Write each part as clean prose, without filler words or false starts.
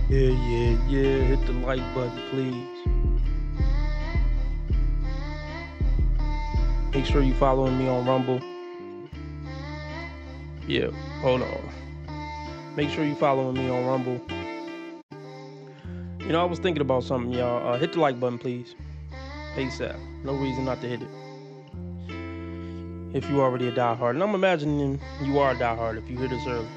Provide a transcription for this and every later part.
Yeah. Hit the like button, please. Make sure you following me on Rumble. Yeah, hold on. Make sure you following me on Rumble. I was thinking about something, y'all. Hit the like button, please. ASAP. No reason not to hit it. If you already a diehard, and I'm imagining you are a diehard if you hear this early.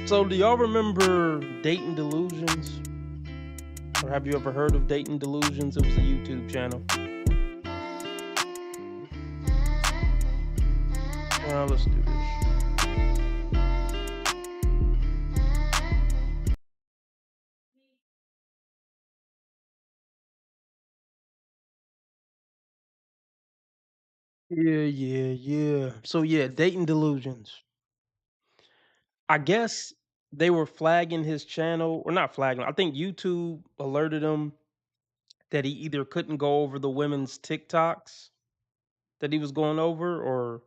So do y'all remember Dayton Delusions? Or have you ever heard of Dayton Delusions? It was a YouTube channel. Let's do this. Yeah. So yeah, Dayton Delusions. I guess they were flagging his channel, or not flagging. I think YouTube alerted him that he either couldn't go over the women's TikToks that he was going over, or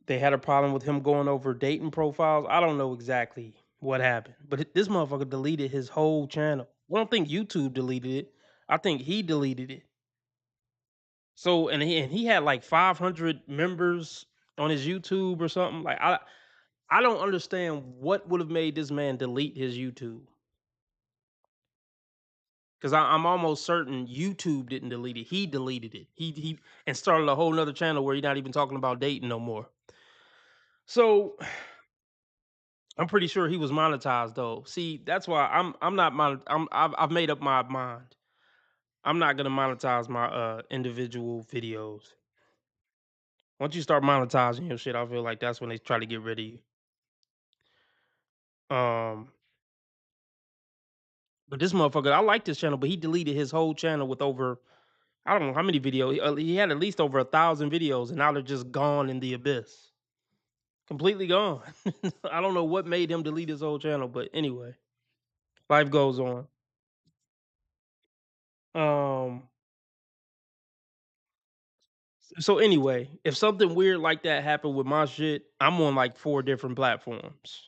they had a problem with him going over dating profiles. I don't know exactly what happened, but this motherfucker deleted his whole channel. I don't think YouTube deleted it. I think he deleted it. So and he had like 500 members on his YouTube or something. Like I don't understand what would have made this man delete his YouTube. Because I'm almost certain YouTube didn't delete it. He deleted it. He and started a whole nother channel where he's not even talking about dating no more. So I'm pretty sure he was monetized though. See, that's why I'm not I've made up my mind. I'm not gonna monetize my individual videos. Once you start monetizing your shit, I feel like that's when they try to get rid of you. Um, but this motherfucker, I like this channel, but he deleted his whole channel with over I don't know how many videos. He had at least over 1,000 videos, and now they're just gone in the abyss, completely gone. I don't know what made him delete his whole channel, but anyway, life goes on. Um, so anyway, if something weird like that happened with my shit, I'm on like 4 different platforms.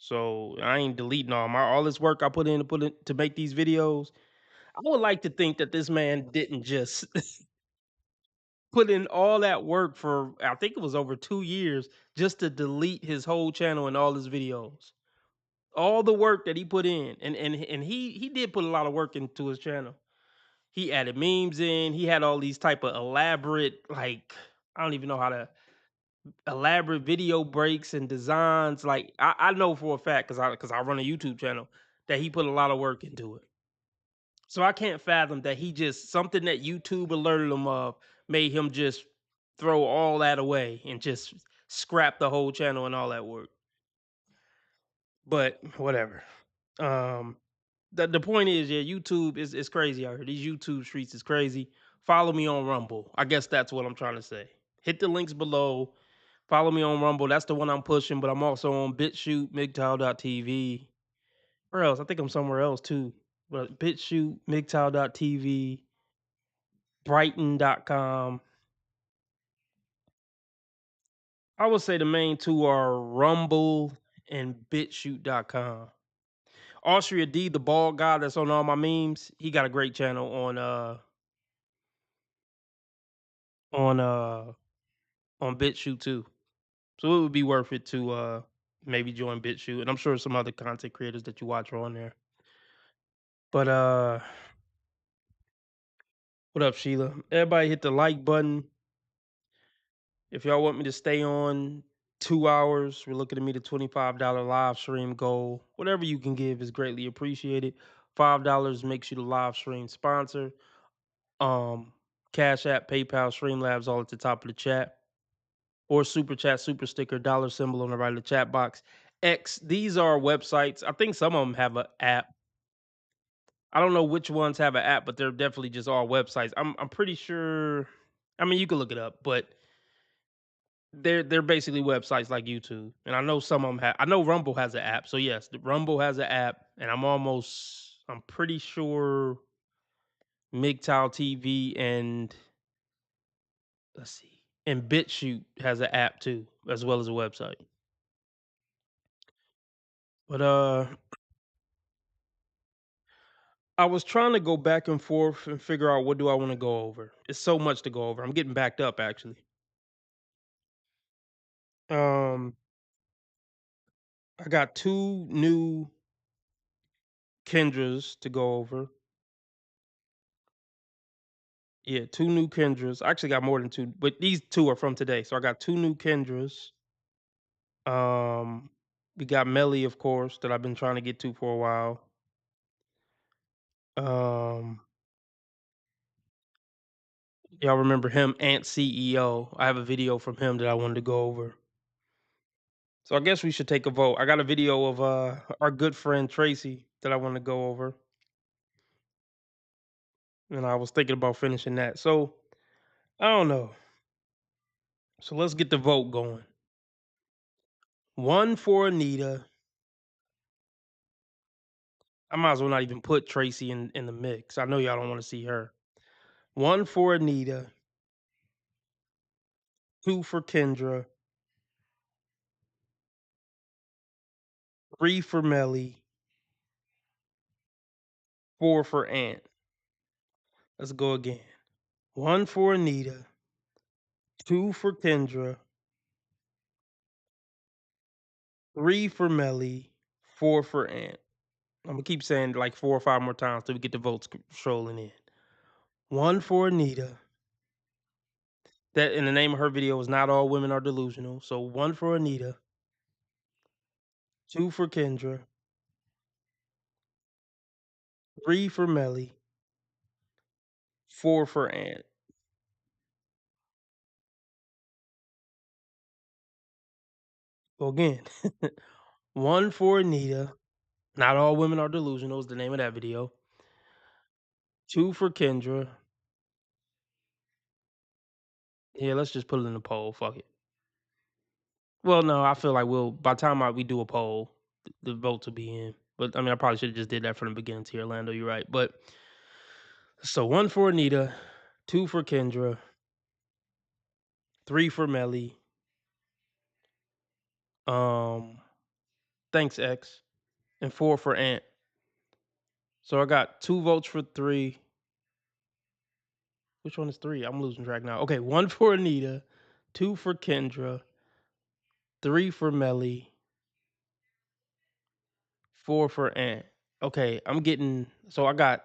So I ain't deleting all this work I put in to make these videos. I would like to think that this man didn't just put in all that work for I think it was over 2 years just to delete his whole channel and all his videos. All the work that he put in, and he did put a lot of work into his channel. He added memes in, he had all these type of elaborate, like, I don't even know how to elaborate video breaks and designs, like, I know for a fact, because I run a YouTube channel, that he put a lot of work into it. So I can't fathom that he just something that YouTube alerted him of made him just throw all that away and just scrap the whole channel and all that work. But whatever. Um the point is, yeah, YouTube is crazy out here. These YouTube streets is crazy. Follow me on Rumble. I guess that's what I'm trying to say. Hit the links below. Follow me on Rumble. That's the one I'm pushing, but I'm also on BitChute, MGTOW.tv. Where else? I think I'm somewhere else too. But BitChute, MGTOW.tv, Brighton.com. I would say the main two are Rumble and BitChute.com. Austria D, the bald guy that's on all my memes, he got a great channel on uh on BitChute too. So it would be worth it to maybe join BitChute. And I'm sure some other content creators that you watch are on there. But what up, Sheila? Everybody hit the like button. If y'all want me to stay on 2 hours, we're looking to meet a $25 live stream goal. Whatever you can give is greatly appreciated. $5 makes you the live stream sponsor. Cash App, PayPal, Streamlabs, all at the top of the chat. Or super chat, super sticker, dollar symbol on the right of the chat box. X, these are websites. I think some of them have an app. I don't know which ones have an app, but they're definitely just all websites. I'm pretty sure. I mean, you can look it up, but they're basically websites like YouTube. And I know some of them have. I know Rumble has an app. So yes, the Rumble has an app, and I'm pretty sure MGTOW TV and let's see, and BitChute has an app too, as well as a website. But I was trying to go back and forth and figure out what do I want to go over. It's so much to go over. I'm getting backed up actually. Um, I got two new Kendras to go over. Yeah, two new Kendras. I actually got more than two, but these two are from today. So I got two new Kendras. Um, we got Melly, of course, that I've been trying to get to for a while. Um, y'all remember him, Ant CEO? I have a video from him that I wanted to go over. So I guess we should take a vote. I got a video of our good friend Tracy that I want to go over, and I was thinking about finishing that. So I don't know. So let's get the vote going. One for Anita. I might as well not even put Tracy in the mix. I know y'all don't want to see her. One for Anita. Two for Kendra. Three for Melly. Four for Ant. Let's go again. One for Anita. Two for Kendra. Three for Melly. Four for Ant. I'm gonna keep saying like 4 or 5 more times till we get the votes strolling in. One for Anita. That in the name of her video was "Not All Women Are Delusional." So one for Anita. Two for Kendra. Three for Melly. Four for Ant. So again, one for Anita. Not All Women Are Delusional is the name of that video. Two for Kendra. Yeah, let's just put it in the poll. Fuck it. Well, no, I feel like by the time we do a poll, the votes will be in. But I mean, I probably should have just did that from the beginning to Orlando. You're right. But so one for Anita, two for Kendra, three for Melly. Um, thanks X, and four for Ant. So I got two votes for three. Which one is three? I'm losing track now. Okay, one for Anita, two for Kendra, three for Melly, four for Ant. Okay, I'm getting so I got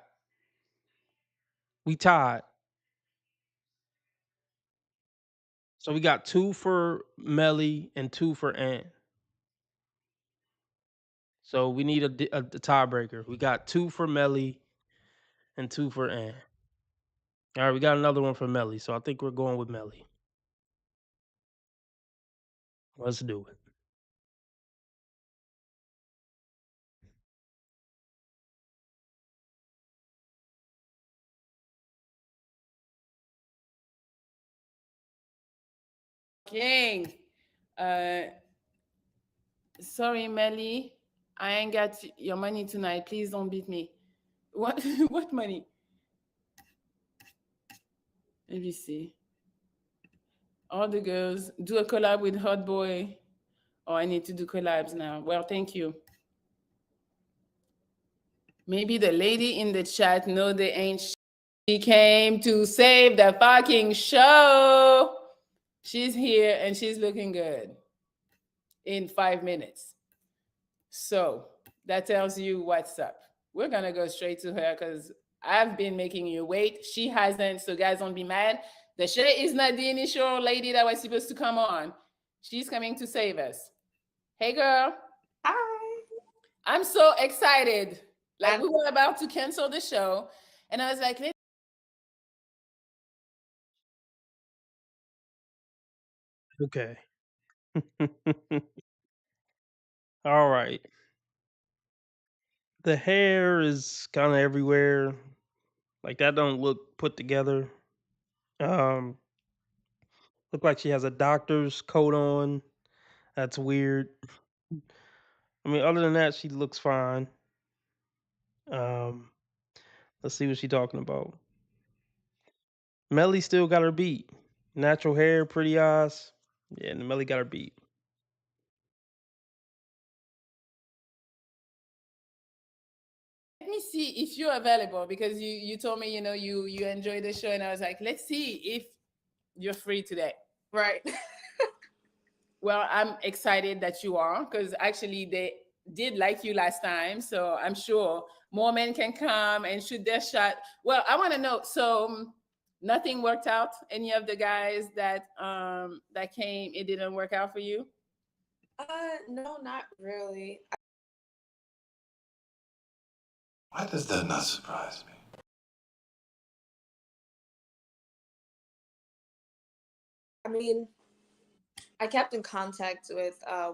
we tied. So we got two for Melly and two for Ant. So we need a tiebreaker. We got two for Melly and two for Ant. All right, we got another one for Melly. So I think we're going with Melly. Let's do it. King. Uh, sorry, Melly. I ain't got your money tonight. Please don't beat me. What? What money? Let me see. All the girls do a collab with Hot Boy. Oh, I need to do collabs now. Well, thank you. Maybe the lady in the chat know they ain't. She came to save the fucking show. She's here and she's looking good in 5 minutes. So that tells you what's up. We're gonna go straight to her because I've been making you wait. She hasn't, so guys, don't be mad. The Shay is not the initial lady that was supposed to come on. She's coming to save us. Hey, girl. Hi. I'm so excited. Like, I'm- we were about to cancel the show, and I was like, Okay. All right. The hair is kind of everywhere. Like that don't look put together. Um, look like she has a doctor's coat on. That's weird. I mean, other than that, she looks fine. Um, let's see what she's talking about. Melly still got her beat. Natural hair, pretty eyes. Yeah, and Melly got her beat. me see if you're available because you told me you enjoy the show, and I was like, let's see if you're free today. Right. Well, I'm excited that you are because actually they did like you last time, so I'm sure more men can come and shoot their shot. Well, I want to know. So nothing worked out. Any of the guys that came, it didn't work out for you. No, not really. Why does that not surprise me? I mean, I kept in contact with the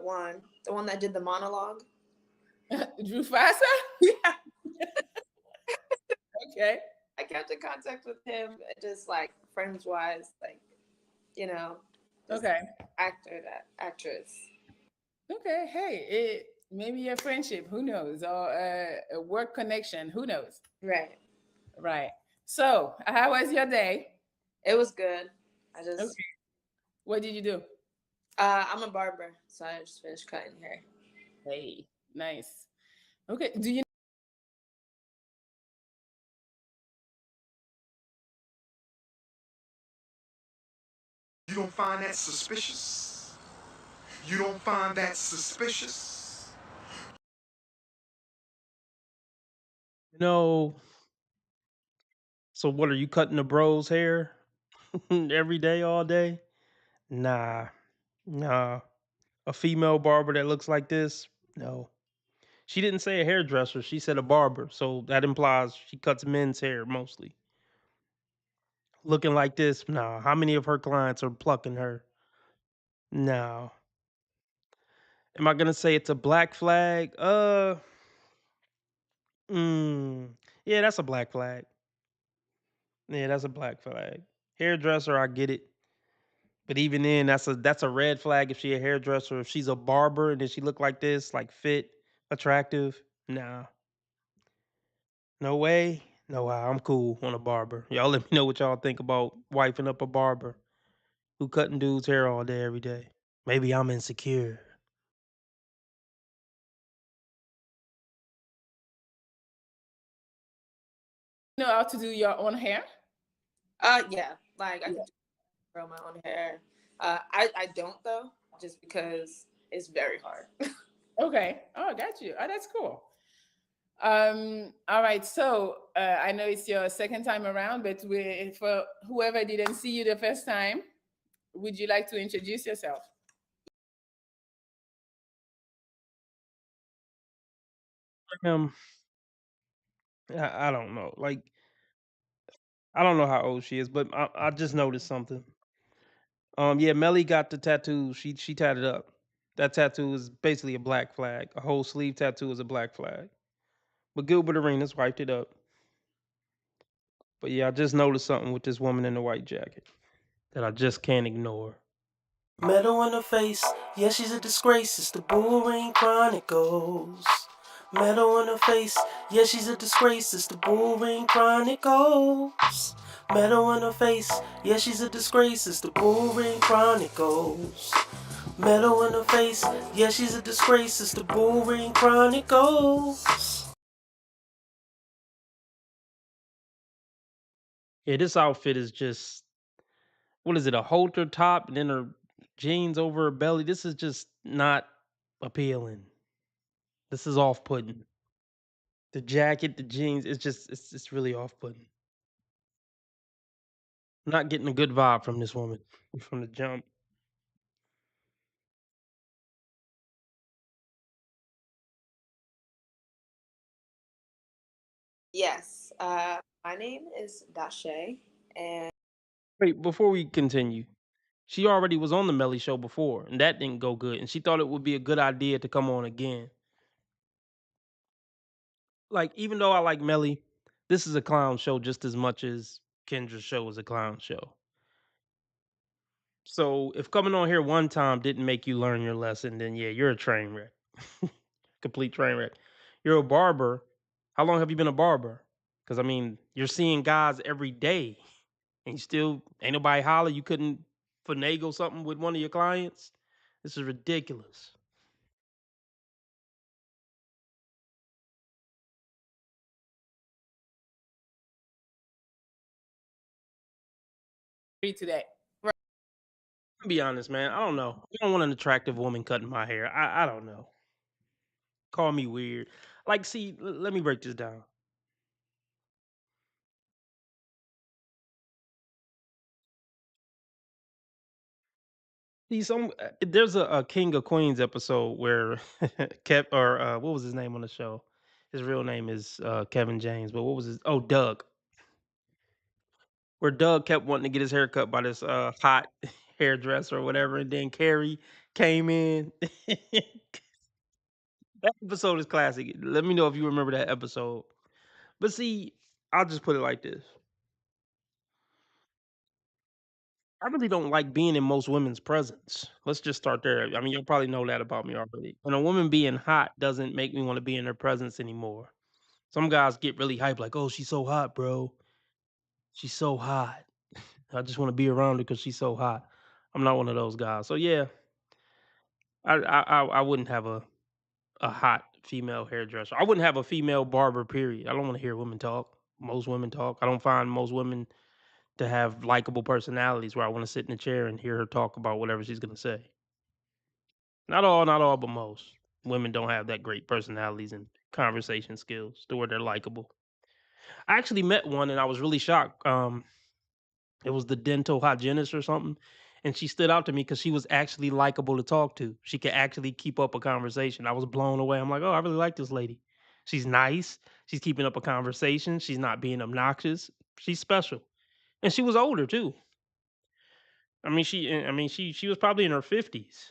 one that did the monologue. Drew Fassa? Yeah. Okay. I kept in contact with him, just like friends wise, like, you know, just Okay. actress. Okay. Hey, maybe a friendship. Who knows? Or a work connection. Who knows? Right. Right. So, how was your day? It was good. I just Okay. What did you do? I'm a barber, so I just finished cutting hair. Hey, nice. Okay. Do you You don't find that suspicious? You don't find that suspicious? No. So what are you cutting the bros hair every day, all day? Nah, nah. A female barber that looks like this? No. She didn't say a hairdresser. She said a barber. So that implies she cuts men's hair mostly. Looking like this? Nah. How many of her clients are plucking her? No. Am I gonna say it's a black flag? Yeah, that's a black flag. Yeah, that's a black flag. Hairdresser, I get it. But even then, that's a red flag if she a hairdresser. If she's a barber and then she look like this, like fit, attractive, nah, no way, no way. I'm cool on a barber. Y'all let me know what y'all think about wifing up a barber who cutting dudes' hair all day, every day. Maybe I'm insecure. know how to do your own hair? Yeah, like I Yeah. could grow my own hair. I don't though, just because it's very hard. Okay. Oh, I got you. Oh, that's cool. All right. So I know it's your second time around, but for whoever didn't see you the first time, would you like to introduce yourself? Um, I don't know. Like, I don't know how old she is, but I just noticed something. Yeah, Melly got the tattoo. She tatted up. That tattoo is basically a black flag. A whole sleeve tattoo is a black flag. But Gilbert Arenas wiped it up. But yeah, I just noticed something with this woman in the white jacket that I just can't ignore. Metal in her face, yeah, she's a disgrace. It's the Bull Chronicles. Metal in her face, yeah, she's a disgrace. It's the Bull Chronicles. Metal in her face, yeah, she's a disgrace. It's the Bull Chronicles. Metal in her face, yeah, she's a disgrace. It's the Bull Chronicles. Yeah, this outfit is just, what is it, a halter top and then her jeans over her belly. This is just not appealing. This is off putting. The jacket, the jeans, it's really off putting. Not getting a good vibe from this woman from the jump. Yes. My name is Dashe, and Wait, before we continue, she already was on the Melly show before, and that didn't go good. And she thought it would be a good idea to come on again. Like, even though I like Melly, this is a clown show just as much as Kendra's show is a clown show. So if coming on here one time didn't make you learn your lesson, then yeah, you're a train wreck. Complete train wreck. You're a barber. How long have you been a barber? Because I mean, you're seeing guys every day, and you still ain't nobody holler. You couldn't finagle something with one of your clients. This is ridiculous. today. To be honest, man, I don't know. I don't want an attractive woman cutting my hair. I don't know. Call me weird. Like, see, let me break this down. See, there's a King of Queens episode where Kev or what was his name on the show? His real name is Kevin James, but what was his? Oh, Doug. Where Doug kept wanting to get his hair cut by this hot hairdresser or whatever, and then Carrie came in. That episode is classic. Let me know if you remember that episode. But see, I'll just put it like this. I really don't like being in most women's presence. Let's just start there. I mean, you'll probably know that about me already. And a woman being hot doesn't make me want to be in her presence anymore. Some guys get really hyped, like, "Oh, she's so hot, bro. She's so hot. I just want to be around her because she's so hot." I'm not one of those guys. So yeah, I wouldn't have a hot female hairdresser. I wouldn't have a female barber. Period. I don't want to hear women talk. Most women talk. I don't find most women to have likable personalities where I want to sit in a chair and hear her talk about whatever she's gonna say. Not all, but most women don't have that great personalities and conversation skills to where they're likable. I actually met one and I was really shocked. It was the dental hygienist or something, and she stood out to me because she was actually likable to talk to. She could actually keep up a conversation. I was blown away. I'm like, oh, I really like this lady. She's nice. She's keeping up a conversation. She's not being obnoxious. She's special, and she was older too. She was probably in her 50s,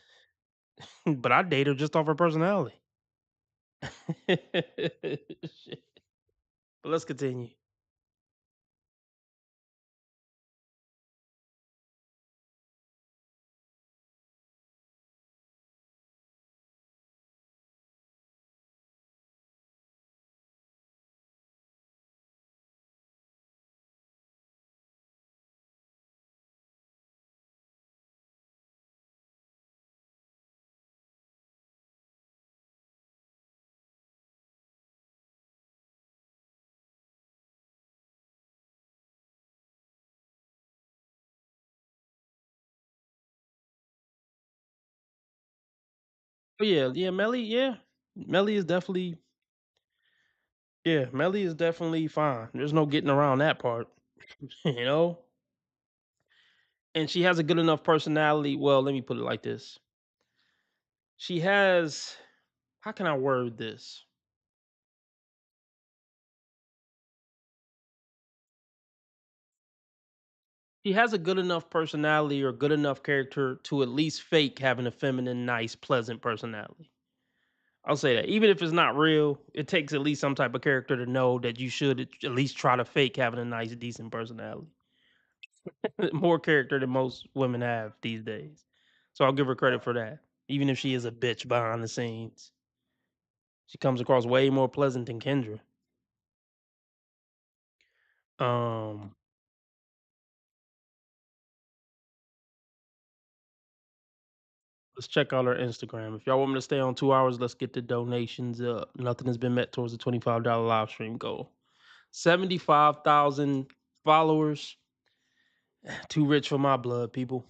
but I date her just off her personality. Shit. But let's continue. Oh yeah, Melly, yeah. Melly is definitely Yeah, Melly is definitely fine. There's no getting around that part, you know? And she has a good enough personality. Well, let me put it like this. She has How can I word this? She has a good enough personality or good enough character to at least fake having a feminine, nice, pleasant personality. I'll say that. Even if it's not real, it takes at least some type of character to know that you should at least try to fake having a nice, decent personality. More character than most women have these days. So I'll give her credit for that. Even if she is a bitch behind the scenes, she comes across way more pleasant than Kendra. Um, let's check out her Instagram. If y'all want me to stay on 2 hours, let's get the donations up. Nothing has been met towards the $25 live stream goal. 75,000 followers. Too rich for my blood, people.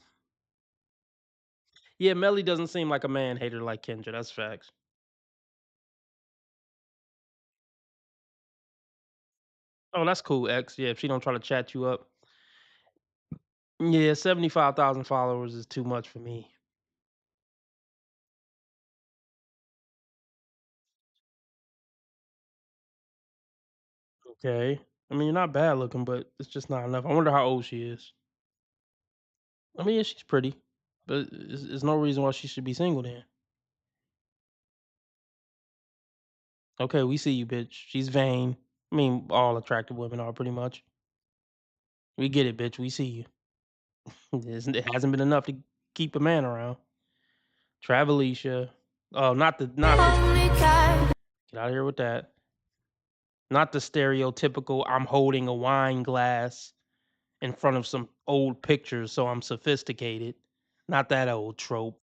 Yeah, Melly doesn't seem like a man hater like Kendra. That's facts. Oh, that's cool, X. Yeah, if she don't try to chat you up. Yeah, 75,000 followers is too much for me. Okay. I mean, you're not bad looking, but it's just not enough. I wonder how old she is. I mean, yeah, she's pretty, but there's no reason why she should be single then. Okay, we see you, bitch. She's vain. I mean, all attractive women are pretty much. We get it, bitch. We see you. It hasn't been enough to keep a man around. Travelicia. Oh, not the get out of here with that. Not the stereotypical I'm holding a wine glass in front of some old pictures, so I'm sophisticated. Not that old trope.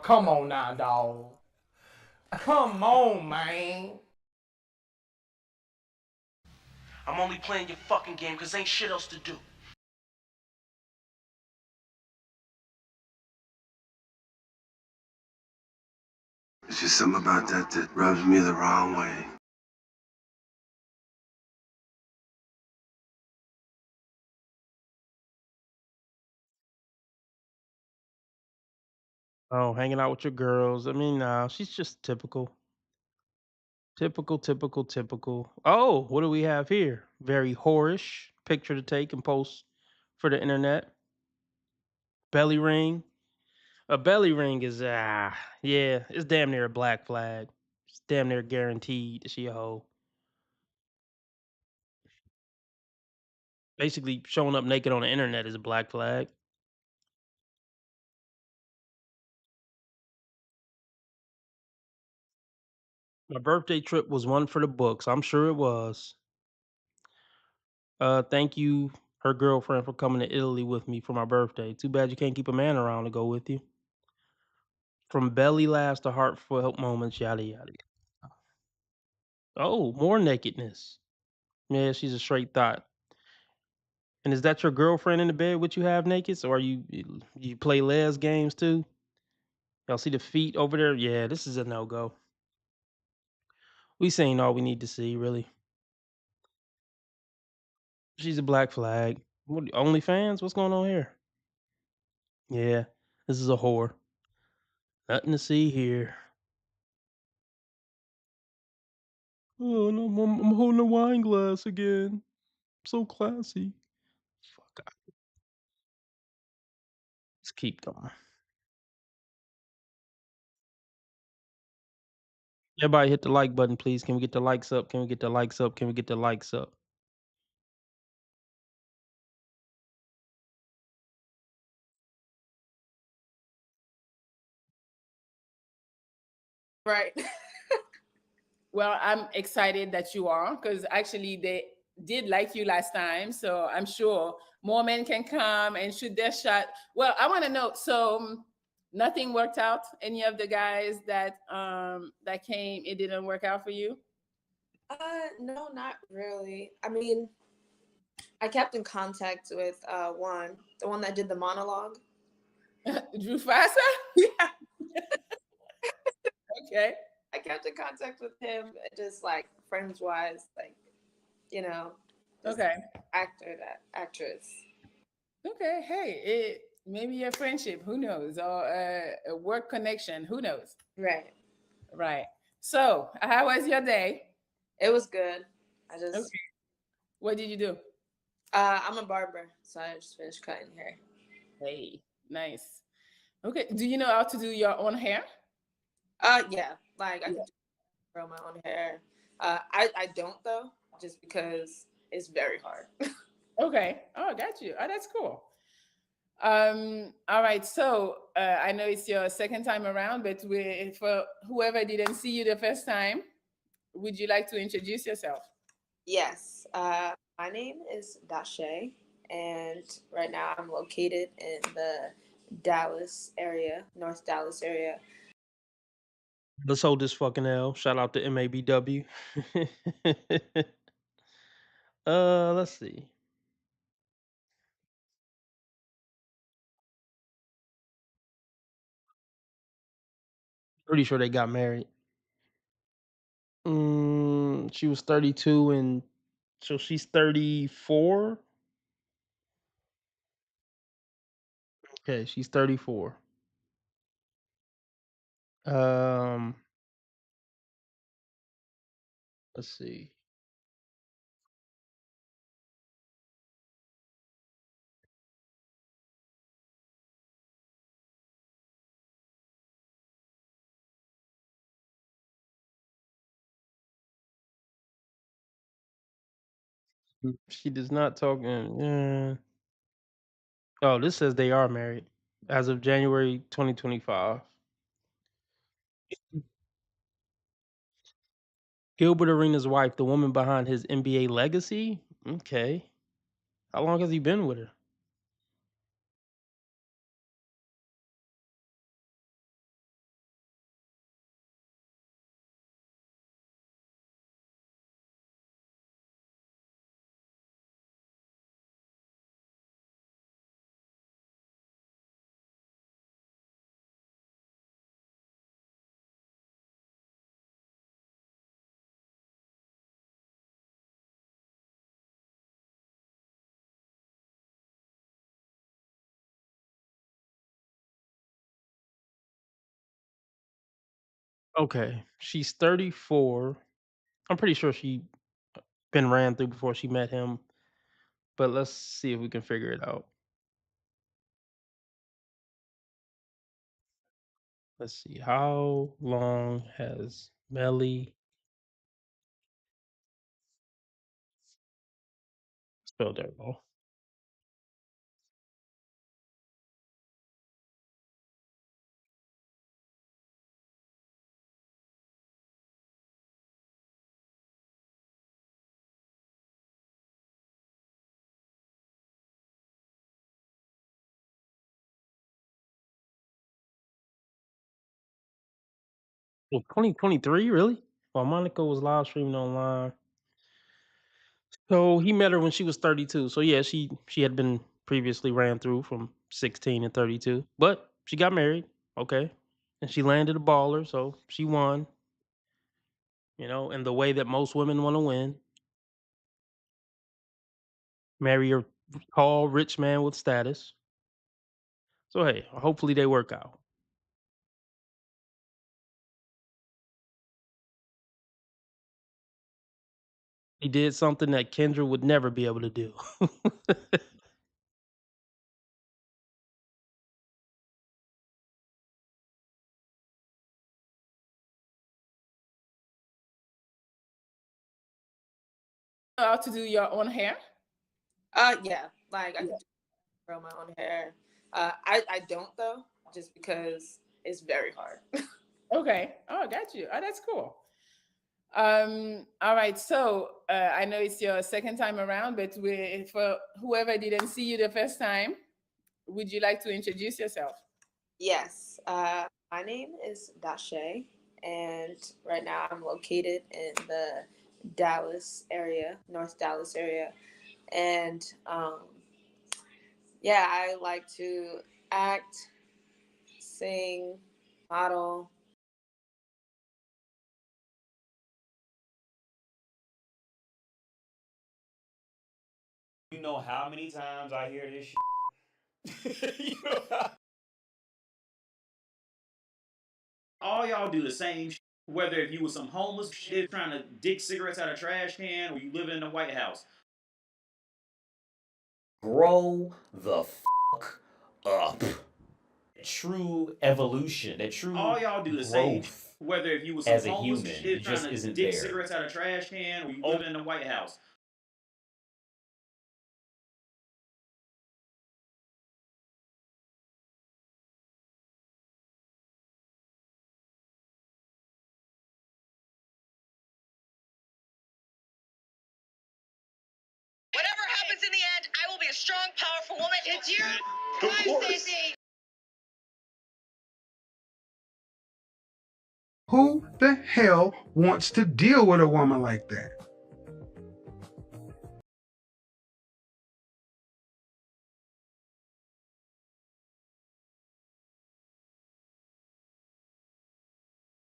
Come on now, dog. Come on, man. I'm only playing your fucking game because ain't shit else to do. There's just something about that rubs me the wrong way. Oh, hanging out with your girls. I mean, nah, she's just typical. Typical, typical, typical. Oh, what do we have here? Very whorish picture to take and post for the internet. Belly ring. A belly ring is yeah, it's damn near a black flag. It's damn near guaranteed that she a hoe. Basically, showing up naked on the internet is a black flag. My birthday trip was one for the books. I'm sure it was. Thank you, her girlfriend, for coming to Italy with me for my birthday. Too bad you can't keep a man around to go with you. From belly laughs to heartfelt moments, yada yada. Oh, more nakedness. Yeah, she's a straight thought. And is that your girlfriend in the bed with you half naked? So are you play les games too? Y'all see the feet over there? Yeah, this is a no go. We seen all we need to see, really. She's a black flag. What OnlyFans? What's going on here? Yeah, this is a whore. Nothing to see here. Oh no, I'm holding a wine glass again. So classy. Fuck. Let's keep going. Everybody hit the like button, please. Can we get the likes up? Can we get the likes up? Can we get the likes up? Right. Well, I'm excited that you are, because actually they did like you last time. So I'm sure more men can come and shoot their shot. Well, I want to know. So nothing worked out. Any of the guys that came, it didn't work out for you? No, not really. I mean, I kept in contact with one, the one that did the monologue. Drew Fassa? Yeah. Okay. I kept in contact with him, just like friends wise, like, you know, just Okay. actress. Okay. Hey, maybe a friendship. Who knows? Or a work connection. Who knows? Right. Right. So, how was your day? It was good. I just Okay. What did you do? I'm a barber, so I just finished cutting hair. Hey, nice. Okay. Do you know how to do your own hair? Yeah, like I Yeah. could grow my own hair. I don't though, just because it's very hard. Okay. Oh, I got you. Oh, that's cool. All right. So I know it's your second time around, but for whoever didn't see you the first time, would you like to introduce yourself? Yes. My name is Dashe, and right now I'm located in the Dallas area, North Dallas area. Let's hold this fucking L. Shout out to MABW. Let's see. Pretty sure they got married. She was 32 and so she's 34. Okay, she's 34. Um, let's see. She does not talk. Oh, this says they are married as of January 2025. Gilbert Arenas' wife, the woman behind his NBA legacy. Okay, how long has he been with her? Okay, she's 34. I'm pretty sure she been ran through before she met him, but let's see if we can figure it out. Let's see. How long has Melly spelled that wrong? Well, 2023, really? While Monica was live streaming online. So he met her when she was 32. So yeah, she had been previously ran through from 16 and 32, but she got married. Okay, and she landed a baller, so she won. In the way that most women want to win, marry a tall, rich man with status. So hey, hopefully they work out. He did something that Kendra would never be able to do. How to do your own hair? Yeah, like I can grow my own hair. I don't though, just because it's very hard. Okay. Oh, got you. Oh, that's cool. All right. So I know it's your second time around, but for whoever didn't see you the first time, would you like to introduce yourself? Yes, my name is Dashe, and right now I'm located in the Dallas area, North Dallas area, and yeah, I like to act, sing, model. You know how many times I hear this shit? You know all y'all do the same shit. Whether if you was some homeless shit trying to dig cigarettes out of a trash can or you living in the White House. Grow the fuck up. True evolution, that true all y'all do the same shit. Whether if you was some as a homeless human, shit it trying just to isn't dig there. Cigarettes out of a trash can or you living in the White House. Whatever happens in the end, I will be a strong, powerful woman. It's you. Bye, Stacey. Who the hell wants to deal with a woman like that?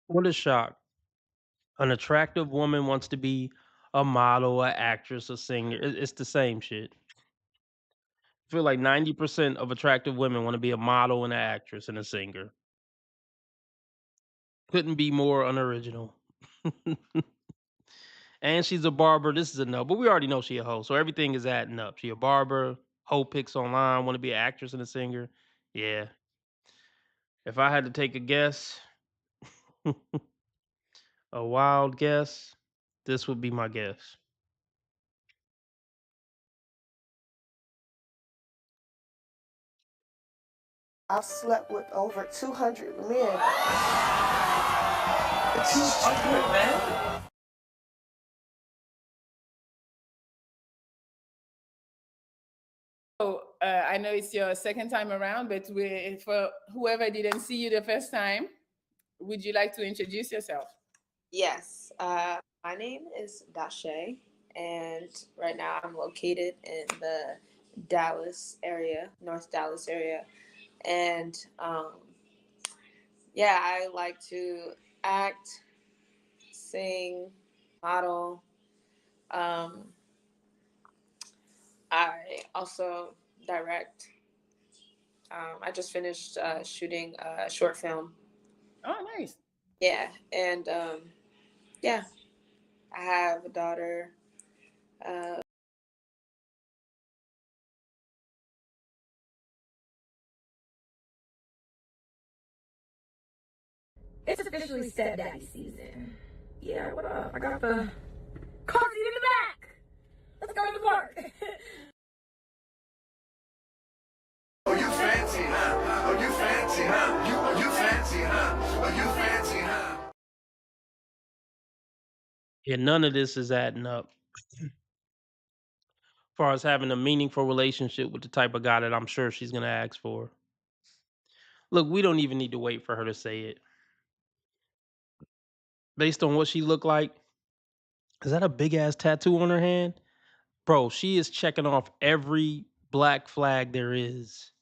What a shock. An attractive woman wants to be a model, an actress, a singer. It's the same shit. I feel like 90% of attractive women want to be a model and an actress and a singer. Couldn't be more unoriginal. And she's a barber. This is a no, but we already know she a hoe, so everything is adding up. She a barber, hoe pics online, want to be an actress and a singer. Yeah. If I had to take a guess, a wild guess, this would be my guess. I've slept with over 200 men. 200 men? So I know it's your second time around, but for whoever didn't see you the first time, would you like to introduce yourself? Yes, my name is Dashe, and right now I'm located in the Dallas area, North Dallas area, and yeah, I like to act, sing, model. Um, I also direct. I just finished shooting a short film. Oh, nice. Yeah, and yeah, I have a daughter. It's officially stepdaddy season. Yeah, what up? I got the car seat in the back. Let's go to the park. Oh, you fancy, huh? Oh, you fancy, huh? You fancy, huh? Oh, you fancy, huh? Yeah, none of this is adding up. Far as having a meaningful relationship with the type of guy that I'm sure she's gonna ask for. Look, we don't even need to wait for her to say it. Based on what she looked like, is that a big ass tattoo on her hand? Bro, she is checking off every black flag there is.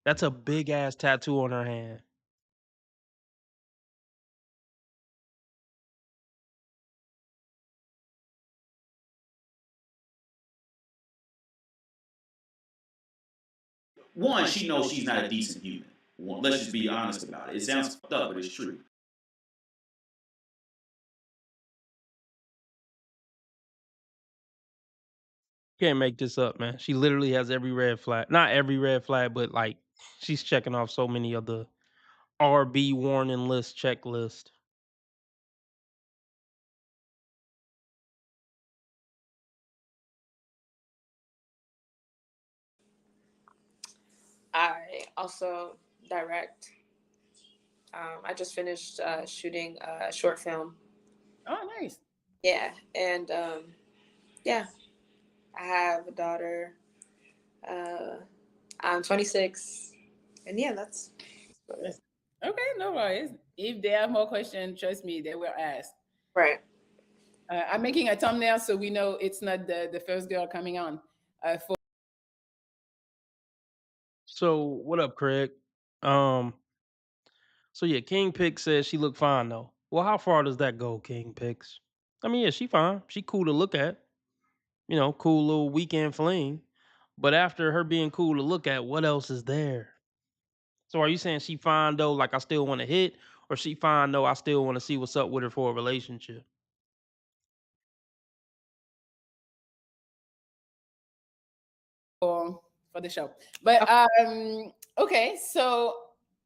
That's a big ass tattoo on her hand. One, she knows she's not a decent human. One, let's just be honest about it. It sounds fucked up, but it's true. Can't make this up, man. She literally has every red flag. Not every red flag, but like she's checking off so many of the RB warning list checklist. I also direct. I just finished shooting a short film. Oh, nice. Yeah, and yeah, I have a daughter. I'm 26, and yeah, that's Okay, no worries. If they have more questions, trust me, they will ask. right. I'm making a thumbnail so we know it's not the first girl coming on. For So what up, Craig? Um, so yeah, King Pix says she looked fine though. Well, how far does that go, King Pix? I mean, yeah, she fine. She cool to look at. You know, cool little weekend fling. But after her being cool to look at, what else is there? So are you saying she fine though, like I still want to hit, or she fine though, I still want to see what's up with her for a relationship? for the show. But okay, so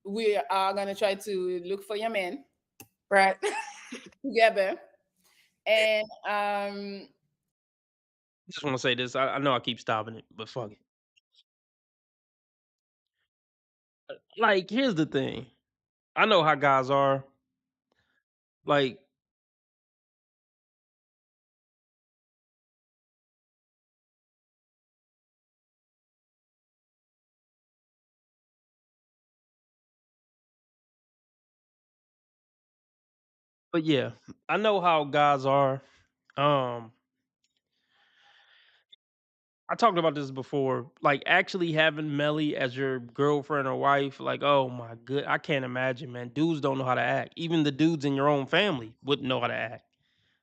we are gonna try to look for your man Right. together. And Just want to say this. I know I keep stopping it, but fuck it. Like, here's the thing. I know how guys are. Like, but yeah, I know how guys are. Um, I talked about this before. Like, actually having Melly as your girlfriend or wife, like, oh my good, I can't imagine, man. Dudes don't know how to act. Even the dudes in your own family wouldn't know how to act.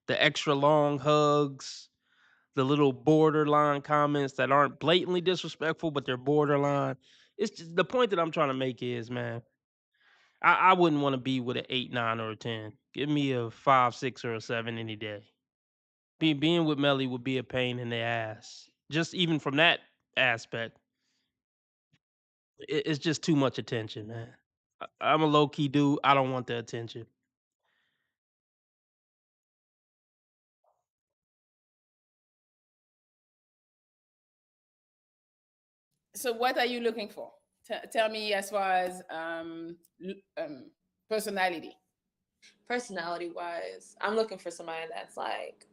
The extra long hugs, the little borderline comments that aren't blatantly disrespectful, but they're borderline. It's just the point that I'm trying to make is, man, I wouldn't want to be with an 8, 9, or a 10. Give me a 5, 6, or a 7 any day. Being with Melly would be a pain in the ass. Just even from that aspect, it's just too much attention, man. I'm a low key dude. I don't want the attention. so what are you looking for? Tell me as far as personality. Personality wise, I'm looking for somebody that's like,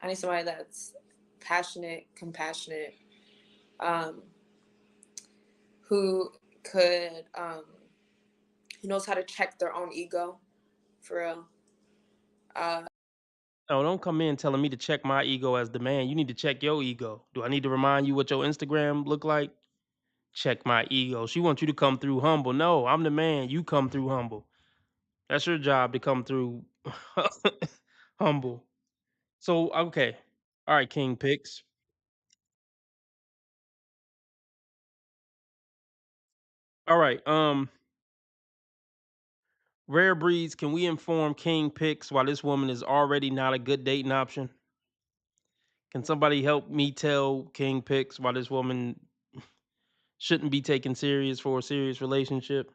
I need somebody that's passionate, compassionate, um, who could, who knows how to check their own ego, for real. Oh, don't come in telling me to check my ego as the man. You need to check your ego. Do I need to remind you what your Instagram look like? Check my ego. She wants you to come through humble. No, I'm the man. You come through humble. That's your job to come through humble. So okay. All right, King Picks. All right. Rare breeds, can we inform King Picks why this woman is already not a good dating option? Can somebody help me tell King Picks why this woman shouldn't be taken serious for a serious relationship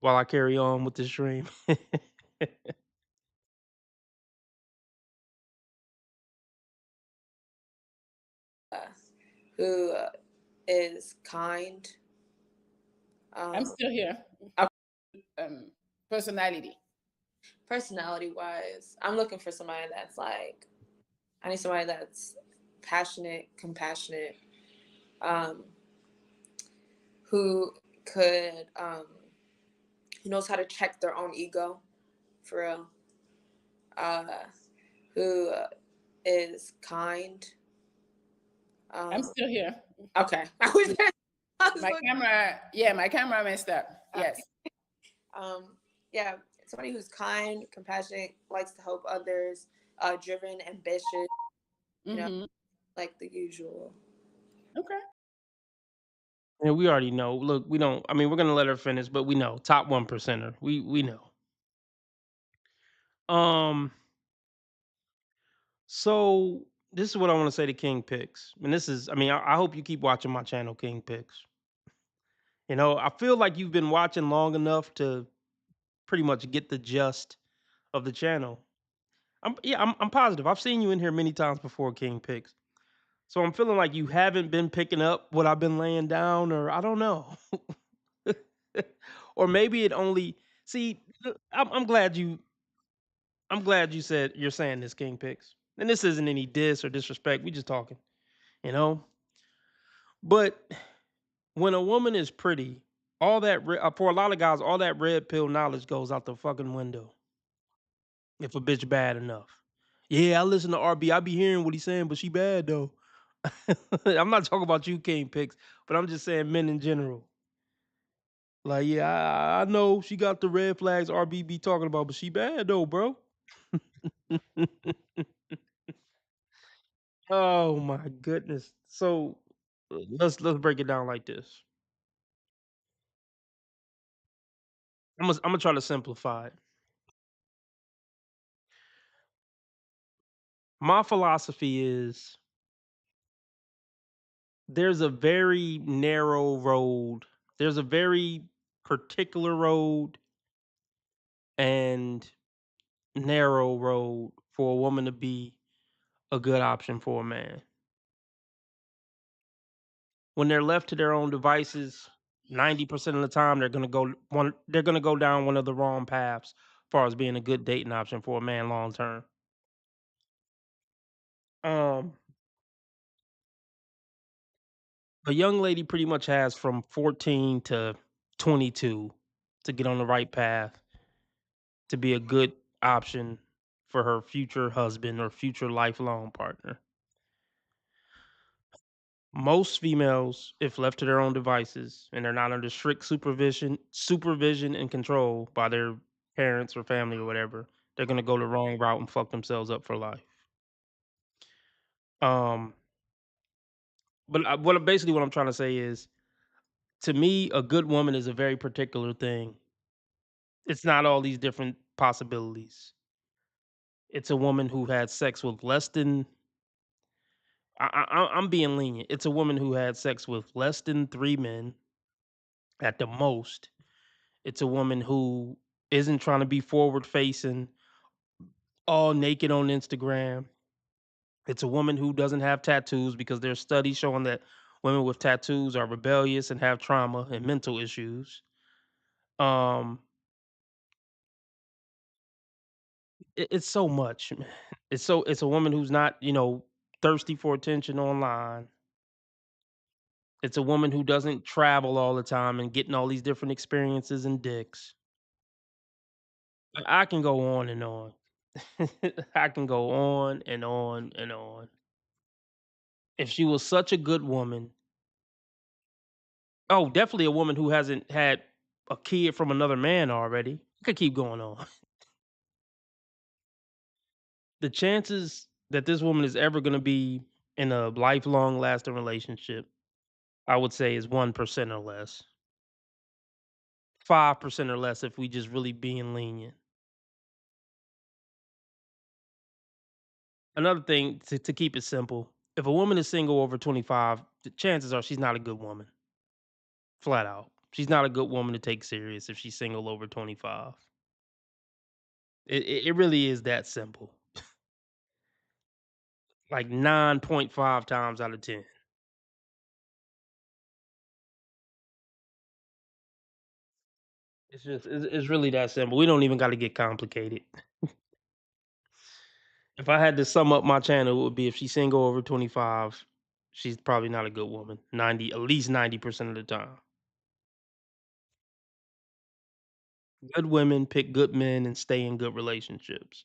while I carry on with this stream? Who is kind. I'm still here. Personality. Personality wise, I'm looking for somebody that's like, I need somebody that's passionate, compassionate, who could, who knows how to check their own ego, for real. Who is kind. I'm still here. Okay. My camera messed up. Yes. Yeah, somebody who's kind, compassionate, likes to help others, driven, ambitious, you know, like the usual. Okay. Yeah, we already know. Look, we don't. I mean, we're gonna let her finish, but we know top 1%er. We know. So this is what I want to say to King Picks, and this is. I mean, I hope you keep watching my channel, King Picks. You know, I feel like you've been watching long enough to pretty much get the gist of the channel. I'm positive. I've seen you in here many times before, King Picks. So I'm feeling like you haven't been picking up what I've been laying down, or I don't know. Or maybe it only see. I'm glad you. I'm glad you said you're saying this, King Picks, and this isn't any diss or disrespect. We just talking, you know. But when a woman is pretty, all that for a lot of guys, all that red pill knowledge goes out the fucking window. If a bitch bad enough, yeah, I listen to RB. I be hearing what he's saying, but she bad though. I'm not talking about you, King Picks, but I'm just saying men in general. Like, yeah, I know she got the red flags RB be talking about, but she bad though, bro. Oh my goodness. So let's break it down like this. I'm gonna try to simplify it. My philosophy is there's a very narrow road. There's a very particular road and narrow road for a woman to be a good option for a man. When they're left to their own devices, 90% of the time they're gonna go down one of the wrong paths as far as being a good dating option for a man long term. Um a young lady pretty much has from 14 to 22 to get on the right path to be a good option for her future husband or future lifelong partner. Most females, if left to their own devices and they're not under strict supervision and control by their parents or family or whatever, they're gonna go the wrong route and fuck themselves up for life. Um, but what I'm trying to say is, to me, a good woman is a very particular thing. It's not all these different possibilities. It's a woman who had sex with less than I'm being lenient. It's a woman who had sex with less than 3 men at the most. It's a woman who isn't trying to be forward facing, all naked on Instagram. It's a woman who doesn't have tattoos because there's studies showing that women with tattoos are rebellious and have trauma and mental issues. Um, it's so much, man. It's a woman who's not, thirsty for attention online. It's a woman who doesn't travel all the time and getting all these different experiences and dicks. I can go on and on. I can go on and on and on. If she was such a good woman, oh, definitely a woman who hasn't had a kid from another man already. I could keep going on. The chances that this woman is ever gonna be in a lifelong lasting relationship, I would say is 1% or less. 5% or less if we just really being lenient. Another thing to keep it simple, if a woman is single over 25, the chances are she's not a good woman. Flat out. She's not a good woman to take serious if she's single over 25. It really is that simple. Like 9.5 times out of 10. It's really that simple. We don't even got to get complicated. If I had to sum up my channel, it would be if she's single over 25, she's probably not a good woman. At least 90% of the time. Good women pick good men and stay in good relationships.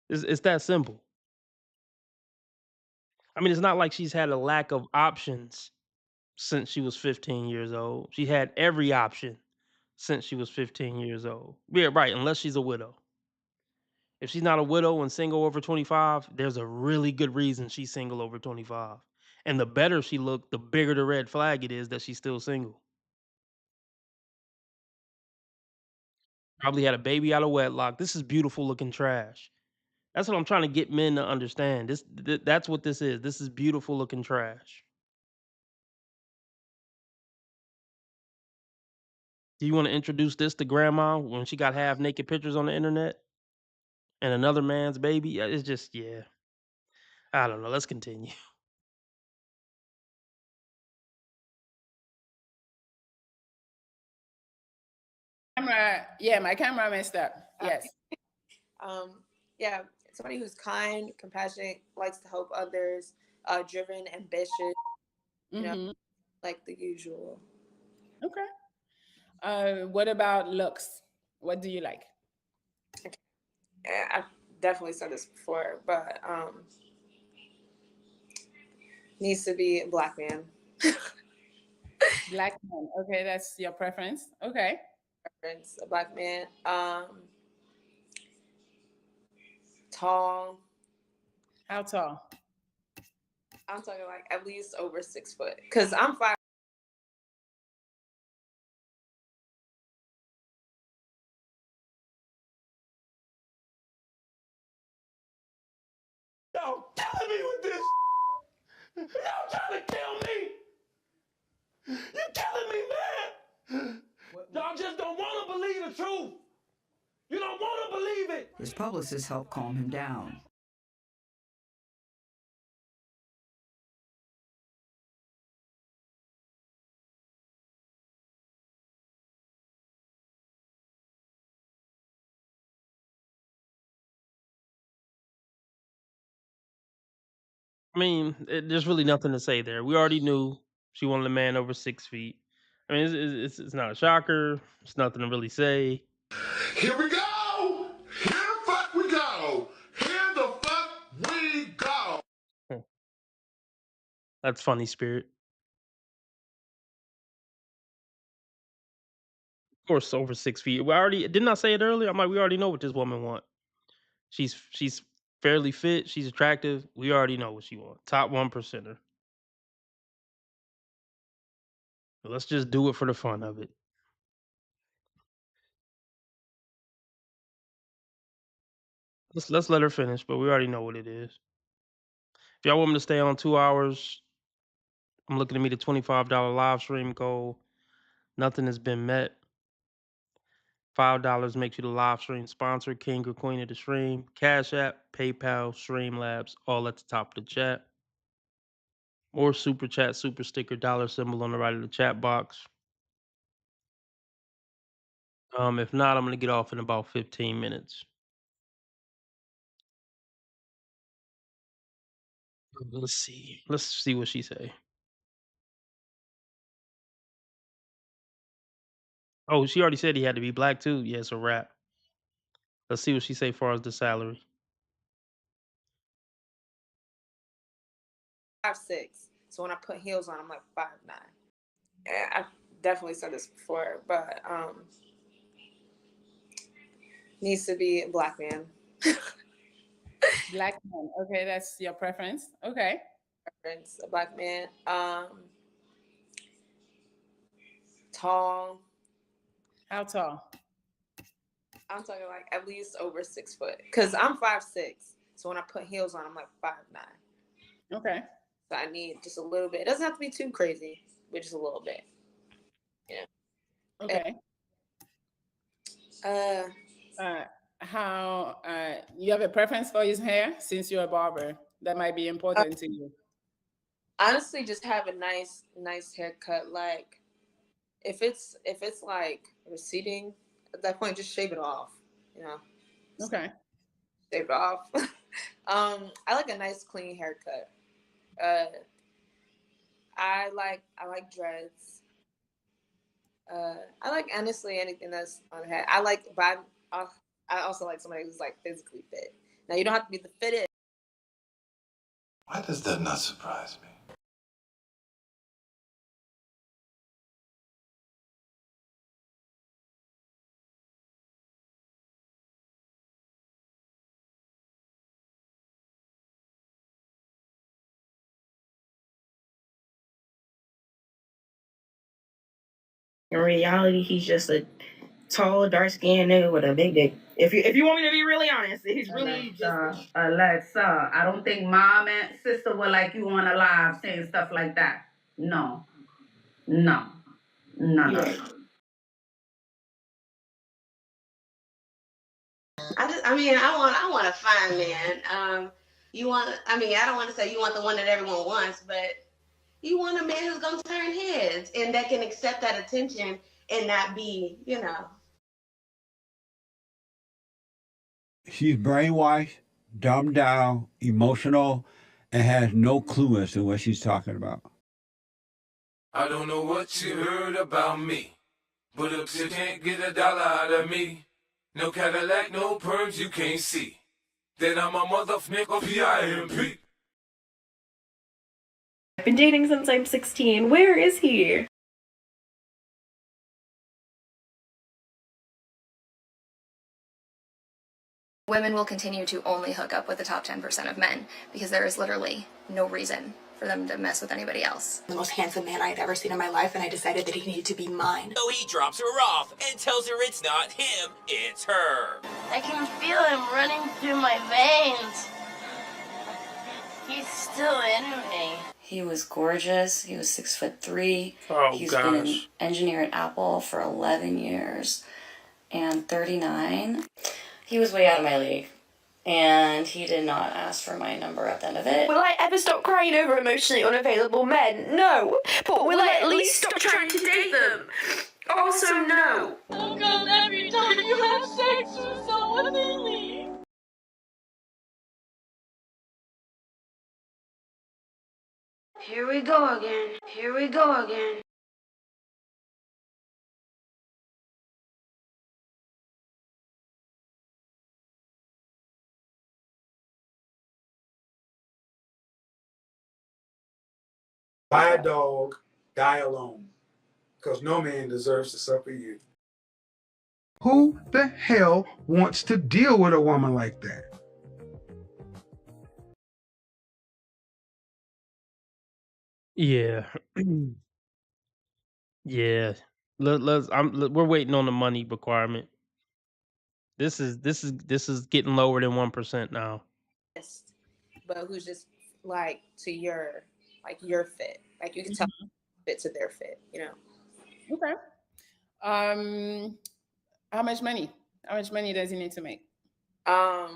It's that simple. I mean, it's not like she's had a lack of options since she was 15 years old. She had every option since she was 15 years old. Yeah, right, unless she's a widow. If she's not a widow and single over 25, there's a really good reason she's single over 25. And the better she looked, the bigger the red flag it is that she's still single. Probably had a baby out of wedlock. This is beautiful looking trash. That's what I'm trying to get men to understand. That's what this is. This is beautiful looking trash. Do you want to introduce this to grandma when she got half naked pictures on the internet and another man's baby? It's just, yeah. I don't know. Let's continue. Yeah, my camera messed up. Yes. Yeah, somebody who's kind, compassionate, likes to help others, driven, ambitious, you know, like the usual. Okay. What about looks? What do you like? Yeah, I've definitely said this before, but needs to be a Black man. Black man. Okay, that's your preference. Okay. Preference, a Black man. Tall. How tall? I'm talking like at least over 6 foot, because I'm 5. Y'all killing me with this. Y'all trying to kill me. You killing me, man. Y'all just don't want to believe the truth. You don't want to believe it. His publicist helped calm him down. I mean, there's really nothing to say there. We already knew she wanted a man over 6 feet. I mean, it's not a shocker. It's nothing to really say. Here we go. Here the fuck we go. Here the fuck we go. That's funny, Spirit. Of course, over 6 feet. We already didn't I say it earlier? I'm like, we already know what this woman want. She's fairly fit. She's attractive. We already know what she wants. Top 1%er. Let's just do it for the fun of it. Let's let her finish, but we already know what it is. If y'all want me to stay on 2 hours, I'm looking to meet a $25 live stream goal. Nothing has been met. $5 makes you the live stream sponsor, king or queen of the stream. Cash App, PayPal, Streamlabs, all at the top of the chat. Or super chat, super sticker, dollar symbol on the right of the chat box. If not, I'm gonna get off in about 15 minutes. Let's see. Let's see what she say. Oh, she already said he had to be Black too. Yeah, it's a wrap. Let's see what she say as far as the salary. 5'6". So when I put heels on, I'm like 5'9". Yeah, I've definitely said this before, but needs to be a Black man. Black man. Okay, that's your preference. Okay. Preference, a Black man. Tall. How tall? I'm talking like at least over 6 foot. Cause I'm 5'6". So when I put heels on, I'm like 5'9". Okay. So I need just a little bit. It doesn't have to be too crazy, but just a little bit. Yeah. Okay. And, how you have a preference for his hair since you're a barber? That might be important to you. honestly, just have a nice haircut. Like if it's like receding, at that point just shave it off. You know. Okay. Shave it off. I like a nice clean haircut. I like dreads. I like honestly anything that's on the head. I also like somebody who's like physically fit. Now you don't have to be the fittest. Why does that not surprise me? In reality, he's just a tall, dark-skinned nigga with a big dick. If you want me to be really honest, he's really just Alexa, I don't think mom and sister were like you on a live saying stuff like that. No. No. Yeah. I want a fine man. I don't want to say you want the one that everyone wants, but you want a man who's gonna turn heads and that can accept that attention and not be, She's brainwashed, dumbed down, emotional, and has no clue as to what she's talking about. I don't know what you heard about me, but if you can't get $1 out of me, no Cadillac, no perms, you can't see. Then I'm a motherfucker PIMP. I've been dating since I'm 16. Where is he? Women will continue to only hook up with the top 10% of men because there is literally no reason for them to mess with anybody else. The most handsome man I had ever seen in my life, and I decided that he needed to be mine. So he drops her off and tells her it's not him, it's her. I can feel him running through my veins. He's still in me. He was gorgeous. He was 6'3". Oh, He's gosh. been an engineer at Apple for 11 years and 39. He was way out of my league, and he did not ask for my number at the end of it. Will I ever stop crying over emotionally unavailable men? No. But will I at least stop trying to date them? Also, no. Oh God, every time you have sex with someone, they leave. Here we go again. Here we go again. Buy a dog, die alone, because no man deserves to suffer you. Who the hell wants to deal with a woman like that? Yeah. Yeah. We're waiting on the money requirement. This is getting lower than 1% now. But who's just like to your fit. Like you can tell fit to their fit, Okay. How much money? How much money does he need to make? I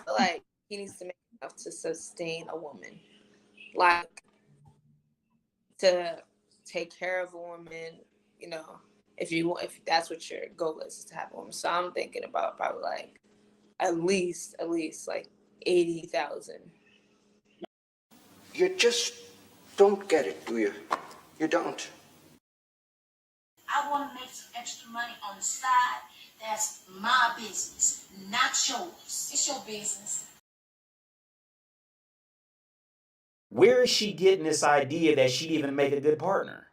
feel like he needs to make enough to sustain a woman. Like to take care of a woman, if that's what your goal is to have a woman. So I'm thinking about probably like at least like 80,000. You just don't get it, do you? You don't. I want to make some extra money on the side. That's my business, not yours. It's your business. Where is she getting this idea that she'd even make a good partner?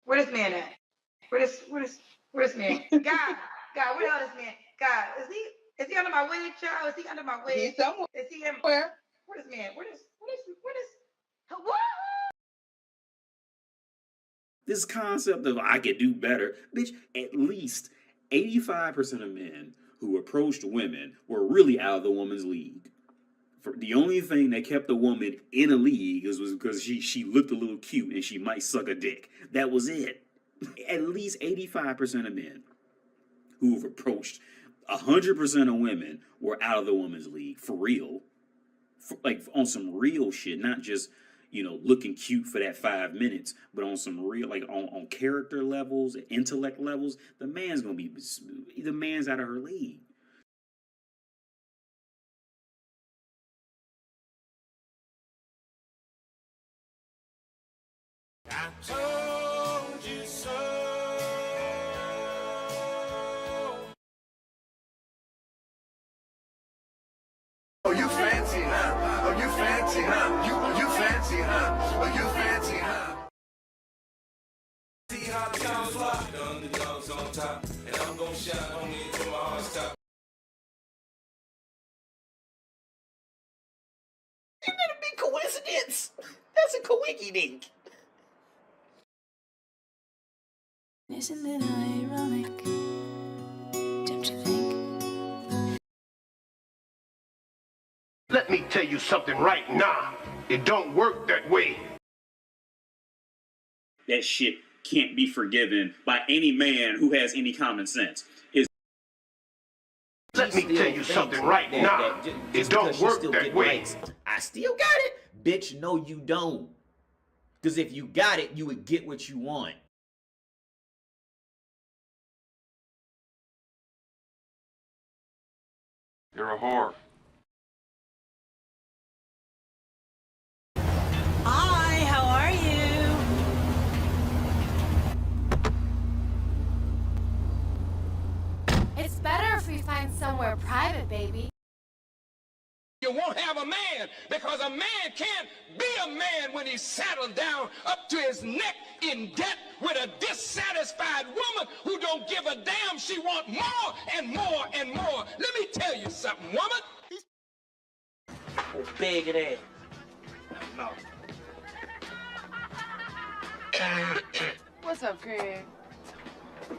Where this man at? Where this man? God, where the hell this man? God, is he my wig, Charles? Is he under my wig? He's somewhere. Is he in Where? Where's man? What? This concept of I could do better, bitch, at least 85% of men who approached women were really out of the woman's league. The only thing that kept the woman in a league was because she looked a little cute and she might suck a dick. That was it. At least 85% of men who have approached 100% of women were out of the woman's league, for real. Like on some real shit, not just, looking cute for that 5 minutes, but on some real, like on character levels, intellect levels, the man's out of her league. I told you so. Oh, you fancy, huh? Oh, you fancy, huh? You fancy, huh? Oh, you fancy, huh? See how the time fly. The underdogs on top, and I'm gonna shine on me till my heart stop. Ain't that a big coincidence? That's a coinky dink. Isn't it ironic? Don't you think? Let me tell you something right now. It don't work that way. That shit can't be forgiven by any man who has any common sense. Let me tell you something right now. It don't work that way. I still got it. Bitch, no you don't. Because if you got it, you would get what you want. You're a whore. Hi, how are you? It's better if we find somewhere private, baby. You won't have a man, because a man can't be a man when he's saddled down up to his neck in debt with a dissatisfied woman who don't give a damn. She want more and more and more. Let me tell you something, woman. Big it is. No. What's up, Craig?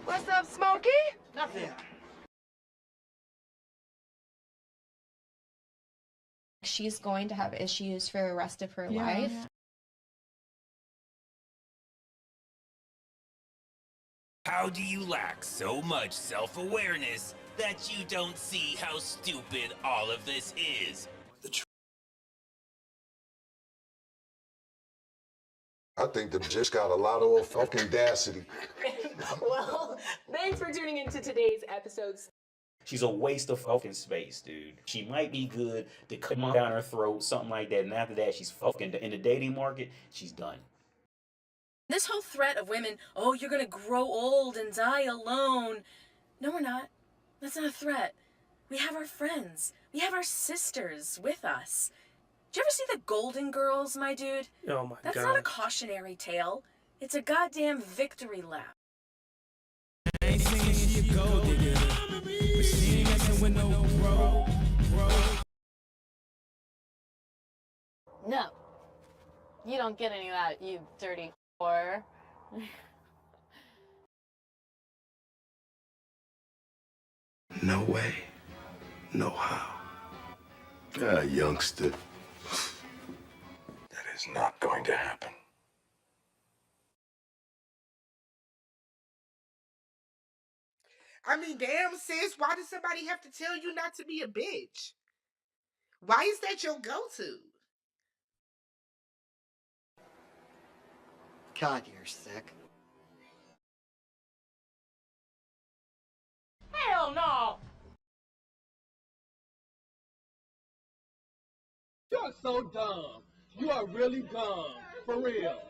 What's up, Smokey? Nothing. She's going to have issues for the rest of her life. How do you lack so much self-awareness that you don't see how stupid all of this is? I think the just got a lot of fucking audacity. Well, thanks for tuning into today's episodes. She's a waste of fucking space, dude. She might be good to cut down her throat, something like that, and after that, she's fucking in the dating market, she's done. This whole threat of women, oh, you're gonna grow old and die alone. No, we're not. That's not a threat. We have our friends. We have our sisters with us. Did you ever see the Golden Girls, my dude? Oh my God. That's not a cautionary tale. It's a goddamn victory lap. I ain't seen you go, digger. But she ain't messing with no bro. No. You don't get any of that, you dirty whore. No way. No how. Ah, youngster. That is not going to happen. I mean, damn, sis, why does somebody have to tell you not to be a bitch? Why is that your go-to? God, you're sick. Hell no! You're so dumb. You are really dumb. For real.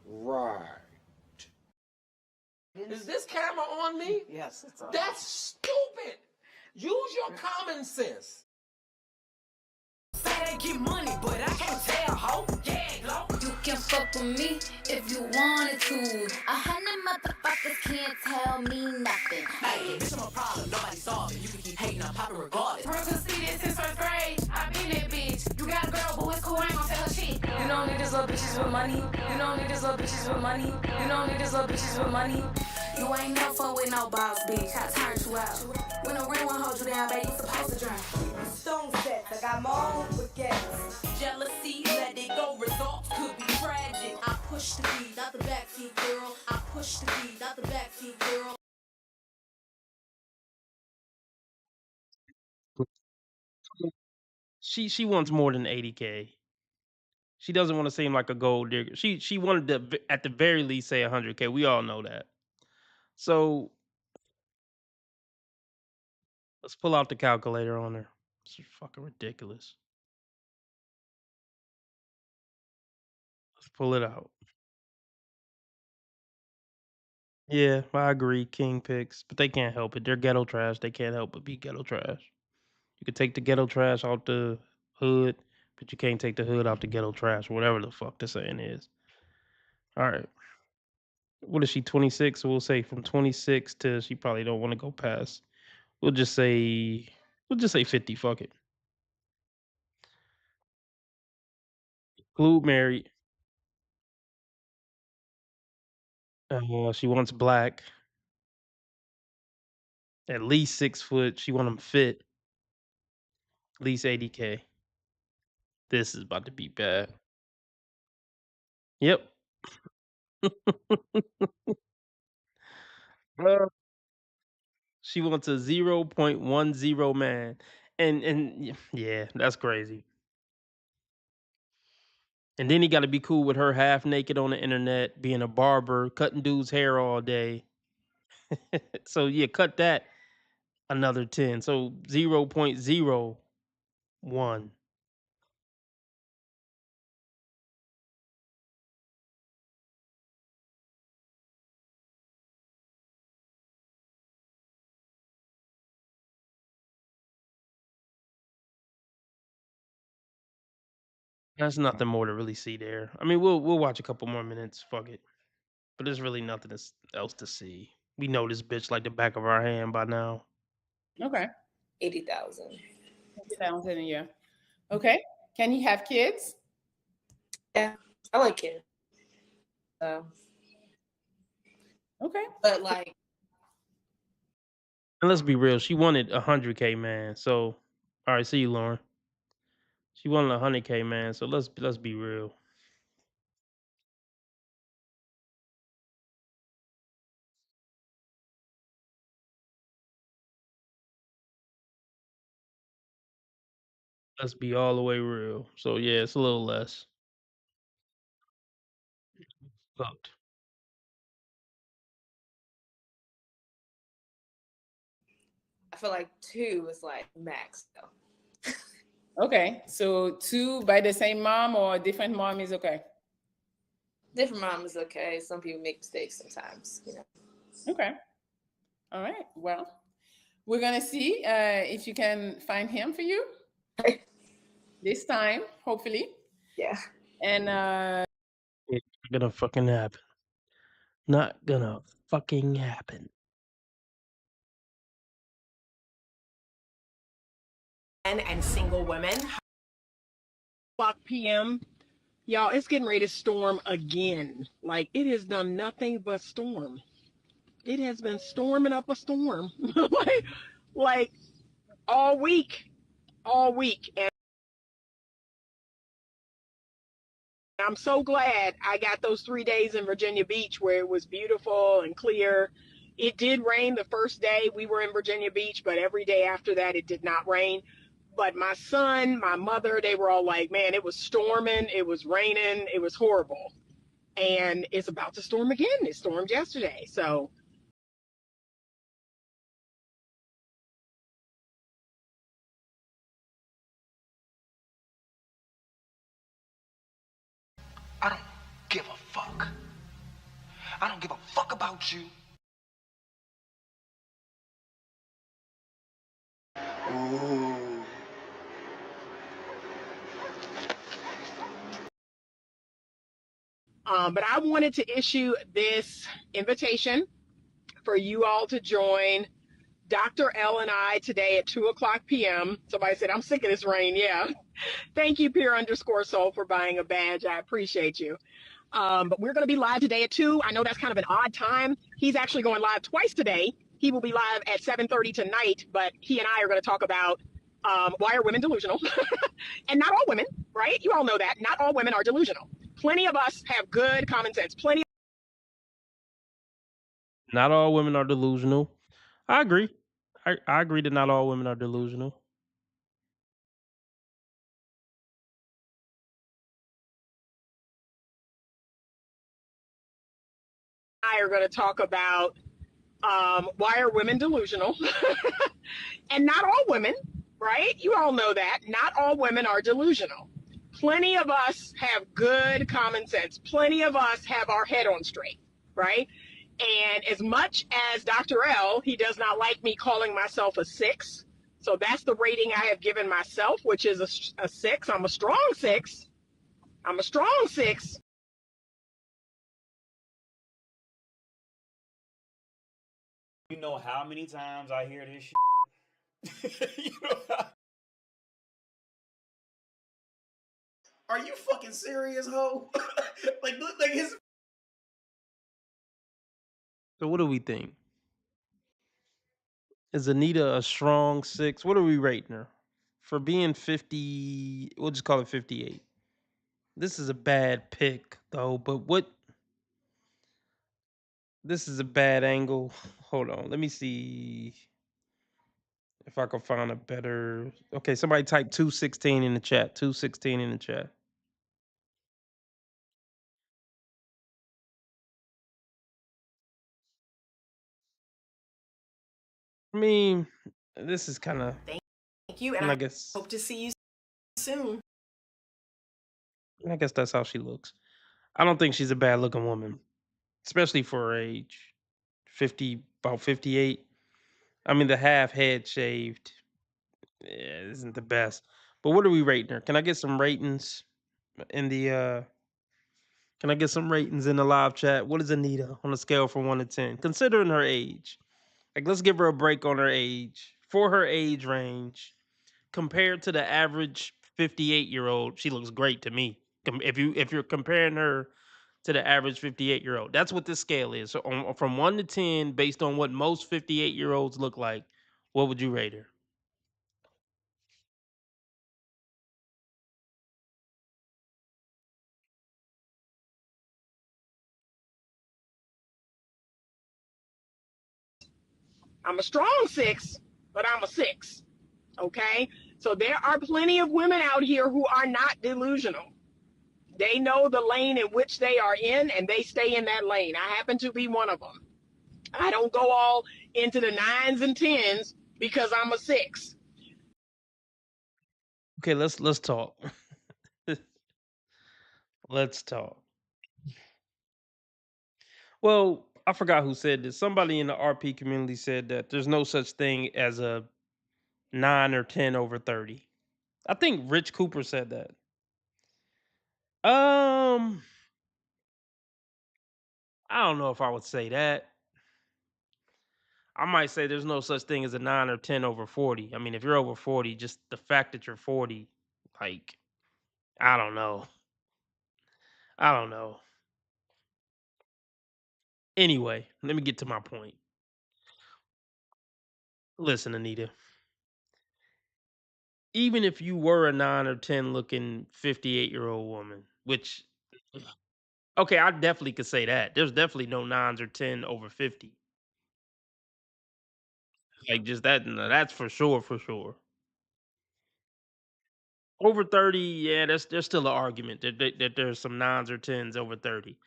Right. Is this camera on me? Yes, it's on. That's stupid. Use your common sense. Say they get money, but I can't tell, ho. Yeah, You can fuck with me if you wanted to. 100 motherfuckers can't tell me nothing. Hey, bitch, I'm a problem, nobody solves it. You can keep hating on Papa regardless. Bro, could see this since first grade. I been that bitch. You got a girl, but it's cool, I ain't gon' tell her shit. You don't need these little bitches with money. You don't need these little bitches with money. You don't need these little bitches with money. You ain't no fun with no boss, bitch. I turned you out. When a real one hold you down, baby, you supposed to drown. Stone sets, I got my own baguettes. Jealousy, let it go, results could be tragic. I push the beat, not the backseat girl. I push the beat, not the backseat girl. She wants more than 80K. She doesn't want to seem like a gold digger. She wanted to at the very least say 100K. We all know that. So let's pull out the calculator on her. This is fucking ridiculous. Let's pull it out. Yeah, I agree. King picks, but they can't help it. They're ghetto trash. They can't help but be ghetto trash. You could take the ghetto trash out the hood, but you can't take the hood out the ghetto trash, whatever the fuck the saying is. All right. What is she, 26? So we'll say from 26 to she probably don't want to go past. We'll just say 50. Fuck it. Glue married. She wants black. At least 6 foot. She want them fit. At least 80K. This is about to be bad. Yep. She wants a 0.10 man. And yeah, that's crazy. And then he got to be cool with her half naked on the internet, being a barber, cutting dudes' hair all day. So yeah, cut that another 10. So 0.01. That's nothing more to really see there. I mean, we'll watch a couple more minutes. Fuck it. But there's really nothing else to see. We know this bitch like the back of our hand by now. Okay. 80,000. 80,000 a year. Okay. Can he have kids? Yeah, I like kids. Okay. But like, And let's be real, she wanted 100K man. So, all right, see you, Lauren. She wanted 100K man. So let's be real. Let's be all the way real. So yeah, it's a little less. Fucked. I feel like 2 is like max though. Okay. So 2 by the same mom or different mom is okay? Different mom is okay. Some people make mistakes sometimes, you know. Okay. All right. Well, we're going to see if you can find him for you this time, hopefully. Yeah. And It's not gonna fucking happen. Not gonna fucking happen. And single women. O'clock p.m. Y'all, it's getting ready to storm again. Like, it has done nothing but storm. It has been storming up a storm. like all week. And I'm so glad I got those 3 days in Virginia Beach where it was beautiful and clear. It did rain the first day we were in Virginia Beach, but every day after that, it did not rain. But my son, my mother, they were all like, man, it was storming, it was raining, it was horrible. And it's about to storm again. It stormed yesterday. So I don't give a fuck. I don't give a fuck about you. Ooh. but I wanted to issue this invitation for you all to join Dr. L and I today at 2:00 p.m. Somebody said, I'm sick of this rain. Yeah. Thank you, Pure_Soul, for buying a badge. I appreciate you. But we're going to be live today at 2. I know that's kind of an odd time. He's actually going live twice today. He will be live at 7:30 tonight, but he and I are going to talk about why are women delusional? And not all women, right? You all know that. Not all women are delusional. Plenty of us have good common sense. Plenty. Not all women are delusional. I agree. I agree that not all women are delusional. I are going to talk about why are women delusional? And not all women, right? You all know that. Not all women are delusional. Plenty of us have good common sense. Plenty of us have our head on straight, right? And as much as Dr. L, he does not like me calling myself a 6. So that's the rating I have given myself, which is a 6. I'm a strong 6. I'm a strong 6. You know how many times I hear this shit? You know Are you fucking serious, ho? like his. So what do we think? Is Anita a strong 6? What are we rating her? For being 50, we'll just call it 58. This is a bad pick, though, but what? This is a bad angle. Hold on. Let me see if I can find a better. Okay, somebody type 216 in the chat. 216 in the chat. I mean, this is kind of. Thank you, and I I guess. hope to see you soon. I guess that's how she looks. I don't think she's a bad looking woman, especially for her age. 50, about 58. I mean, the half head shaved isn't the best. But what are we rating her? Can I get some ratings in the can I get some ratings in the live chat? What is Anita on a scale from 1 to 10? Considering her age. Like, let's give her a break on her age. For her age range, compared to the average 58-year-old, she looks great to me. If you're comparing her to the average 58-year-old, that's what this scale is. So from 1 to 10, based on what most 58-year-olds look like, what would you rate her? I'm a strong 6, but I'm a 6. Okay? So there are plenty of women out here who are not delusional. They know the lane in which they are in, and they stay in that lane. I happen to be one of them. I don't go all into the 9s and 10s because I'm a 6. Okay, let's talk. Let's talk. Well, I forgot who said this. Somebody in the RP community said that there's no such thing as a 9 or 10 over 30. I think Rich Cooper said that. I don't know if I would say that. I might say there's no such thing as a 9 or 10 over 40. I mean, if you're over 40, just the fact that you're 40, like, I don't know. I don't know. Anyway, let me get to my point. Listen, Anita. Even if you were a 9 or 10 looking 58-year-old woman, which okay, I definitely could say that. There's definitely no 9s or 10 over 50. Like just that, no, that's for sure, for sure. Over 30, yeah, there's still an argument that there's some 9s or 10s over 30.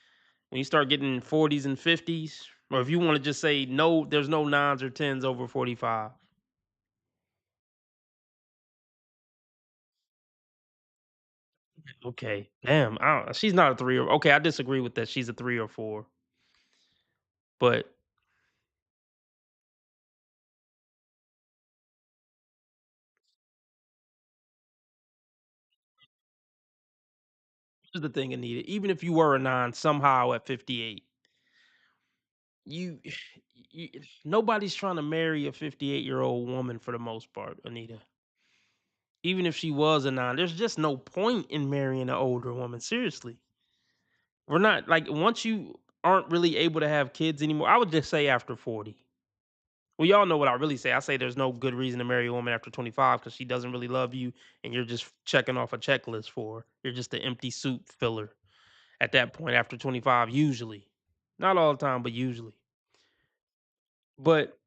When you start getting 40s and 50s, or if you want to just say no, there's no 9s or 10s over 45. Okay, damn, she's not a 3 or okay, I disagree with that. She's a 3 or 4. But here's the thing, Anita. Even if you were a 9 somehow at 58, you, nobody's trying to marry a 58-year-old woman for the most part, Anita. Even if she was a 9, there's just no point in marrying an older woman. Seriously. We're not like once you aren't really able to have kids anymore, I would just say after 40. Well, y'all know what I really say. I say there's no good reason to marry a woman after 25 because she doesn't really love you and you're just checking off a checklist for her. You're just an empty soup filler at that point after 25, usually. Not all the time, but usually. But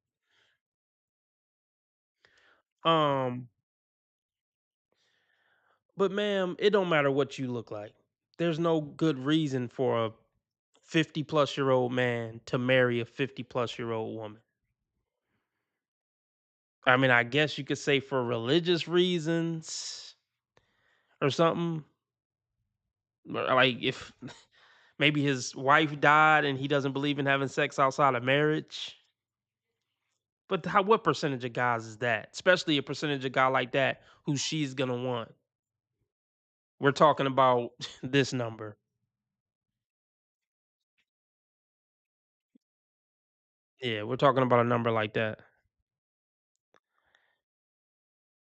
um, but ma'am, it don't matter what you look like. There's no good reason for a 50-plus-year-old man to marry a 50-plus-year-old woman. I mean, I guess you could say for religious reasons or something. Like if maybe his wife died and he doesn't believe in having sex outside of marriage. But what percentage of guys is that? Especially a percentage of guy like that who she's gonna want. We're talking about this number. Yeah, we're talking about a number like that.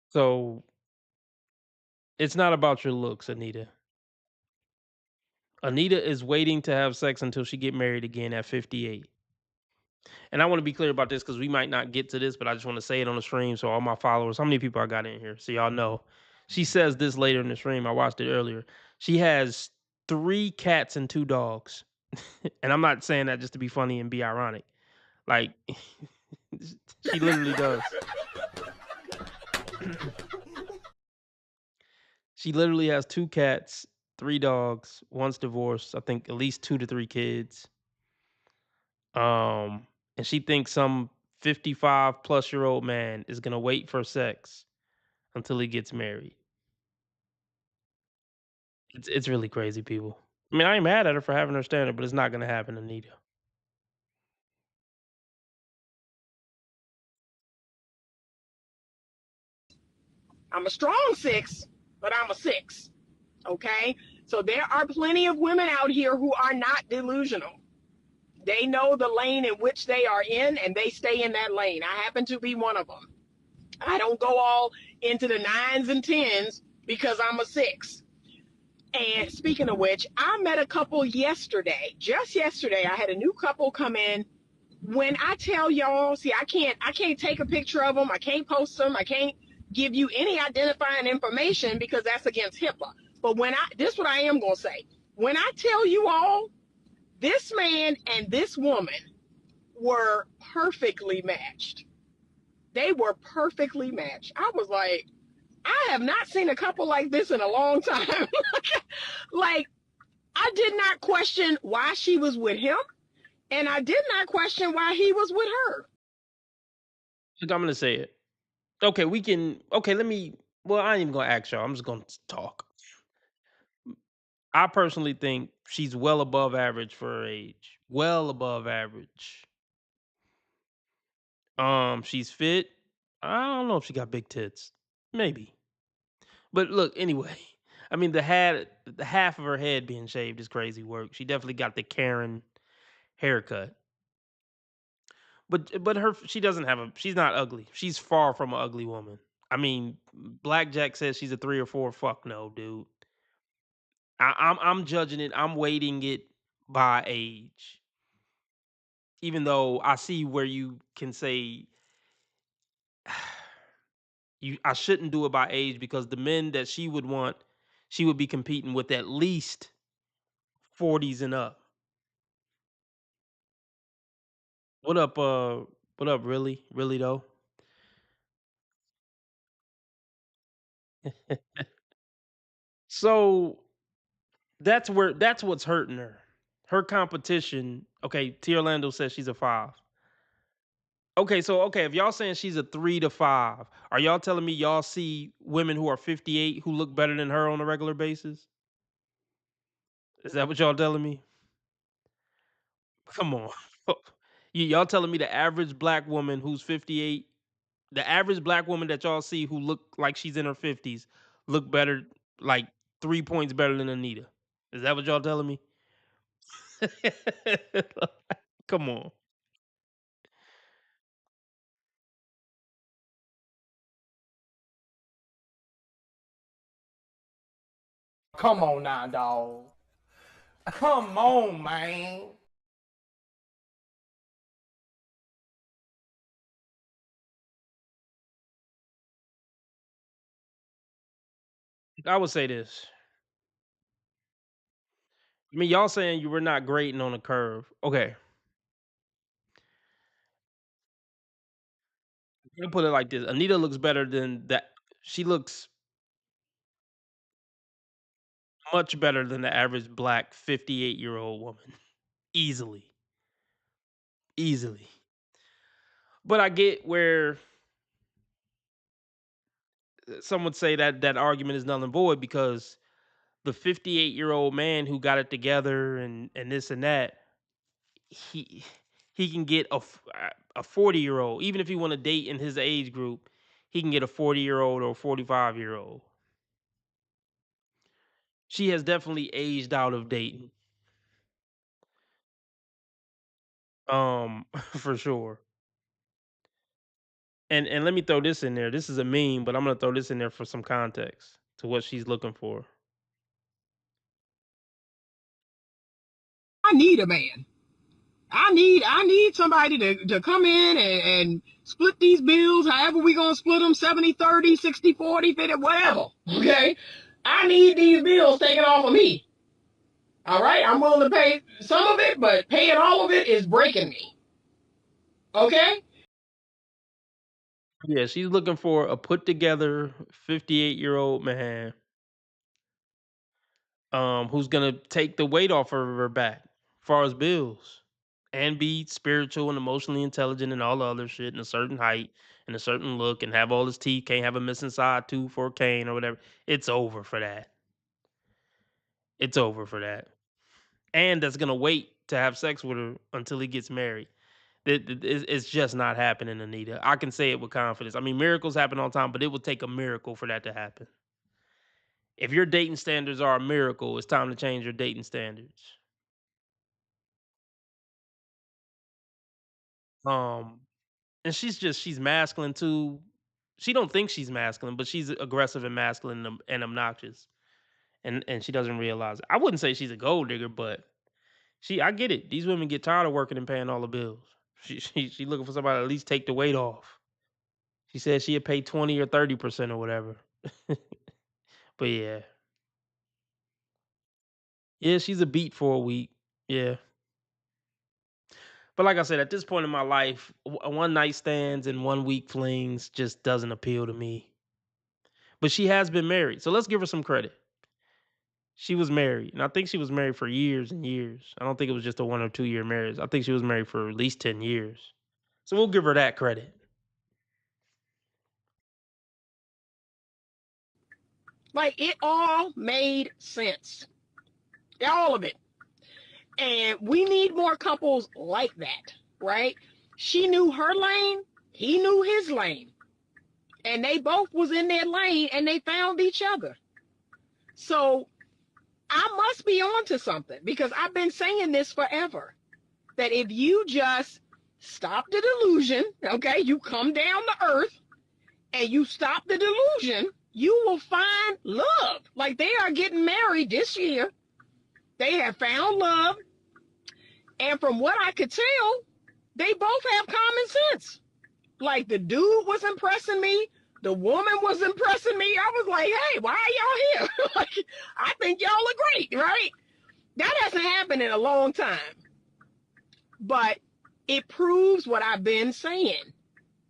So it's not about your looks, Anita. Anita is waiting to have sex until she get married again at 58. And I want to be clear about this because we might not get to this, but I just want to say it on the stream so all my followers, how many people I got in here, so y'all know. She says this later in the stream. I watched it earlier. She has 3 cats and 2 dogs. And I'm not saying that just to be funny and be ironic. Like, she literally does. She literally has 2 cats, 3 dogs, one's divorced, I think at least 2 to 3 kids. And she thinks some 55-plus-year-old man is gonna wait for sex until he gets married. It's really crazy, people. I mean, I ain't mad at her for having her standard, but it's not gonna happen, Anita. I'm a strong 6, but I'm a 6. Okay? So there are plenty of women out here who are not delusional. They know the lane in which they are in and they stay in that lane. I happen to be one of them. I don't go all into the 9s and 10s because I'm a 6. And speaking of which, I met a couple yesterday. Just yesterday, I had a new couple come in. When I tell y'all, see, I can't take a picture of them. I can't post them. I can't give you any identifying information because that's against HIPAA. But this is what I am going to say. When I tell you all, this man and this woman were perfectly matched. They were perfectly matched. I was like, I have not seen a couple like this in a long time. Like, I did not question why she was with him, and I did not question why he was with her. I'm gonna say it. Okay, let me. Well, I ain't even gonna ask y'all. I'm just gonna talk. I personally think she's well above average for her age. Well above average. She's fit. I don't know if she got big tits. Maybe. But look, anyway. I mean, the half of her head being shaved is crazy work. She definitely got the Karen haircut. But she doesn't have she's not ugly. She's far from an ugly woman. I mean, Blackjack says she's a 3 or 4. Fuck no, dude. I'm judging it. I'm weighting it by age. Even though I see where you can say I shouldn't do it by age because the men that she would want, she would be competing with at least 40s and up. What up, really? Really though? So that's what's hurting her. Her competition. Okay, T. Orlando says she's a 5. Okay, if y'all saying she's a 3 to 5, are y'all telling me y'all see women who are 58 who look better than her on a regular basis? Is that what y'all telling me? Come on. Y'all telling me the average black woman who's 58, the average black woman that y'all see who look like she's in her 50s look better, like 3 points better than Anita. Is that what y'all telling me? Come on. come on now, dog. Come on, man. I would say this. I mean, y'all saying you were not grading on a curve. Okay. I'll put it like this. Anita looks better than that. She looks much better than the average black 58-year-old woman. Easily. Easily. But I get where some would say that that argument is null and void because the 58-year-old man who got it together and this and that, he he can get a 40-year-old, even if he want to date in his age group, he can get a 40-year-old or a 45-year-old. She has definitely aged out of dating. For sure. And let me throw this in there. This is a meme, but I'm gonna throw this in there for some context to what she's looking for. I need a man. I need somebody to come in and split these bills, however we gonna split them, 70-30, 60-40, 50, whatever. Okay? I need these bills taken off of me. All right? I'm willing to pay some of it, but paying all of it is breaking me. Okay? Yeah, she's looking for a put together 58-year-old man who's gonna take the weight off of her back as far as bills and be spiritual and emotionally intelligent and all the other shit and a certain height and a certain look and have all his teeth, can't have a missing side tooth for a cane or whatever. It's over for that. It's over for that. And that's gonna wait to have sex with her until he gets married. It's just not happening, Anita. I can say it with confidence. I mean, miracles happen all the time, but it would take a miracle for that to happen. If your dating standards are a miracle, it's time to change your dating standards. Um, and she's masculine too. She don't think she's masculine, but she's aggressive and masculine and obnoxious. And she doesn't realize it. I wouldn't say she's a gold digger, but I get it. These women get tired of working and paying all the bills. She looking for somebody to at least take the weight off. She said she'd pay 20 or 30% or whatever. But yeah. Yeah, she's a beat for a week. Yeah. But like I said, at this point in my life, one night stands and 1 week flings just doesn't appeal to me. But she has been married, so let's give her some credit. She was married, and I think she was married for years and years. I don't think it was just a 1 or 2 year marriage. I think she was married for at least 10 years. So we'll give her that credit. Like, it all made sense. All of it. And we need more couples like that, right? She knew her lane, he knew his lane. And they both was in their lane and they found each other. So I must be onto something because I've been saying this forever. That if you just stop the delusion, okay, you come down to earth and you stop the delusion, you will find love. Like, they are getting married this year. They have found love. And from what I could tell, they both have common sense. Like, the dude was impressing me. The woman was impressing me. I was like, hey, why are y'all here? Like, I think y'all are great, right? That hasn't happened in a long time. But it proves what I've been saying,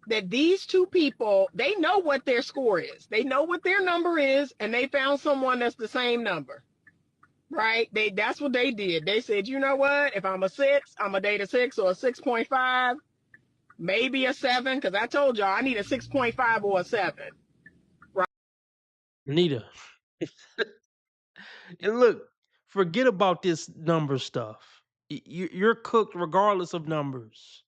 that these two people, they know what their score is. They know what their number is, and they found someone that's the same number, right? That's what they did. They said, you know what? If I'm a 6, I'm going to date a 6 or a 6.5, maybe a 7, because I told y'all I need a 6.5 or a 7. Right? Anita. And look, forget about this number stuff. You're cooked regardless of numbers.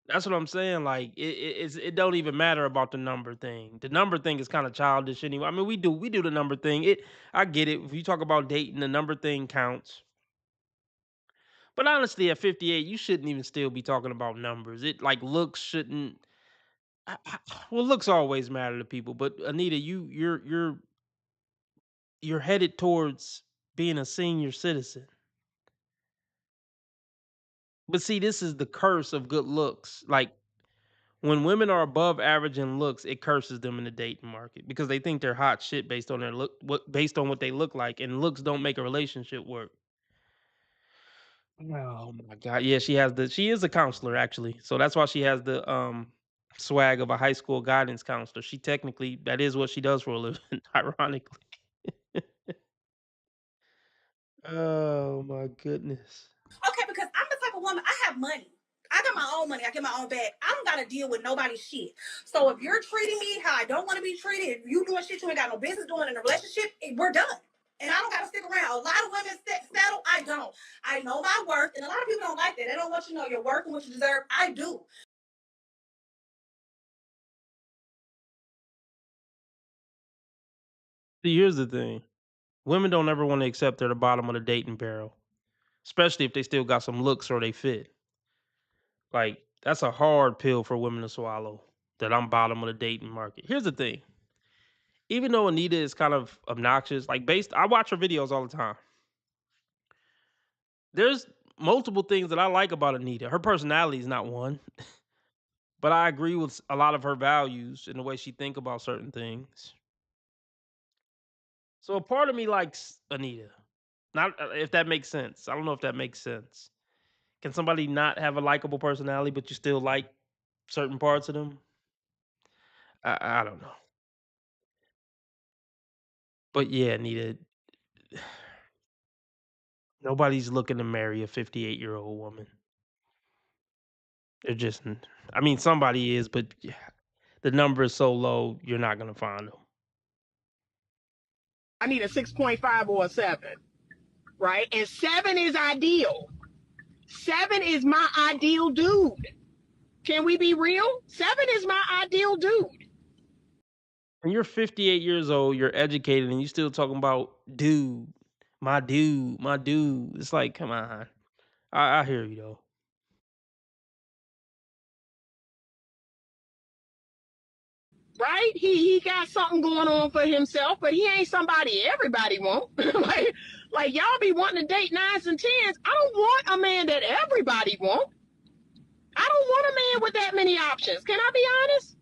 That's what I'm saying. Like, it don't even matter about the number thing. The number thing is kind of childish anyway. I mean, we do the number thing. I get it. If you talk about dating, the number thing counts. But honestly, at 58, you shouldn't even still be talking about numbers. It like looks shouldn't. Well, looks always matter to people. But Anita, you're you're headed towards being a senior citizen. But see, this is the curse of good looks. Like, when women are above average in looks, it curses them in the dating market because they think they're hot shit based on their look, based on what they look like, and looks don't make a relationship work. Oh my god, yeah, she is a counselor actually, so that's why she has the swag of a high school guidance counselor. She technically that is what she does for a living, ironically. Oh my goodness. Okay, because I'm the type of woman, I have money. I got my own money. I get my own bag. I don't got to deal with nobody's shit. So if you're treating me how I don't want to be treated, if you doing shit you ain't got no business doing in a relationship, we're done. And I don't got to stick around. A lot of women settle. I don't. I know my worth. And a lot of people don't like that. They don't want you to know your worth and what you deserve. I do. See, here's the thing. Women don't ever want to accept they're the bottom of the dating barrel, especially if they still got some looks or they fit. Like, that's a hard pill for women to swallow, that I'm bottom of the dating market. Here's the thing. Even though Anita is kind of obnoxious, like I watch her videos all the time. There's multiple things that I like about Anita. Her personality is not one, but I agree with a lot of her values and the way she think about certain things. So a part of me likes Anita. Not if that makes sense. I don't know if that makes sense. Can somebody not have a likable personality, but you still like certain parts of them? I don't know. But yeah, Anita, nobody's looking to marry a 58-year-old woman. They're just, I mean, somebody is, but yeah, the number is so low, you're not gonna find them. I need a 6.5 or a 7, right? And 7 is ideal. 7 is my ideal dude. Can we be real? 7 is my ideal dude. When you're 58 years old, you're educated, and you still talking about dude, my dude, my dude. It's like, come on. I hear you though. Right? He got something going on for himself, but he ain't somebody everybody want. like y'all be wanting to date 9s and 10s. I don't want a man that everybody want. I don't want a man with that many options. Can I be honest?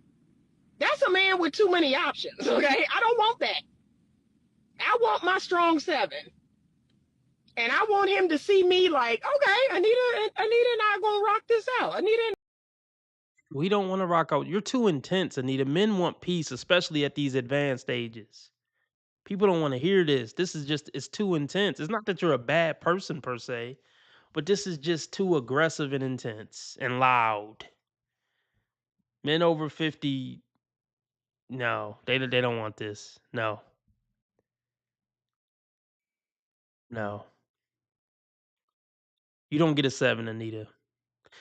That's a man with too many options, okay? I don't want that. I want my strong 7. And I want him to see me like, okay, Anita and I are gonna rock this out. Anita. We don't want to rock out. You're too intense, Anita. Men want peace, especially at these advanced stages. People don't want to hear this. This is just, it's too intense. It's not that you're a bad person per se, but this is just too aggressive and intense and loud. Men over 50, no, they don't want this. No. No. You don't get a 7, Anita.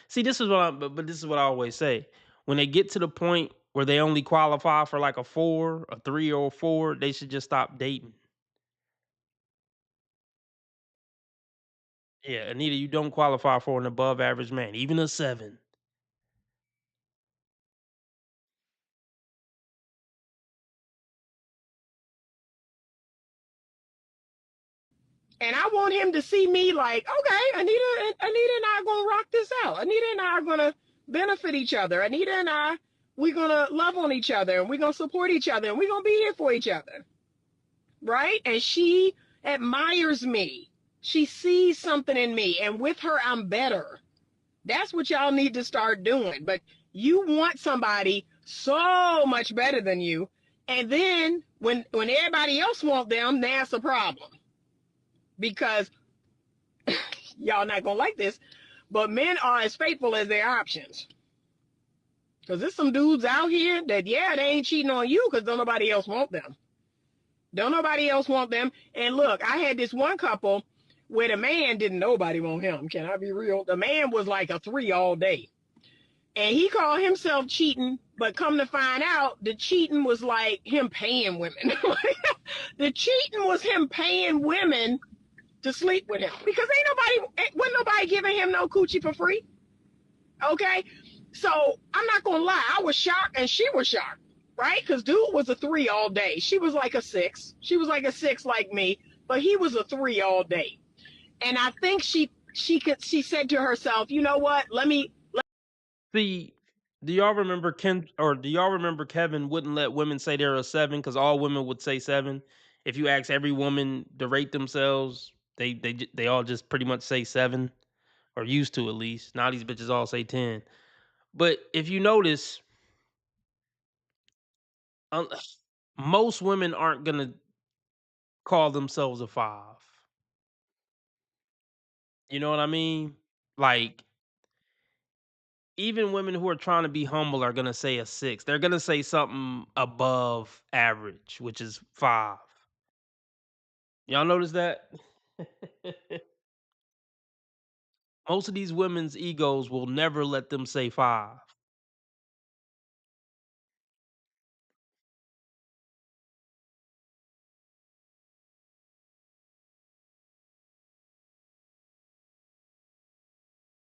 See, this is what but this is what I always say. When they get to the point where they only qualify for like a 4, a 3, or a 4, they should just stop dating. Yeah, Anita, you don't qualify for an above average man, even a 7. And I want him to see me like, okay, Anita and I are gonna rock this out. Anita and I are gonna benefit each other. Anita and I, we're gonna love on each other, and we're gonna support each other, and we're gonna be here for each other. Right? And she admires me. She sees something in me, and with her, I'm better. That's what y'all need to start doing. But you want somebody so much better than you, and then when everybody else wants them, that's a problem. Because y'all not gonna like this, but men are as faithful as their options. Because there's some dudes out here that, yeah, they ain't cheating on you because don't nobody else want them. Don't nobody else want them. And look, I had this one couple where the man didn't nobody want him. Can I be real? The man was like a 3 all day. And he called himself cheating, but come to find out, the cheating was like him paying women. The cheating was him paying women to sleep with him, because wasn't nobody giving him no coochie for free. Okay, so I'm not gonna lie, I was shocked and she was shocked. right? Because dude was a 3 all day. She was like a 6. She was like a 6 like me, but he was a 3 all day. And I think she said to herself, you know what? See, do y'all remember Kevin wouldn't let women say they're a 7 because all women would say 7. If you ask every woman to rate themselves, they all just pretty much say 7, or used to at least. Now these bitches all say 10. But if you notice, um, most women aren't gonna call themselves a 5. You know what I mean? Like, even women who are trying to be humble are gonna say a 6. They're gonna say something above average, which is 5. Y'all notice that? Most of these women's egos will never let them say 5.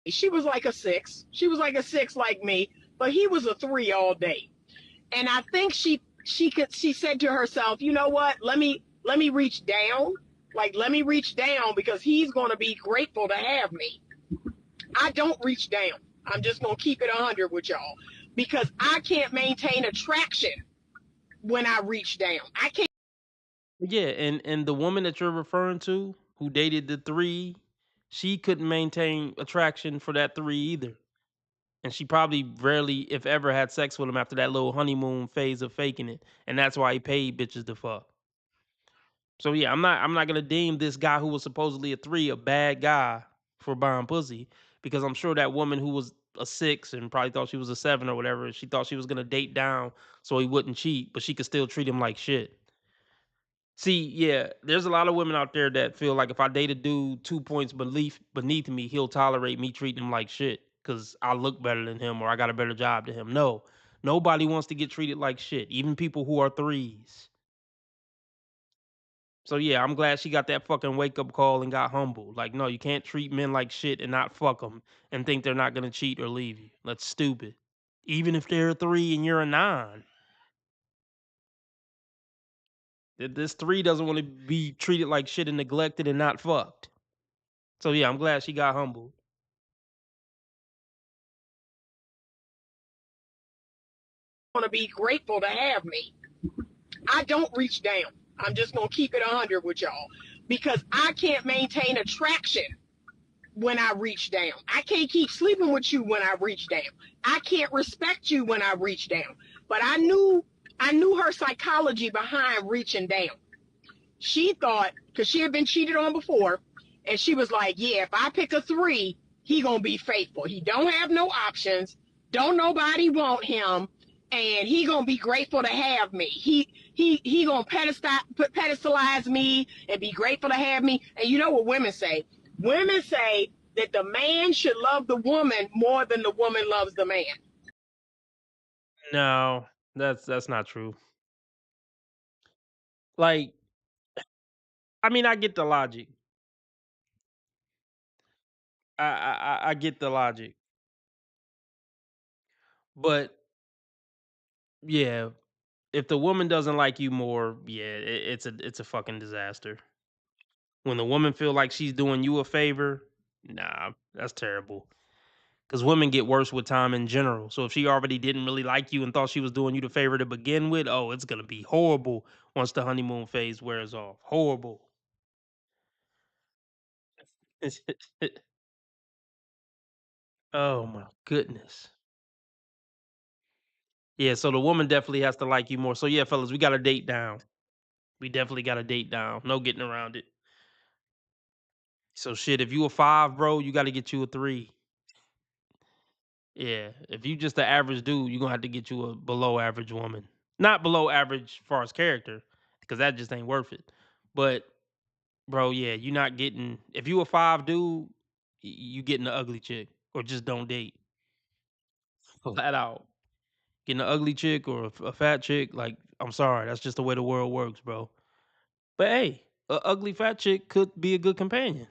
She was like a 6. She was like a 6 like me, but he was a 3 all day. And I think she said to herself, you know what? Let me reach down. Like, let me reach down because he's going to be grateful to have me. I don't reach down. I'm just going to keep it 100 with y'all because I can't maintain attraction when I reach down. I can't. Yeah, and the woman that you're referring to who dated the 3, she couldn't maintain attraction for that 3 either. And she probably rarely, if ever, had sex with him after that little honeymoon phase of faking it. And that's why he paid bitches to fuck. So yeah, I'm not gonna deem this guy who was supposedly a 3 a bad guy for buying pussy, because I'm sure that woman who was a 6 and probably thought she was a 7 or whatever, she thought she was gonna date down so he wouldn't cheat, but she could still treat him like shit. See, yeah, there's a lot of women out there that feel like if I date a dude 2 points beneath me, he'll tolerate me treating him like shit because I look better than him or I got a better job than him. No, nobody wants to get treated like shit, even people who are 3s. So yeah, I'm glad she got that fucking wake up call and got humbled. Like, no, you can't treat men like shit and not fuck them and think they're not gonna cheat or leave you. That's stupid. Even if they're a 3 and you're a 9. This 3 doesn't want to be treated like shit and neglected and not fucked. So yeah, I'm glad she got humbled. Going to be grateful to have me. I don't reach down. I'm just going to keep it 100 with y'all because I can't maintain attraction when I reach down. I can't keep sleeping with you when I reach down. I can't respect you when I reach down. But I knew her psychology behind reaching down. She thought, because she had been cheated on before, and she was like, yeah, if I pick a 3, he gonna be faithful. He don't have no options. Don't nobody want him. And he gonna be grateful to have me. He gonna pedestalize me and be grateful to have me. And you know what women say? Women say that the man should love the woman more than the woman loves the man. No, that's not true. Like, I mean, I get the logic. I get the logic. But yeah, if the woman doesn't like you more, yeah, it's a fucking disaster. When the woman feel like she's doing you a favor, nah, that's terrible. Because women get worse with time in general. So if she already didn't really like you and thought she was doing you the favor to begin with, oh, it's gonna be horrible once the honeymoon phase wears off. Horrible. Oh my goodness. Yeah, so the woman definitely has to like you more. So yeah, fellas, we got a date down. We definitely got a date down. No getting around it. So shit, if you a 5, bro, you got to get you a 3. Yeah, if you just the average dude, you're gonna have to get you a below average woman. Not below average as far as character, because that just ain't worth it. But bro, yeah, you're not getting. If you a 5 dude, you getting an ugly chick, or just don't date. Flat out, getting an ugly chick or a fat chick. Like, I'm sorry, that's just the way the world works, bro. But hey, a ugly fat chick could be a good companion.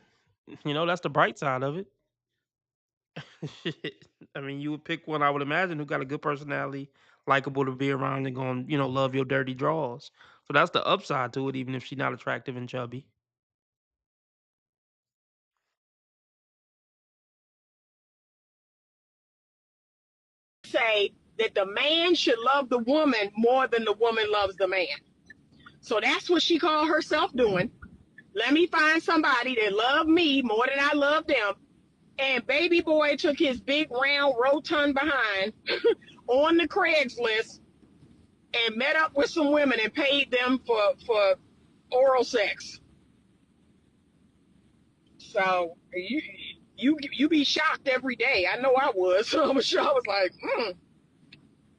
You know, that's the bright side of it. I mean, you would pick one, I would imagine, who got a good personality, likable to be around and gonna, love your dirty draws. So that's the upside to it, even if she's not attractive and chubby. Say that the man should love the woman more than the woman loves the man. So that's what she called herself doing. Let me find somebody that loved me more than I love them. And baby boy took his big round rotund behind on the Craigslist and met up with some women and paid them for oral sex. So you be shocked every day. I know I was. So I was like,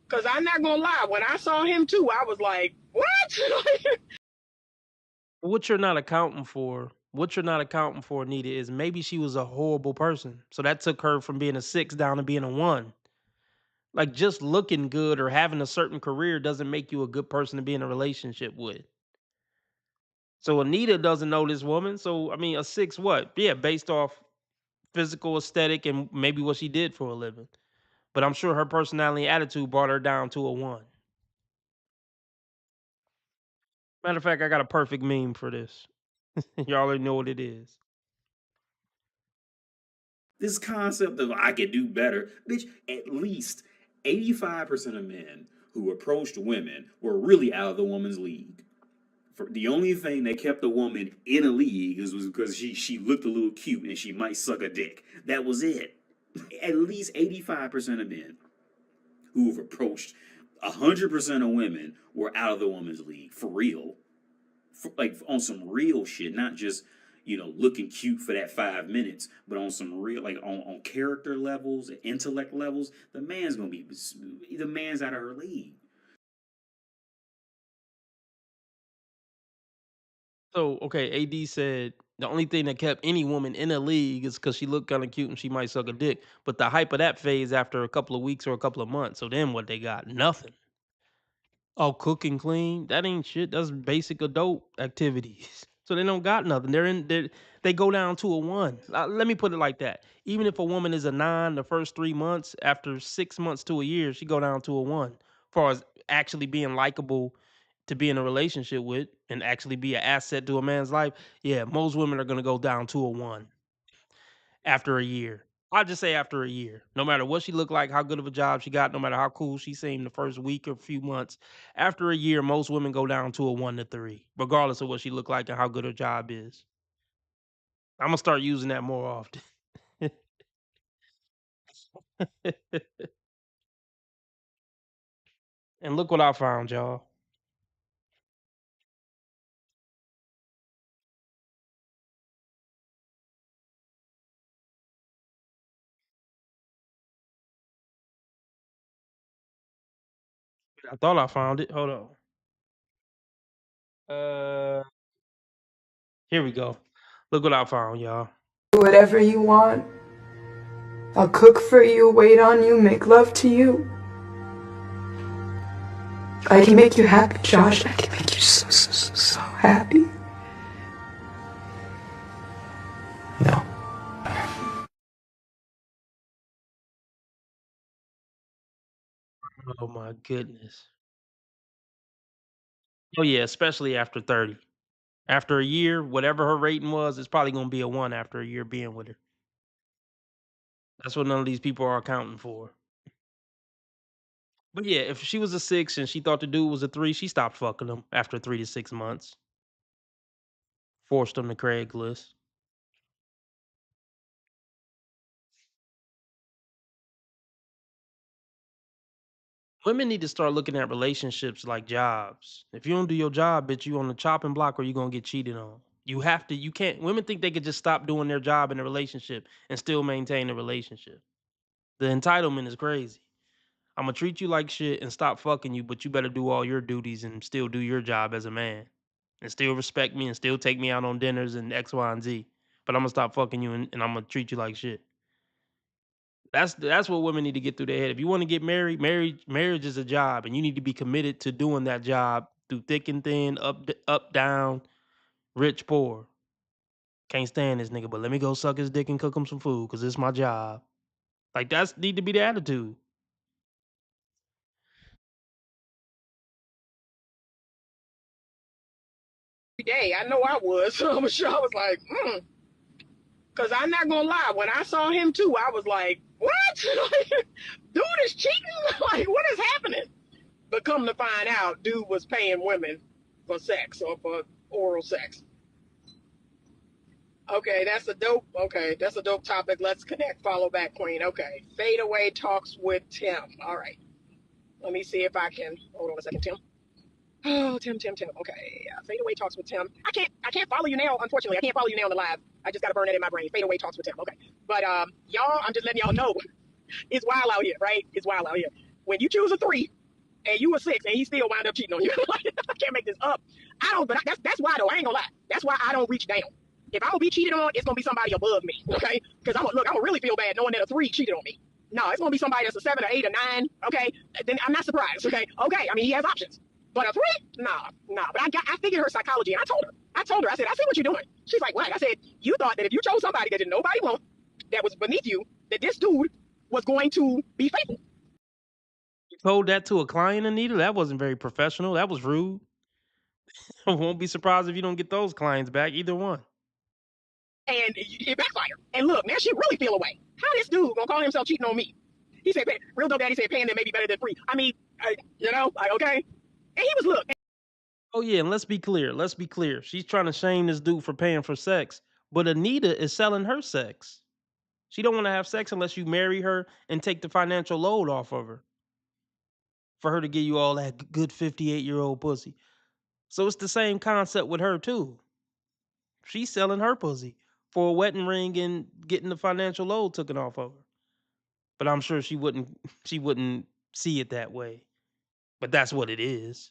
Because I'm not going to lie. When I saw him too, I was like, what? What you're not accounting for, Nita, is maybe she was a horrible person. So that took her from being a 6 down to being a 1. Like, just looking good or having a certain career doesn't make you a good person to be in a relationship with. So Anita doesn't know this woman. So, I mean, a 6 what? Yeah, based off physical aesthetic and maybe what she did for a living. But I'm sure her personality and attitude brought her down to a 1. Matter of fact, I got a perfect meme for this. Y'all already know what it is. This concept of I could do better, bitch, at least 85% of men who approached women were really out of the woman's league. The only thing that kept the woman in a league was because she looked a little cute and she might suck a dick. That was it. At least 85% of men who have approached 100% of women were out of the woman's league. For real. Like on some real shit, not just looking cute for that 5 minutes, but on some real, like on character levels, intellect levels, the man's out of her league. So, okay, AD said the only thing that kept any woman in a league is because she looked kind of cute and she might suck a dick. But the hype of that fades after a couple of weeks or a couple of months. So then what they got? Nothing. Oh, cook and clean? That ain't shit. That's basic adult activities. So they don't got nothing. They go down to a 1. Let me put it like that. Even if a woman is a 9 the first 3 months, after 6 months to a year, she go down to a 1. As far as actually being likable to be in a relationship with and actually be an asset to a man's life, yeah, most women are gonna go down to a 1 after a year. I'll just say after a year. No matter what she looked like, how good of a job she got, no matter how cool she seemed the first week or few months, after a year, most women go down to a 1 to 3, regardless of what she looked like and how good her job is. I'm gonna start using that more often. And look what I found, y'all. I thought I found it. Hold on. Here we go. Look what I found, y'all. Whatever you want. I'll cook for you, wait on you, make love to you. I can make you happy, Josh. I can make you so happy. No. Oh my goodness. Oh yeah, especially after 30. After a year, whatever her rating was, it's probably gonna be a 1 after a year being with her. That's what none of these people are accounting for. But yeah, if she was a 6 and she thought the dude was a 3, she stopped fucking him after 3 to 6 months. Forced him to Craigslist. Women need to start looking at relationships like jobs. If you don't do your job, bitch, you on the chopping block or you gonna get cheated on. You can't. Women think they could just stop doing their job in a relationship and still maintain a relationship. The entitlement is crazy. I'm gonna treat you like shit and stop fucking you, but you better do all your duties and still do your job as a man, and still respect me and still take me out on dinners and X, Y, and Z. But I'm gonna stop fucking you and I'm gonna treat you like shit. That's what women need to get through their head. If you want to get married, marriage is a job, and you need to be committed to doing that job through thick and thin, up, down, rich, poor. Can't stand this nigga, but let me go suck his dick and cook him some food because it's my job. Like that's need to be the attitude. day. I know I was. So I'm sure I was like, Because I'm not going to lie. When I saw him too, I was like, what? Dude is cheating? Like, what is happening? But come to find out, dude was paying women for sex or for oral sex. Okay, that's a dope topic. Let's connect. Follow back, Queen. Okay. Fade away talks with Tim. All right. Let me see if I can. Hold on a second, Tim. Oh, Tim. Okay. Fade away talks with Tim. I can't follow you now. Unfortunately, I can't follow you now on the live. I just got to burn that in my brain. Fade away talks with Tim. Okay. But y'all, I'm just letting y'all know, it's wild out here, right? It's wild out here. When you choose a 3 and you a 6 and he still wind up cheating on you, I can't make this up. But that's why though. I ain't gonna lie. That's why I don't reach down. If I'm gonna be cheated on, it's gonna be somebody above me, okay? Because I'm gonna really feel bad knowing that a 3 cheated on me. No, it's gonna be somebody that's a 7 or 8 or 9, okay? Then I'm not surprised, okay? Okay, I mean he has options, but a 3, nah. But I figured her psychology, and I told her, I said, I see what you're doing. She's like, what? I said, you thought that if you chose somebody that didn't nobody want, that was beneath you, that this dude was going to be faithful. You told that to a client, Anita? That wasn't very professional. That was rude. I won't be surprised if you don't get those clients back, either one. And it backfired. And look, now she really feel away. How this dude gonna call himself cheating on me? He said, real dope daddy said paying them may be better than free. I mean, like, okay. And he was, look. Oh yeah, and let's be clear. She's trying to shame this dude for paying for sex, but Anita is selling her sex. She don't want to have sex unless you marry her and take the financial load off of her. For her to give you all that good 58-year-old pussy. So it's the same concept with her too. She's selling her pussy for a wedding ring and getting the financial load taken off of her. But I'm sure she wouldn't see it that way. But that's what it is.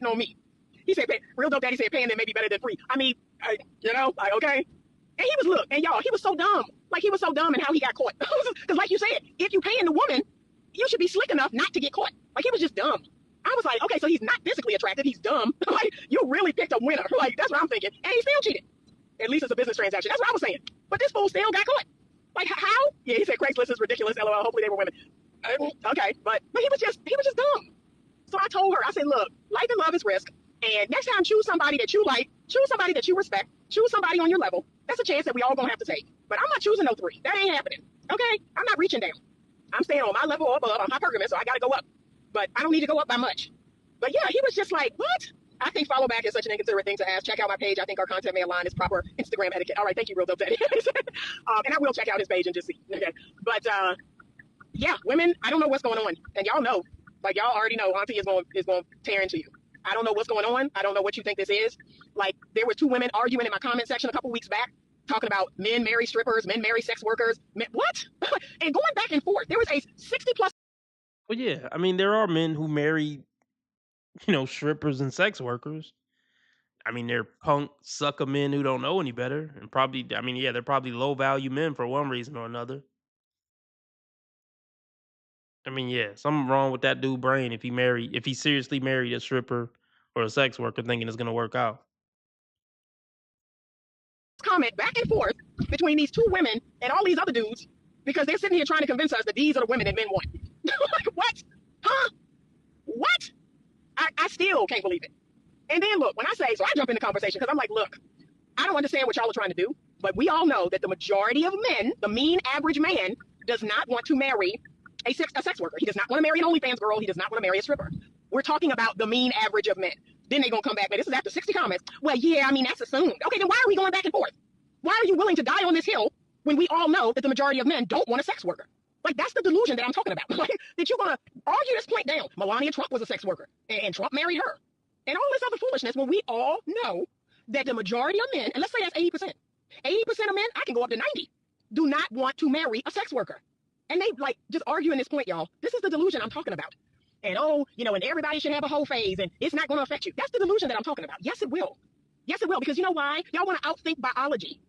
On me. He said, real dope daddy said paying them may be better than free. I mean, like, okay. And he was, look, and y'all, he was so dumb. Like, he was so dumb in how he got caught. Because like you said, if you paying the woman, you should be slick enough not to get caught. Like, he was just dumb. I was like, okay, so he's not physically attractive. He's dumb. Like, you really picked a winner. Like, that's what I'm thinking. And he still cheated. At least it's a business transaction. That's what I was saying. But this fool still got caught. Like, how? Yeah, he said Craigslist is ridiculous. LOL. Hopefully they were women. Okay, but he was just dumb. So I told her, I said, look, life and love is risk. And next time, choose somebody that you like, choose somebody that you respect, choose somebody on your level. That's a chance that we all gonna have to take. But I'm not choosing no 3. That ain't happening. Okay? I'm not reaching down. I'm staying on my level or above. I'm hypergamous, so I gotta go up. But I don't need to go up by much. But yeah, he was just like, what? I think follow back is such an inconsiderate thing to ask. Check out my page. I think our content may align. It's proper Instagram etiquette. All right, thank you, real dope daddy. And I will check out his page and just see. Okay. But yeah, women, I don't know what's going on. And y'all know, like y'all already know, Auntie is going to tear into you. I don't know what's going on. I don't know what you think this is. Like, there were 2 women arguing in my comment section a couple weeks back, talking about men marry strippers, men marry sex workers. What? And going back and forth. There was a 60+ Well, yeah, I mean, there are men who marry, strippers and sex workers. I mean, they're punk sucker men who don't know any better, and probably, I mean, yeah, they're probably low value men for one reason or another. I mean, yeah, something wrong with that dude's brain if he seriously married a stripper or a sex worker thinking it's gonna work out. comment back and forth between these 2 women and all these other dudes because they're sitting here trying to convince us that these are the women that men want. Like, what? Huh? What? I still can't believe it. And then look, when I say, so I jump in the conversation because I'm like, look, I don't understand what y'all are trying to do, but we all know that the majority of men, the mean average man, does not want to marry a sex worker. He does not want to marry an OnlyFans girl. He does not want to marry a stripper. We're talking about the mean average of men. Then they're going to come back, man, this is after 60 comments. Well, yeah, I mean, that's assumed. Okay, then why are we going back and forth? Why are you willing to die on this hill when we all know that the majority of men don't want a sex worker? Like, that's the delusion that I'm talking about. Like, that you're going to argue this point down. Melania Trump was a sex worker, and Trump married her. And all this other foolishness when we all know that the majority of men, and let's say that's 80%. 80% of men, I can go up to 90, do not want to marry a sex worker. And they, like, just arguing this point, y'all. This is the delusion I'm talking about. And, and everybody should have a whole phase, and it's not going to affect you. That's the delusion that I'm talking about. Yes, it will. Yes, it will, because you know why? Y'all want to outthink biology.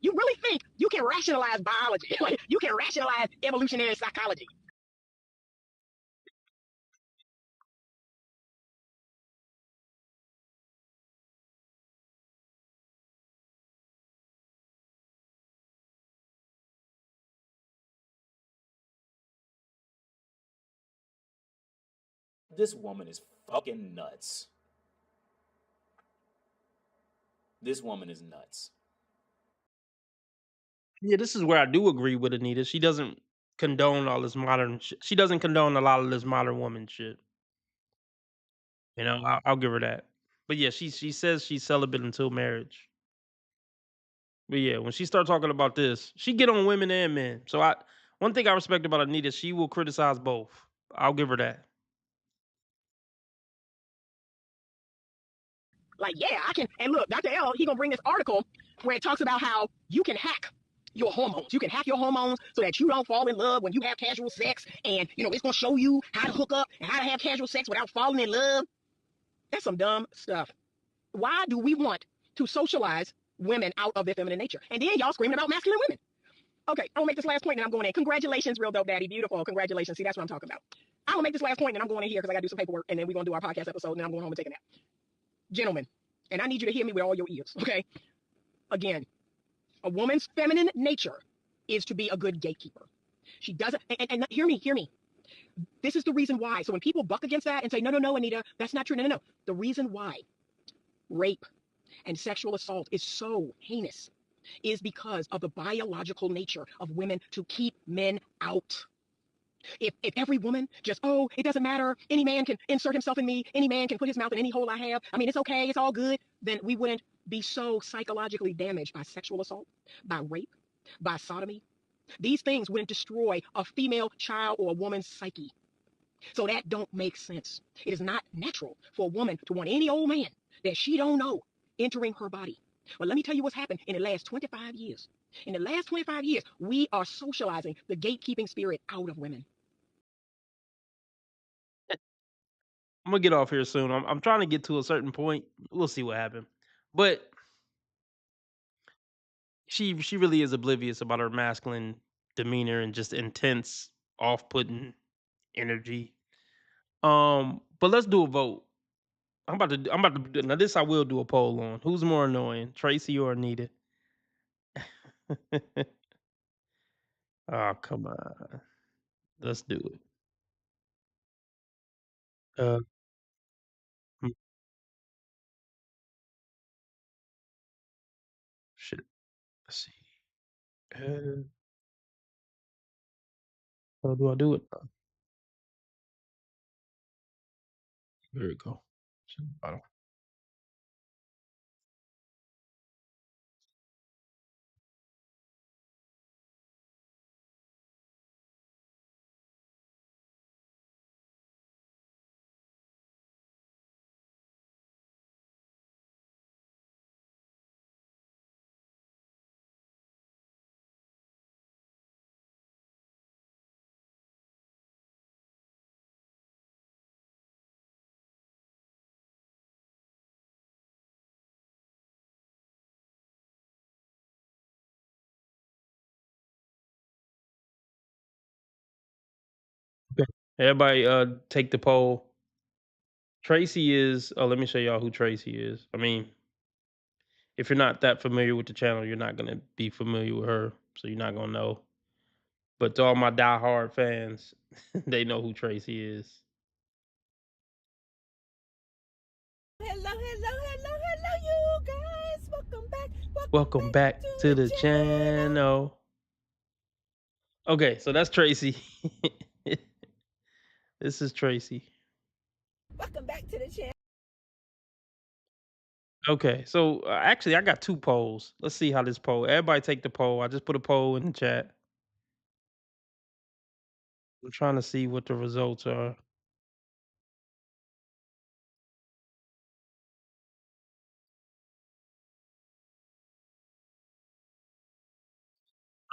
You really think you can rationalize biology. Like, you can rationalize evolutionary psychology. This woman is fucking nuts. This woman is nuts. Yeah, this is where I do agree with Anita. She doesn't condone all this modern shit. She doesn't condone a lot of this modern woman shit. You know, I'll give her that. But yeah, she says she's celibate until marriage. But yeah, when she start talking about this, she get on women and men. So one thing I respect about Anita, she will criticize both. I'll give her that. Like, yeah, I can. And look, Dr. L, he gonna bring this article where it talks about how you can hack your hormones. You can hack your hormones so that you don't fall in love when you have casual sex. And, you know, it's gonna show you how to hook up and how to have casual sex without falling in love. That's some dumb stuff. Why do we want to socialize women out of their feminine nature? And then y'all screaming about masculine women. Okay, I'll make this last point and I'm going in. Congratulations, real dope daddy. Beautiful. Congratulations. See, that's what I'm talking about. I'll make this last point and I'm going in here because I gotta do some paperwork and then we're gonna do our podcast episode and then I'm going home and take a nap. Gentlemen, and I need you to hear me with all your ears, okay? Again, a woman's feminine nature is to be a good gatekeeper. She doesn't, and hear me. This is the reason why. So when people buck against that and say, no, Anita, that's not true. No. The reason why rape and sexual assault is so heinous is because of the biological nature of women to keep men out. If every woman just, it doesn't matter, any man can insert himself in me, any man can put his mouth in any hole I have, I mean, it's okay, it's all good, then we wouldn't be so psychologically damaged by sexual assault, by rape, by sodomy. These things wouldn't destroy a female child or a woman's psyche. So that don't make sense. It is not natural for a woman to want any old man that she don't know entering her body. But let me tell you what's happened in the last 25 years. In the last 25 years, we are socializing the gatekeeping spirit out of women. I'm gonna get off here soon. I'm trying to get to a certain point. We'll see what happens. But she really is oblivious about her masculine demeanor and just intense, off-putting energy. But let's do a vote. I'm about to now this I will do a poll on. Who's more annoying, Tracy or Anita? Oh, come on. Let's do it. Uh, hmm, shit. Let's see. How do I do it? There we go. Bottom. Okay. Everybody take the poll. Tracy is let me show y'all who Tracy is. I mean, if you're not that familiar with the channel, you're not gonna be familiar with her, so you're not gonna know. But to all my diehard fans, they know who Tracy is. Hello, you guys. Welcome back to the channel. Okay, so that's Tracy. This is Tracy. Welcome back to the channel. Okay, so actually, I got two polls. Let's see how this poll. Everybody take the poll. I just put a poll in the chat. I'm trying to see what the results are.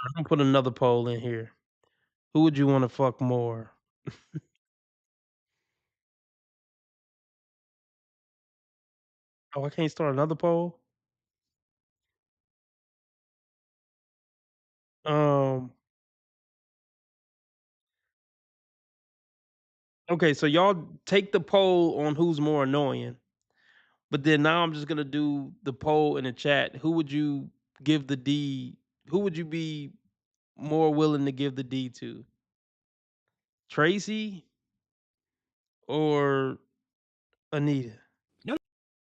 I'm gonna put another poll in here. Who would you want to fuck more? Oh, I can't start another poll. Okay, so y'all take the poll on who's more annoying, but then now I'm just gonna do the poll in the chat. Who would you give the D? Who would you be more willing to give the D to? Tracy or Anita?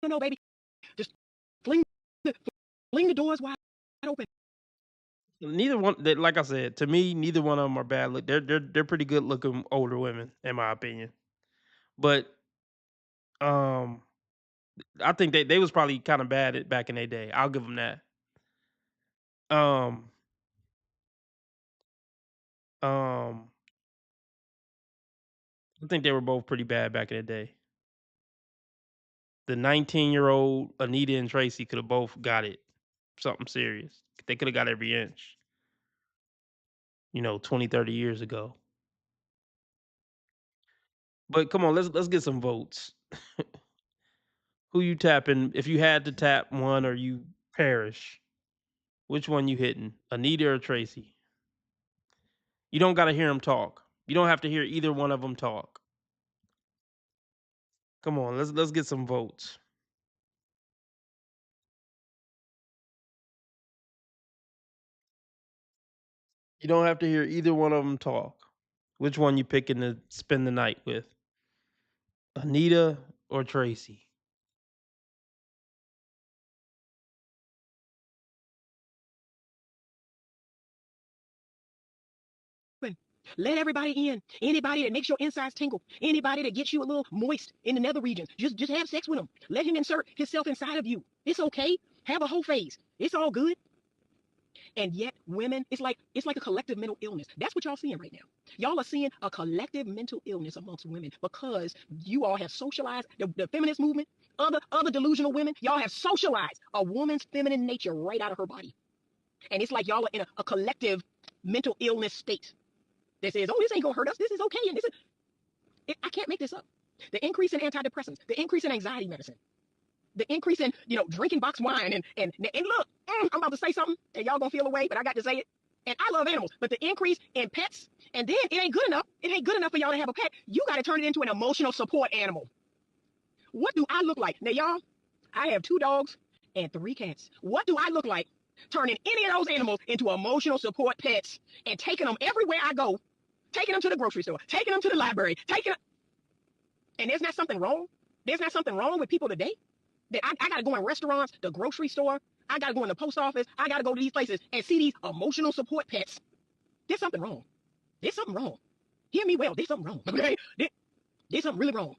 No, baby. Just fling the doors wide open. Neither one, like I said, to me, neither one of them are bad. Look, they're pretty good looking older women, in my opinion. But um, I think they was probably kind of bad back in their day. I'll give them that. Um, I think they were both pretty bad back in the day. The 19-year-old Anita and Tracy could have both got it, something serious. They could have got every inch. 20, 30 years ago. But come on, let's get some votes. Who you tapping? If you had to tap one or you perish, which one you hitting? Anita or Tracy? You don't got to hear them talk. You don't have to hear either one of them talk. Come on, let's get some votes. You don't have to hear either one of them talk. Which one you picking to spend the night with? Anita or Tracy? Let everybody in. Anybody that makes your insides tingle. Anybody that gets you a little moist in the nether regions. Just have sex with him. Let him insert himself inside of you. It's okay. Have a whole phase. It's all good. And yet, women, it's like a collective mental illness. That's what y'all seeing right now. Y'all are seeing a collective mental illness amongst women because you all have socialized the feminist movement, other delusional women. Y'all have socialized a woman's feminine nature right out of her body. And it's like y'all are in a collective mental illness state that says, oh, this ain't gonna hurt us. This is okay. And I can't make this up. The increase in antidepressants, the increase in anxiety medicine, the increase in, drinking box wine and look, I'm about to say something and y'all gonna feel away, but I got to say it. And I love animals, but the increase in pets, and then it ain't good enough. It ain't good enough for y'all to have a pet. You got to turn it into an emotional support animal. What do I look like? Now, y'all, I have 2 dogs and 3 cats. What do I look like turning any of those animals into emotional support pets and taking them everywhere I go? Taking them to the grocery store, taking them to the library, and there's not something wrong. There's not something wrong with people today that I got to go in restaurants, the grocery store. I got to go in the post office. I got to go to these places and see these emotional support pets. There's something wrong. There's something wrong. Hear me well. There's something wrong. Okay? There's something really wrong.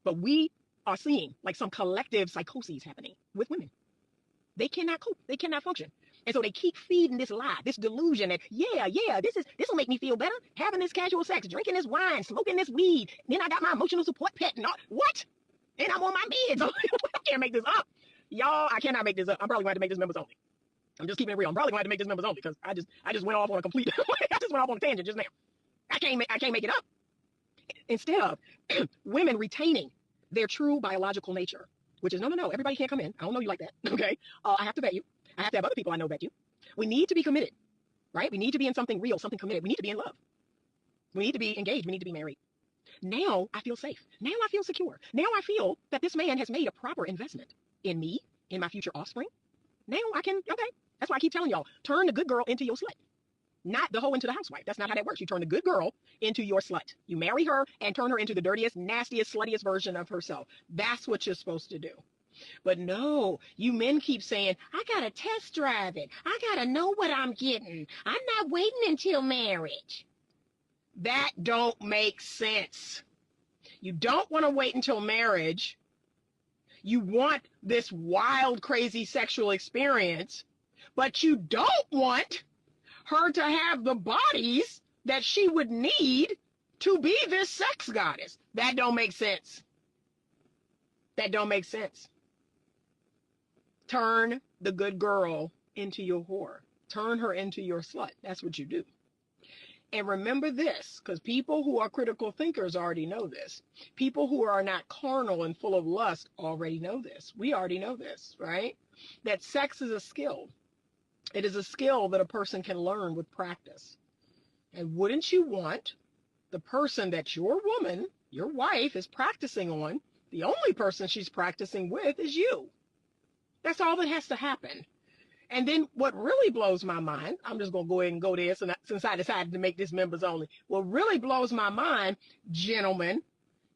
But we are seeing like some collective psychoses happening with women. They cannot cope. They cannot function. And so they keep feeding this lie, this delusion that, this will make me feel better. Having this casual sex, drinking this wine, smoking this weed. Then I got my emotional support pet and all. What? And I'm on my meds. I can't make this up. Y'all, I cannot make this up. I'm probably going to make this members only. I'm just keeping it real. I'm probably going to make this members only because I just went off on a complete, I just went off on a tangent just now. I can't make it up. Instead of women retaining their true biological nature, which is no, everybody can't come in. I don't know you like that. Okay. I have to vet you. I have to have other people I know vet you. We need to be committed, right? We need to be in something real, something committed. We need to be in love. We need to be engaged. We need to be married. Now I feel safe. Now I feel secure. Now I feel that this man has made a proper investment in me, in my future offspring. Now I can, okay. That's why I keep telling y'all, turn the good girl into your slut. Not the hoe into the housewife. That's not how that works. You turn the good girl into your slut. You marry her and turn her into the dirtiest, nastiest, sluttiest version of herself. That's what you're supposed to do. But no, you men keep saying, I gotta test drive it. I gotta know what I'm getting. I'm not waiting until marriage. That don't make sense. You don't want to wait until marriage. You want this wild, crazy sexual experience, but you don't want her to have the bodies that she would need to be this sex goddess. That don't make sense. That don't make sense. Turn the good girl into your whore. Turn her into your slut. That's what you do. And remember this, because people who are critical thinkers already know this. People who are not carnal and full of lust already know this. We already know this, right? That sex is a skill. It is a skill that a person can learn with practice. And wouldn't you want the person that your woman, your wife, is practicing on, the only person she's practicing with is you. That's all that has to happen. And then what really blows my mind, I'm just going to go ahead and go there since I decided to make this members only. What really blows my mind, gentlemen,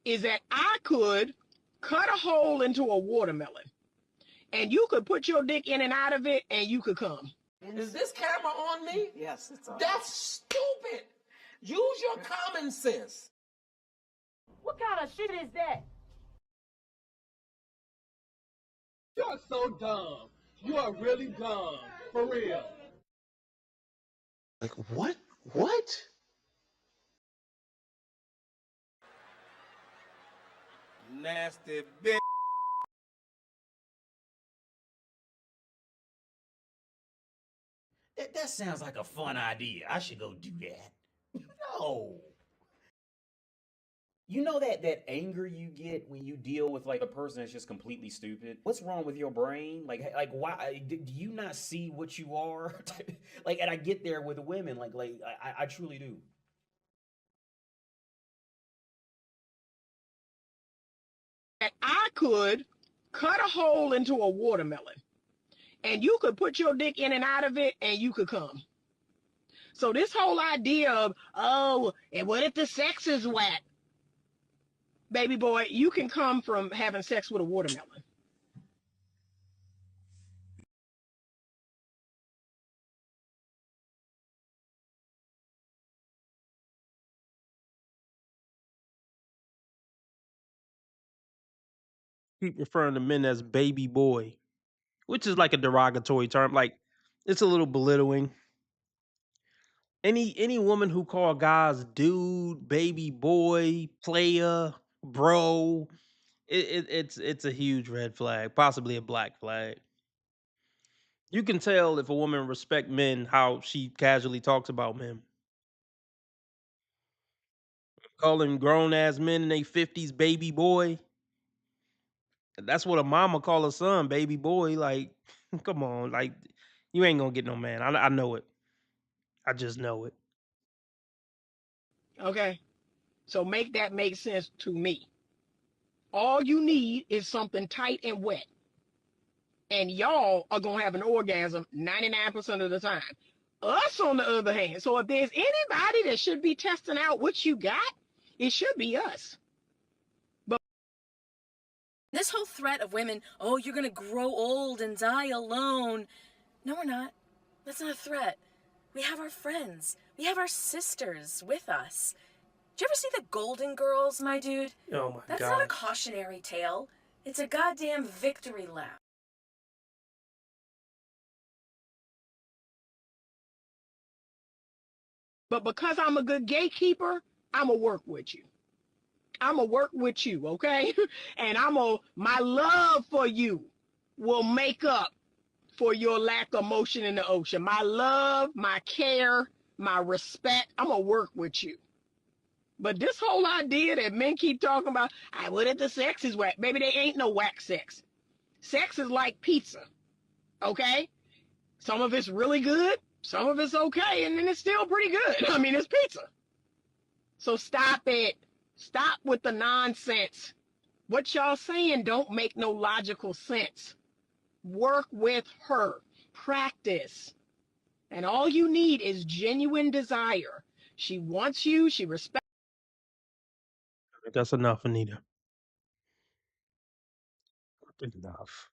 is that I could cut a hole into a watermelon and you could put your dick in and out of it and you could come. Is this camera on me? Yes, it's on. That's stupid. Use your common sense. What kind of shit is that? You're so dumb. You are really dumb. For real. Like, what? What? Nasty bitch. That sounds like a fun idea. I should go do that. No. You know that anger you get when you deal with like a person that's just completely stupid? What's wrong with your brain? Like why do you not see what you are? Like, and I get there with women, like I truly do. That I could cut a hole into a watermelon and you could put your dick in and out of it and you could come. So this whole idea of, oh, and what if the sex is wet? Baby boy, you can come from having sex with a watermelon. Keep referring to men as baby boy, which is like a derogatory term. Like, it's a little belittling. Any woman who call guys dude, baby boy, player, bro, it's a huge red flag, possibly a black flag. You can tell if a woman respect men how she casually talks about men. Calling grown ass men in their 50s baby boy. That's what a mama call a son, baby boy. Like, come on, like you ain't gonna get no man. I know it. I just know it. Okay? So make that make sense to me. All you need is something tight and wet. And y'all are going to have an orgasm 99% of the time. Us, on the other hand, so if there's anybody that should be testing out what you got, it should be us. But this whole threat of women, oh, you're going to grow old and die alone. No, we're not. That's not a threat. We have our friends. We have our sisters with us. Did you ever see The Golden Girls, my dude? Oh my That's god. not a cautionary tale. It's a goddamn victory lap. But because I'm a good gatekeeper, I'm going to work with you. I'm going to work with you, okay? And my love for you will make up for your lack of motion in the ocean. My love, my care, my respect, I'm going to work with you. But this whole idea that men keep talking about, what if the sex is whack? Baby, there ain't no whack sex. Sex is like pizza, okay? Some of it's really good, some of it's okay, and then it's still pretty good. I mean, it's pizza. So stop it. Stop with the nonsense. What y'all saying don't make no logical sense. Work with her. Practice. And all you need is genuine desire. She wants you. She respects. That's enough, Anita. Enough.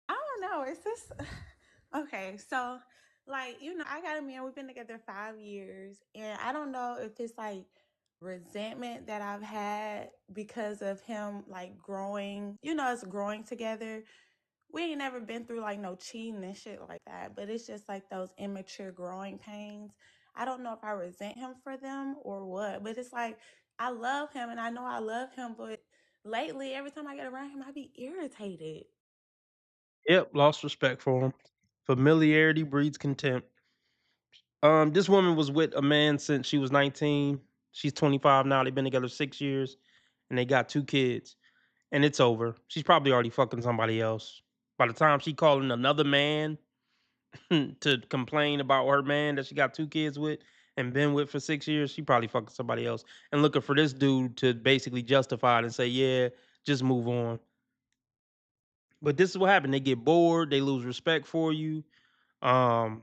I don't know. It's just okay. So, like, I got a man. We've been together 5 years, and I don't know if it's like resentment that I've had because of him, like growing. Us growing together. We ain't never been through like no cheating and shit like that, but it's just like those immature growing pains. I don't know if I resent him for them or what, but it's like I love him and I know I love him, but lately, every time I get around him, I be irritated. Yep, lost respect for him. Familiarity breeds contempt. This woman was with a man since she was 19. She's 25 now. They've been together 6 years, and they got 2 kids. And it's over. She's probably already fucking somebody else. By the time she calling another man to complain about her man that she got 2 kids with, and been with for 6 years, she probably fucking somebody else and looking for this dude to basically justify it and say, yeah, just move on. But this is what happened. They get bored, they lose respect for you. Um,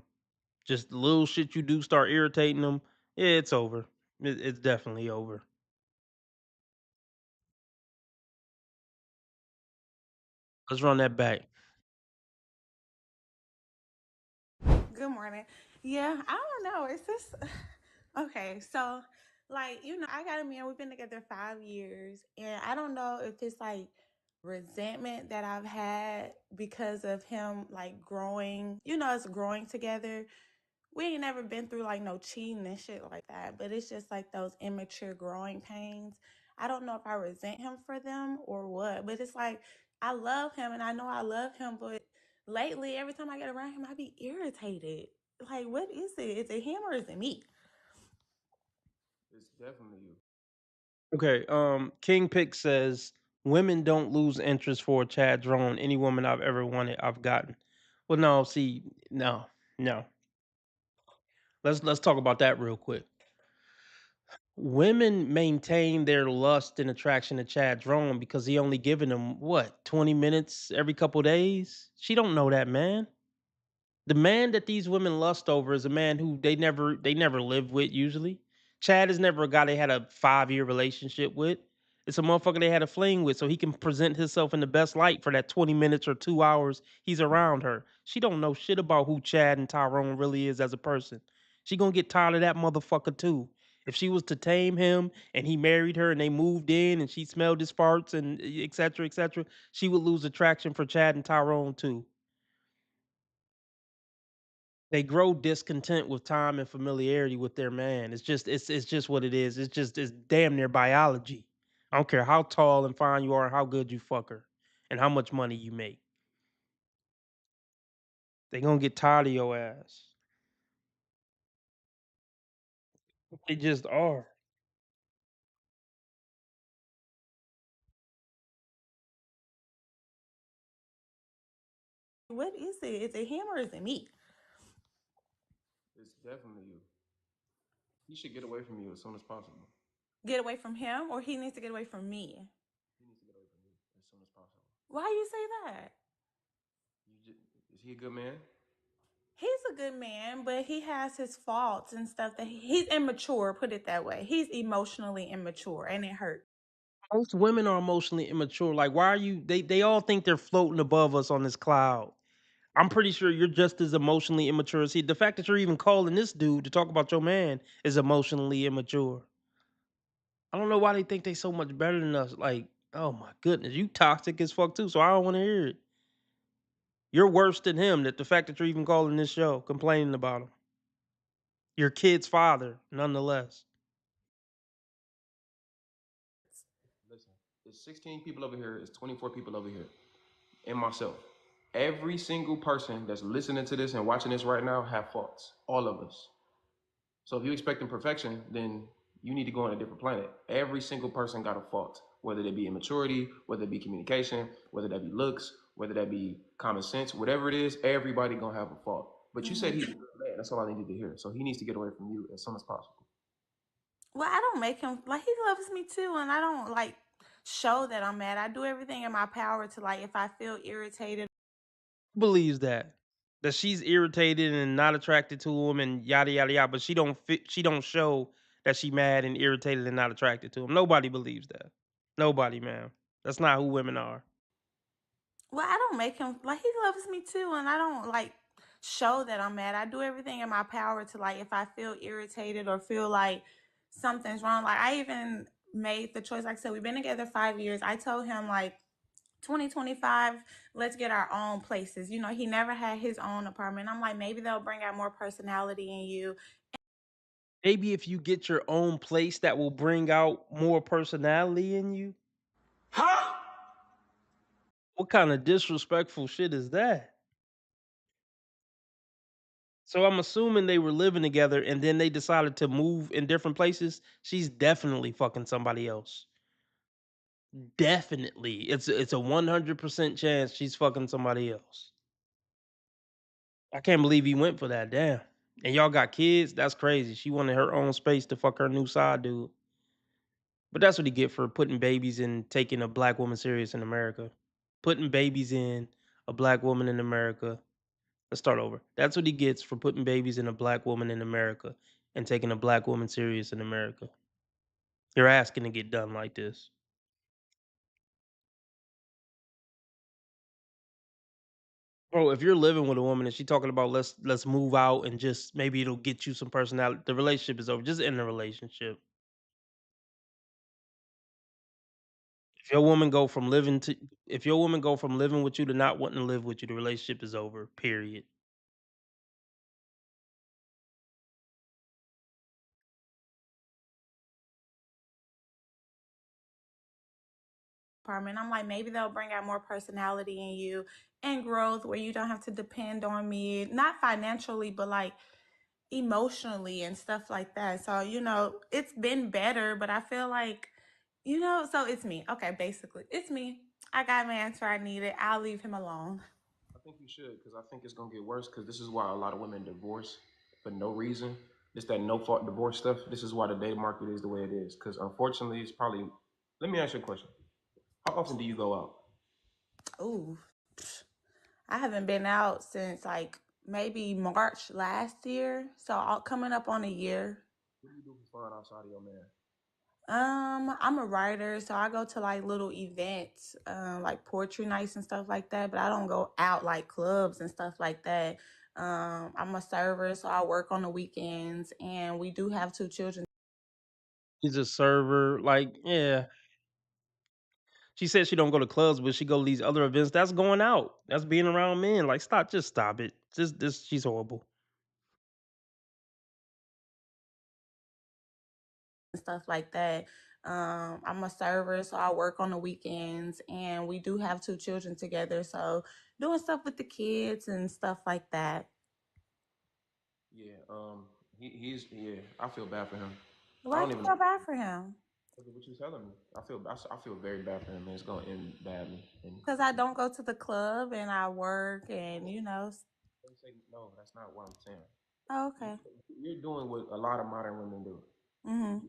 just the little shit you do start irritating them. Yeah, it's over. It's definitely over. Let's run that back. Good morning. Yeah, I don't know. Is this okay? So, like, I got a man. We've been together 5 years, and I don't know if it's like resentment that I've had because of him, like growing. Us growing together. We ain't never been through like no cheating and shit like that, but it's just like those immature growing pains. I don't know if I resent him for them or what, but it's like I love him and I know I love him, but lately every time I get around him, I be irritated. Like, what is it? Is it him or is it me? It's definitely you. Okay, King Pick says women don't lose interest for Chad Drone. Any woman I've ever wanted, I've gotten. Well, no, see, no. Let's talk about that real quick. Women maintain their lust and attraction to Chad Drone because he only giving them what 20 minutes every couple days. She don't know that man. The man that these women lust over is a man who they never lived with usually. Chad is never a guy they had a 5-year relationship with. It's a motherfucker they had a fling with, so he can present himself in the best light for that 20 minutes or 2 hours he's around her. She don't know shit about who Chad and Tyrone really is as a person. She gonna get tired of that motherfucker too. If she was to tame him and he married her and they moved in and she smelled his farts and et cetera, she would lose attraction for Chad and Tyrone too. They grow discontent with time and familiarity with their man. It's just what it is. It's damn near biology. I don't care how tall and fine you are, and how good you fuck her, and how much money you make. They gonna get tired of your ass. They just are. What is it? Is it him or is it me? It's definitely you. He should get away from you as soon as possible. Get away from him or he needs to get away from me? He needs to get away from you as soon as possible. Why you say that? Is he a good man? He's a good man, but he has his faults and stuff that he's immature, put it that way. He's emotionally immature and it hurts. Most women are emotionally immature. Like, why are you? They all think they're floating above us on this cloud. I'm pretty sure you're just as emotionally immature as he. The fact that you're even calling this dude to talk about your man is emotionally immature. I don't know why they think they so much better than us. Like, oh my goodness, you toxic as fuck too. So I don't want to hear it. You're worse than him. That the fact that you're even calling this show, complaining about him. Your kid's father, nonetheless. Listen, it's 16 people over here. It's 24 people over here, and myself. Every single person that's listening to this and watching this right now have faults. All of us. So if you're expecting perfection, then you need to go on a different planet. Every single person got a fault, whether that be immaturity, whether it be communication, whether that be looks, whether that be common sense, whatever it is, everybody gonna have a fault. But you said he's a good man. That's all I needed to hear. So he needs to get away from you as soon as possible. Well, I don't make him like he loves me too, and I don't like show that I'm mad. I do everything in my power to like if I feel irritated. Who believes that she's irritated and not attracted to him and yada yada yada, but she don't show that she mad and irritated and not attracted to him. Nobody believes that. Nobody, man. That's not who women are. Well, I don't make him like he loves me too, and I don't like show that I'm mad. I do everything in my power to like if I feel irritated or feel like something's wrong. Like I even made the choice. Like I said, we've been together 5 years. I told him like 2025, let's get our own places. He never had his own apartment. I'm like, maybe they'll bring out more personality in you. Maybe if you get your own place, that will bring out more personality in you. Huh? What kind of disrespectful shit is that? So I'm assuming they were living together and then they decided to move in different places. She's definitely fucking somebody else. Definitely. It's a 100% chance she's fucking somebody else. I can't believe he went for that. Damn. and y'all got kids, that's crazy. She wanted her own space to fuck her new side dude. But that's what he get for putting babies in taking a black woman serious in America. Putting babies in a black woman in America. Let's start over. That's what he gets for putting babies in a black woman in America and taking a black woman serious in America. You're asking to get done like this. Bro, if you're living with a woman and she talking about let's move out and just maybe it'll get you some personality, the relationship is over. Just end the relationship. If your woman go from living to if your woman go from living with you to not wanting to live with you, the relationship is over. Period. Apartment. I'm like, maybe they'll bring out more personality in you and growth where you don't have to depend on me, not financially, but like emotionally and stuff like that. So, you know, it's been better, but I feel like, you know, so it's me. Okay, basically, it's me. I got my answer I needed. I'll leave him alone. I think you should, because I think it's gonna get worse. Because this is why a lot of women divorce for no reason. Just that no fault divorce stuff. This is why the dating market is the way it is. Because unfortunately, it's probably. Let me ask you a question. How often do you go out? Ooh, I haven't been out since like maybe March last year. So coming up on a year. What do you do for fun outside of your man? I'm a writer, so I go to like little events, like poetry nights and stuff like that, but I don't go out like clubs and stuff like that. I'm a server, so I work on the weekends, and we do have 2 children. She's a server. Like, yeah. She said she don't go to clubs, but she go to these other events. That's going out. That's being around men. Like, just stop it. This she's horrible. And stuff like that. I'm a server, so I work on the weekends, and we do have 2 children together, so doing stuff with the kids and stuff like that. Yeah, he's I feel bad for him. Why do you feel bad for him? What you telling me? I feel very bad for him, and it's gonna end badly. Because I don't go to the club and I work, and you know. No, that's not what I'm saying. Oh, okay. You're doing what a lot of modern women do. Mm-hmm.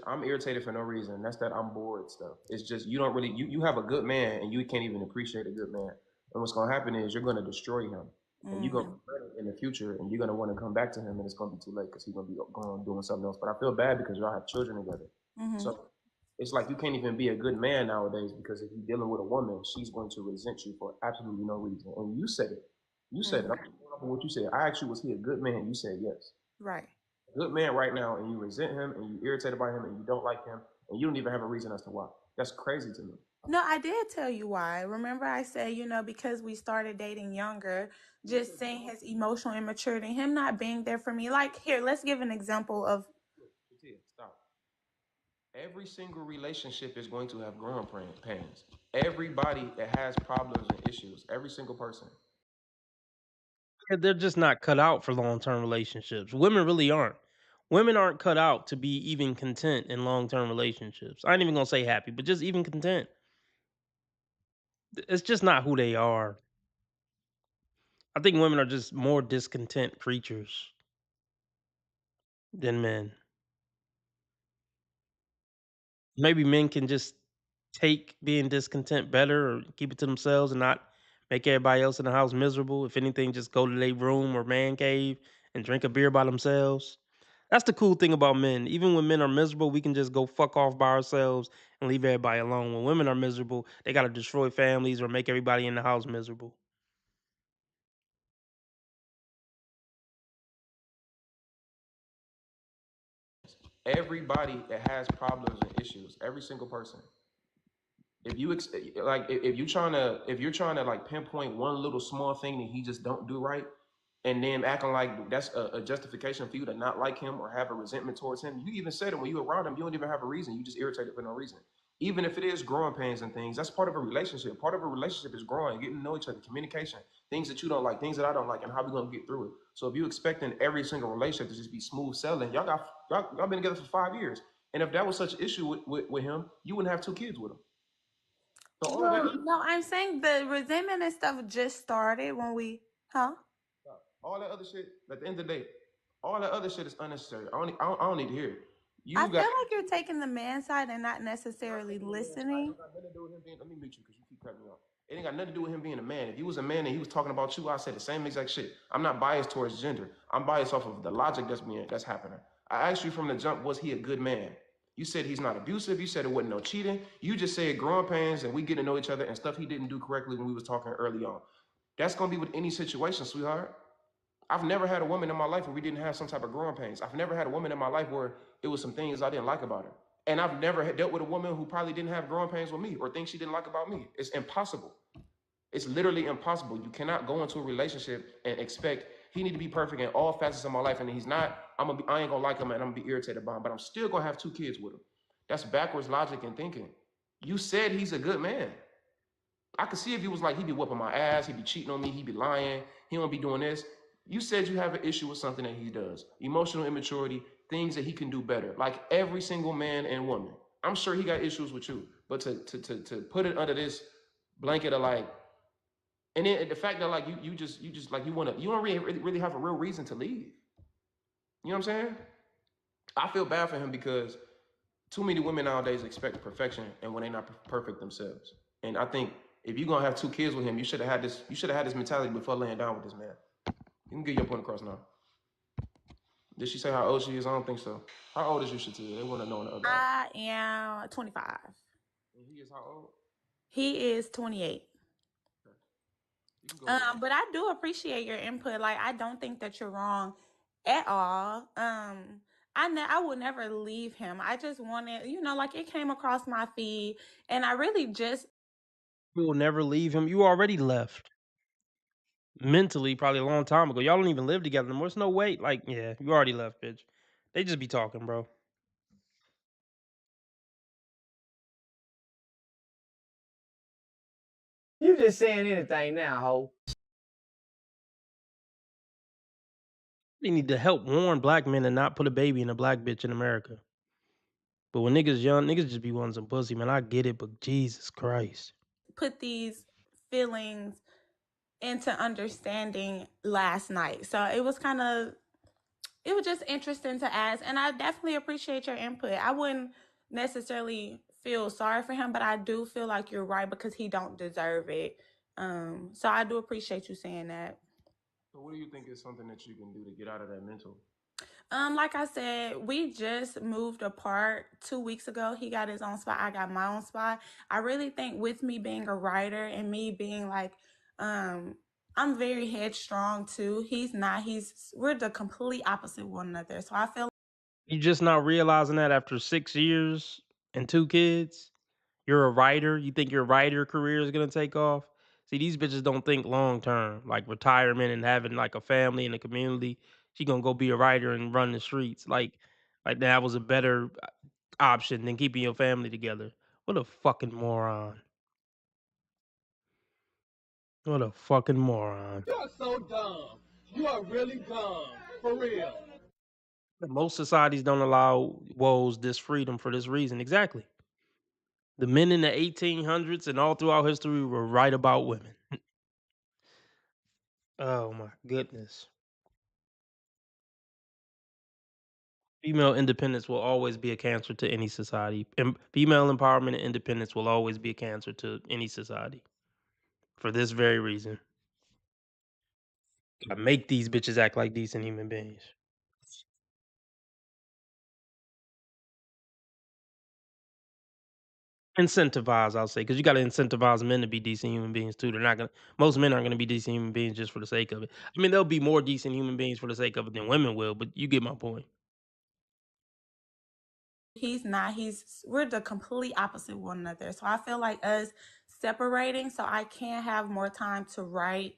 I'm irritated for no reason. That's that I'm bored stuff. It's just you don't really you have a good man and you can't even appreciate a good man. And what's gonna happen is you're gonna destroy him. And you're gonna regret it in the future, and you're gonna want to come back to him, and it's gonna be too late because he's gonna be going doing something else. But I feel bad because y'all have children together. So it's like you can't even be a good man nowadays because if you're dealing with a woman, she's going to resent you for absolutely no reason. And you said it. You said it. I'm going off of what you said. I asked you, was he a good man? You said yes. Right. Good man right now, and you resent him, and you irritated by him, and you don't like him, and you don't even have a reason as to why. That's crazy to me. No, I did tell you why. Remember I said, you know, because we started dating younger, just seeing his emotional immaturity, him not being there for me. Like, here, let's give an example of. Stop. Every single relationship is going to have growing pains. Everybody that has problems and issues, every single person. They're just not cut out for long-term relationships. Women really aren't. Women aren't cut out to be even content in long-term relationships. I ain't even gonna say happy, but just even content. It's just not who they are. I think women are just more discontent creatures than men. Maybe men can just take being discontent better or keep it to themselves and not make everybody else in the house miserable. If anything, just go to their room or man cave and drink a beer by themselves. That's the cool thing about men. Even when men are miserable, we can just go fuck off by ourselves and leave everybody alone. When women are miserable, they got to destroy families or make everybody in the house miserable. Everybody that has problems and issues, every single person. If you if you're trying to like pinpoint one little small thing that he just don't do right, and then acting like that's a justification for you to not like him or have a resentment towards him. You even said it when you around him, you don't even have a reason. You just irritated for no reason. Even if it is growing pains and things, that's part of a relationship. Part of a relationship is growing, getting to know each other, communication, things that you don't like, things that I don't like, and how we're gonna get through it. So if you expecting every single relationship to just be smooth sailing, y'all been together for 5 years. And if that was such an issue with him, you wouldn't have 2 kids with him. So No, I'm saying the resentment and stuff just started when we, all that other shit, at the end of the day, All that other shit is unnecessary. I don't need to hear it. I feel like you're taking the man's side and not necessarily listening. Let me mute you because you keep cutting me off. It ain't got nothing to do with him being a man. If he was a man and he was talking about you, I said the same exact shit. I'm not biased towards gender. I'm biased off of the logic that's happening. I asked you from the jump, was he a good man? You said he's not abusive. You said it wasn't no cheating. You just said growing pains and we get to know each other and stuff he didn't do correctly when we was talking early on. That's gonna be with any situation, sweetheart. I've never had a woman in my life where we didn't have some type of growing pains. I've never had a woman in my life where it was some things I didn't like about her. And I've never dealt with a woman who probably didn't have growing pains with me or things she didn't like about me. It's impossible. It's literally impossible. You cannot go into a relationship and expect he need to be perfect in all facets of my life. And if he's not, I ain't gonna like him and I'm gonna be irritated by him, but I'm still gonna have 2 kids with him. That's backwards logic and thinking. You said he's a good man. I could see if he was like, he'd be whooping my ass, he'd be cheating on me, he'd be lying, he don't be doing this. You said you have an issue with something that he does. Emotional immaturity, things that he can do better. Like every single man and woman. I'm sure he got issues with you. But to put it under this blanket of like, and then the fact that like you don't really have a real reason to leave. You know what I'm saying? I feel bad for him because too many women nowadays expect perfection and when they're not perfect themselves. And I think if you're gonna have 2 kids with him, you should have had this mentality before laying down with this man. You can get your point across now. Did she say how old she is? I don't think so. How old is you, Shatia? They want to know. I am 25. And he is how old? He is 28. But I do appreciate your input. Like, I don't think that you're wrong at all. I would never leave him. I just wanted, like it came across my feed, and I really just. You will never leave him. You already left. Mentally, probably a long time ago. Y'all don't even live together anymore. There's no way. Like, yeah, you already left, bitch. They just be talking, bro. You just saying anything now, ho. They need to help warn black men and not put a baby in a black bitch in America. But when niggas young, niggas just be wanting some pussy, man. I get it, but Jesus Christ. Put these feelings into understanding last night. So it was just interesting to ask. And I definitely appreciate your input. I wouldn't necessarily feel sorry for him, but I do feel like you're right because he don't deserve it. So I do appreciate you saying that. So what do you think is something that you can do to get out of that mental? Like I said, we just moved apart 2 weeks ago. He got his own spot. I got my own spot. I really think with me being a writer and me being like, I'm very headstrong too. He's not. We're the complete opposite one another. So I feel You just not realizing that after 6 years and 2 kids, you're a writer. You think your writer career is gonna take off? See, these bitches don't think long term, like retirement and having like a family and a community. She gonna go be a writer and run the streets. Like that was a better option than keeping your family together. What a fucking moron. What a fucking moron. You are so dumb. You are really dumb. For real. Most societies don't allow woes this freedom for this reason. Exactly. The men in the 1800s and all throughout history were right about women. Oh my goodness. Female independence will always be a cancer to any society. Female empowerment and independence will always be a cancer to any society. For this very reason. I make these bitches act like decent human beings. Incentivize, I'll say, because you got to incentivize men to be decent human beings too. Most men aren't going to be decent human beings just for the sake of it. I mean, there'll be more decent human beings for the sake of it than women will, but you get my point. he's not. We're the complete opposite one another. So I feel like us separating so I can have more time to write,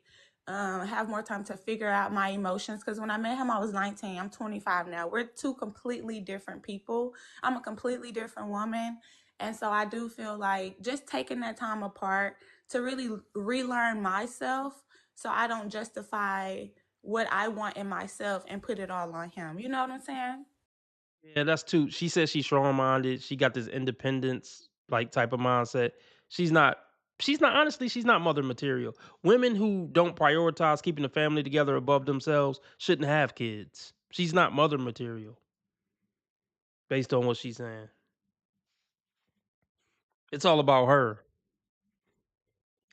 have more time to figure out my emotions. Because when I met him, I was 19. I'm 25 now. We're 2 completely different people. I'm a completely different woman. And so I do feel like just taking that time apart to really relearn myself so I don't justify what I want in myself and put it all on him. You know what I'm saying? Yeah, that's too. She says she's strong-minded. She got this independence like type of mindset. She's not. Honestly, she's not mother material. Women who don't prioritize keeping the family together above themselves shouldn't have kids. She's not mother material based on what she's saying. It's all about her.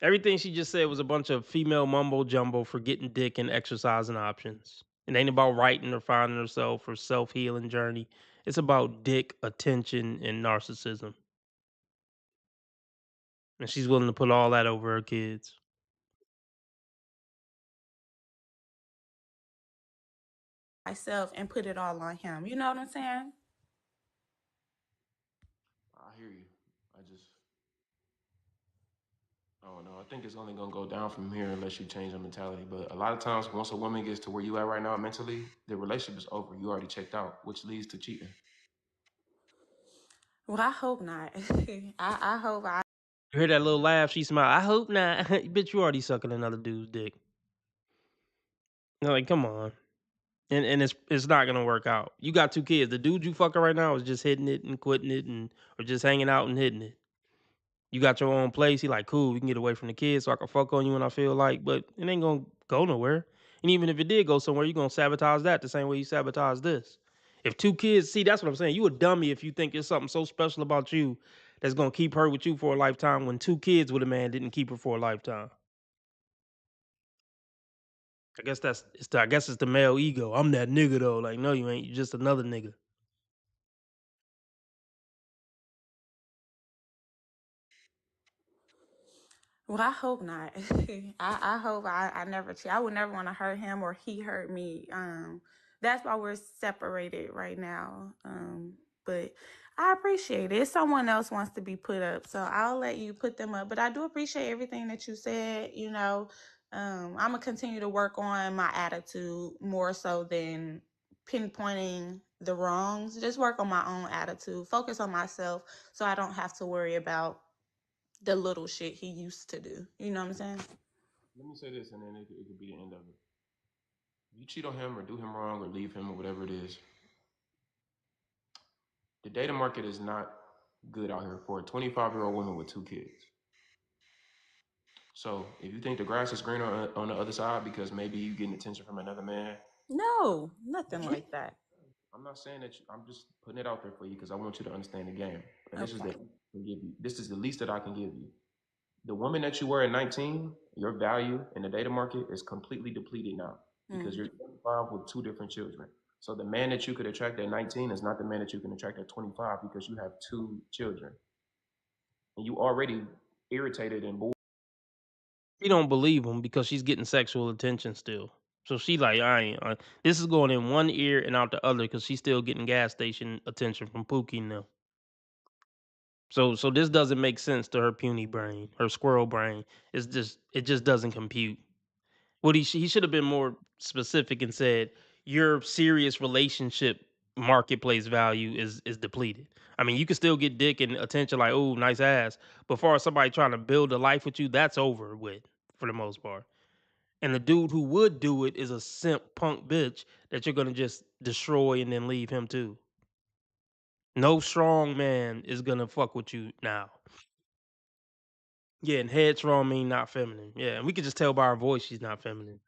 Everything she just said was a bunch of female mumbo jumbo for getting dick and exercising options. It ain't about writing or finding herself or self-healing journey. It's about dick, attention, and narcissism. And she's willing to put all that over her kids. Myself and put it all on him. You know what I'm saying? I hear you. I don't know. I think it's only gonna go down from here unless you change your mentality. But a lot of times, once a woman gets to where you at right now mentally, the relationship is over. You already checked out, which leads to cheating. Well, I hope not. I hope I. You hear that little laugh? She smiled. I hope not. Bitch, you already sucking another dude's dick. Like, come on. And it's not gonna work out. You got 2 kids. The dude you fucking right now is just hitting it and quitting it or just hanging out and hitting it. You got your own place. He like, cool, we can get away from the kids so I can fuck on you when I feel like, but it ain't gonna go nowhere. And even if it did go somewhere, you're gonna sabotage that the same way you sabotage this. If 2 kids, see, that's what I'm saying. You a dummy if you think it's something so special about you that's gonna keep her with you for a lifetime when 2 kids with a man didn't keep her for a lifetime. I guess it's the male ego. I'm that nigga though. Like, no, you ain't. You just another nigga. Well, I hope not. I hope I never cheat. I would never want to hurt him or he hurt me. That's why we're separated right now. But I appreciate it. If someone else wants to be put up, so I'll let you put them up. But I do appreciate everything that you said. You know, I'm gonna continue to work on my attitude more so than pinpointing the wrongs. Just work on my own attitude. Focus on myself, so I don't have to worry about the little shit he used to do. You know what I'm saying? Let me say this, and then it could be the end of it. If you cheat on him or do him wrong or leave him or whatever it is, the dating market is not good out here for a 25-year-old woman with 2 kids. So if you think the grass is greener on the other side because maybe you getting attention from another man, No, nothing like that. I'm not saying that. I'm just putting it out there for you because I want you to understand the game. And Okay. this is the least that I can give you. The woman that you were at 19, your value in the dating market is completely depleted now because you're 25 with 2 different children. So the man that you could attract at 19 is not the man that you can attract at 25 because you have 2 children. And you already irritated and bored. She don't believe him because she's getting sexual attention still. So she like, this is going in one ear and out the other because she's still getting gas station attention from Pookie now. So this doesn't make sense to her puny brain, her squirrel brain. It just doesn't compute. What he should have been more specific and said your serious relationship marketplace value is depleted. I mean, you can still get dick and attention like, oh, nice ass, but for somebody trying to build a life with you, that's over with for the most part. And the dude who would do it is a simp punk bitch that you're gonna just destroy and then leave him too. No strong man is gonna fuck with you now. Yeah, and headstrong mean not feminine. Yeah, and we could just tell by her voice she's not feminine.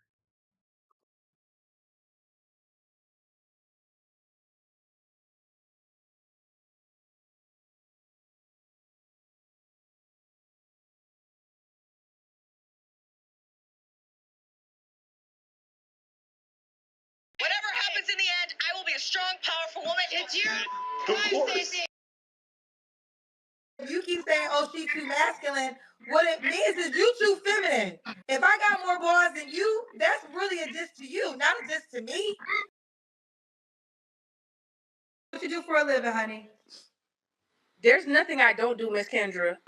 Whatever happens in the end, I will be a strong, powerful woman. It's you. Bye, Stacey. If you keep saying, oh, she's too masculine, what it means is you too feminine. If I got more balls than you, that's really a diss to you, not a diss to me. What you do for a living, honey? There's nothing I don't do, Miss Kendra.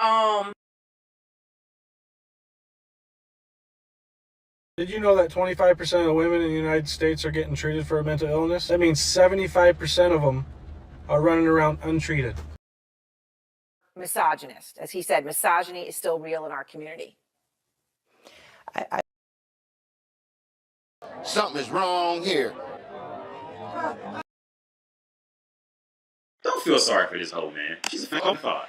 Did you know that 25% of women in the United States are getting treated for a mental illness? That means 75% of them are running around untreated. Misogynist. As he said, misogyny is still real in our community. Something is wrong here. Don't feel sorry for this hoe, man. She's a fucking thought.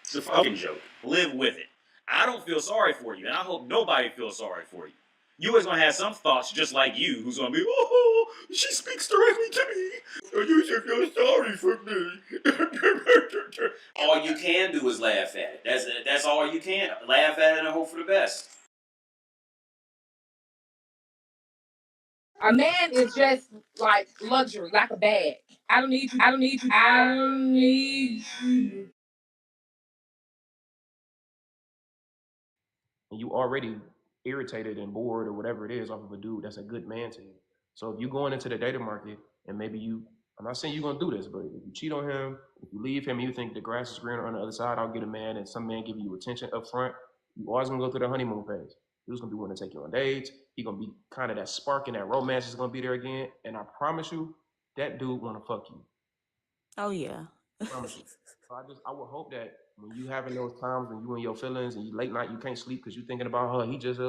It's a fucking joke. Live with it. I don't feel sorry for you, and I hope nobody feels sorry for you. You always gonna have some thoughts just like you, who's gonna be, oh, she speaks directly to me. Or you should feel sorry for me. All you can do is laugh at it. That's all you can. Laugh at it and hope for the best. A man is just like luxury, like a bag. I don't need you. I don't need you. I don't need you. And you already irritated and bored or whatever it is off of a dude that's a good man to you. So if you're going into the dating market and maybe I'm not saying you're gonna do this, but if you cheat on him, if you leave him and you think the grass is greener on the other side, I'll get a man and some man give you attention up front, you always gonna go through the honeymoon phase. He's gonna be wanting to take you on dates. He's gonna be kind of that spark and that romance is gonna be there again. And I promise you, that dude wanna fuck you. Oh yeah. I promise you. So I would hope that when you having those times when you in your feelings and you late night, you can't sleep because you thinking about her, he just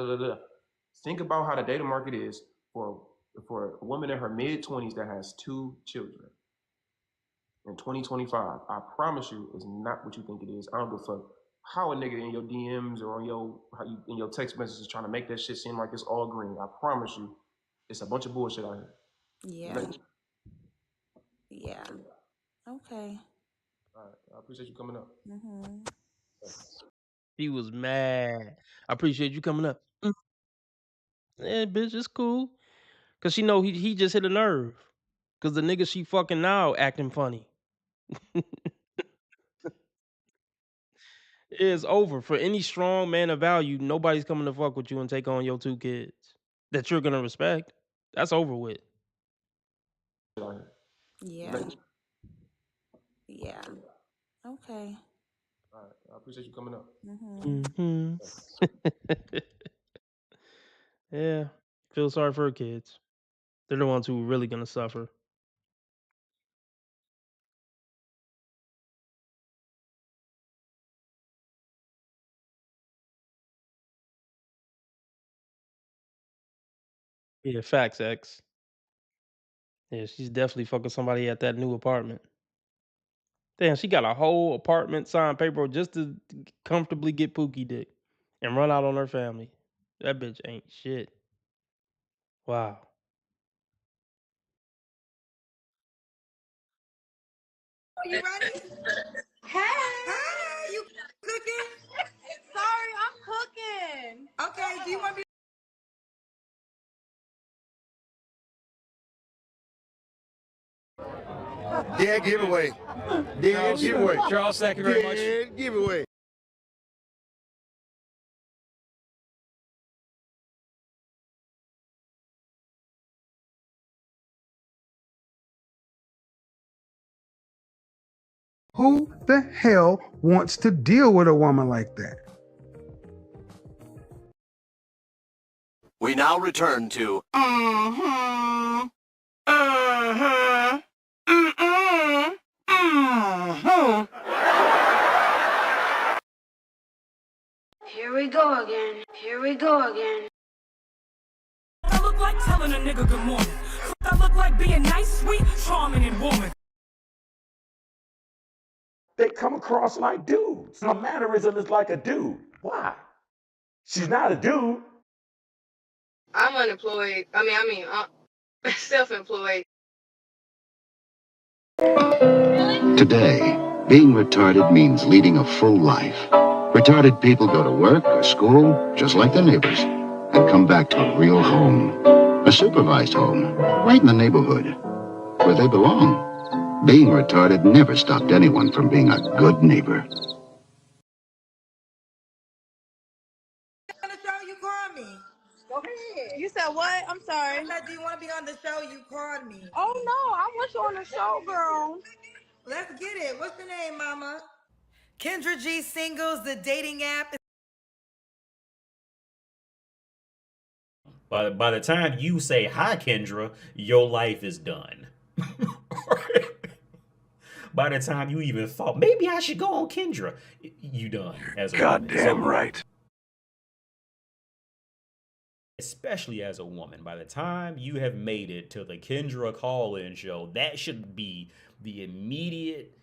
think about how the dating market is for a woman in her mid-20s that has 2 children. In 2025, I promise you, it's not what you think it is. I don't give a fuck how a nigga in your DMs or in your text messages trying to make that shit seem like it's all green. I promise you, it's a bunch of bullshit out here. Yeah. Yeah. Okay. All right, I appreciate you coming up. Mm-hmm. He was mad. I appreciate you coming up. Yeah, bitch, it's cool. Cause she know he just hit a nerve. Cause the nigga she fucking now acting funny. It's over. For any strong man of value, nobody's coming to fuck with you and take on your 2 kids that you're gonna respect. That's over with. Yeah. Yeah. Okay. All right, I appreciate you coming up. Mm-hmm. Yeah. Feel sorry for her kids. They're the ones who are really gonna suffer. Yeah, facts, X. Yeah, she's definitely fucking somebody at that new apartment. Damn, she got a whole apartment signed paper just to comfortably get Pookie dick and run out on her family. That bitch ain't shit. Wow. Are you ready? Hey. Hi. You cooking? Sorry, I'm cooking. Okay. Do you want to be? Dead giveaway. Dead giveaway. Charles, thank you very much. Dead giveaway. Who the hell wants to deal with a woman like that? We now return to Here we go again. Here we go again. I look like telling a nigga good morning. I look like being nice, sweet, charming, and woman. They come across like dudes. Her mannerism is like a dude. Why? She's not a dude. I'm unemployed. Self-employed. Today, being retarded means leading a full life. Retarded people go to work or school, just like their neighbors, and come back to a real home. A supervised home, right in the neighborhood, where they belong. Being retarded never stopped anyone from being a good neighbor. On the show, you called me. Go ahead. You said what? I'm sorry. I said, do you want to be on the show? You called me. Oh no, I want you on the show, girl. Let's get it. What's your name, mama? Kendra G Singles, the dating app. By the time you say hi, Kendra, your life is done. By the time you even thought maybe I should go on Kendra, you done as a Goddamn right. Especially as a woman, by the time you have made it to the Kendra call-in show, that should be the immediate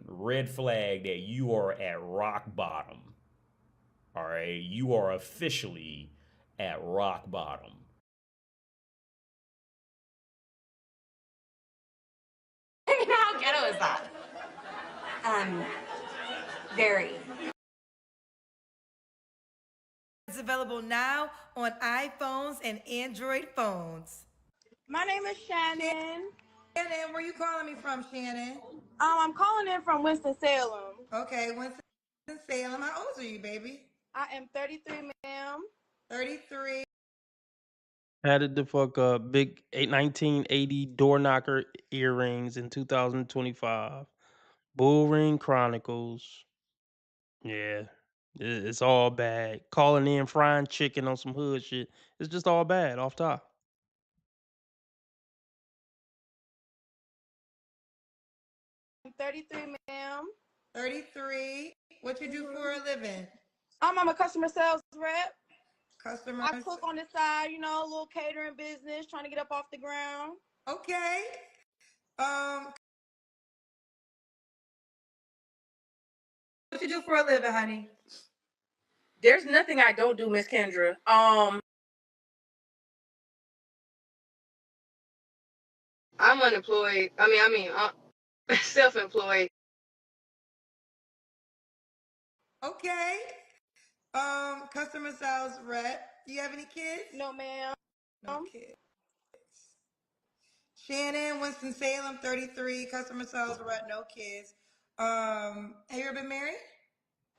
red flag that you are at rock bottom. All right, you are officially at rock bottom. How ghetto is that? Very. It's available now on iPhones and Android phones. My name is Shannon. Shannon, where you calling me from, Shannon? I'm calling in from Winston-Salem. Okay, Winston-Salem. How old are you, baby? I am 33, ma'am. 33. Had it the fuck up. Big 1980 door knocker earrings in 2025. Bull Ring Chronicles. Yeah. It's all bad. Calling in frying chicken on some hood shit. It's just all bad off top. I'm 33, ma'am. 33. What you do for a living? I'm a customer sales rep. Customer. I cook on the side, you know, a little catering business, trying to get up off the ground. Okay. What you do for a living, honey? There's nothing I don't do, Miss Kendra. I'm unemployed. Self-employed. Okay. Customer sales rep. Do you have any kids? No, ma'am. No kids. Shannon, Winston-Salem, 33, customer sales rep, no kids. Have you ever been married?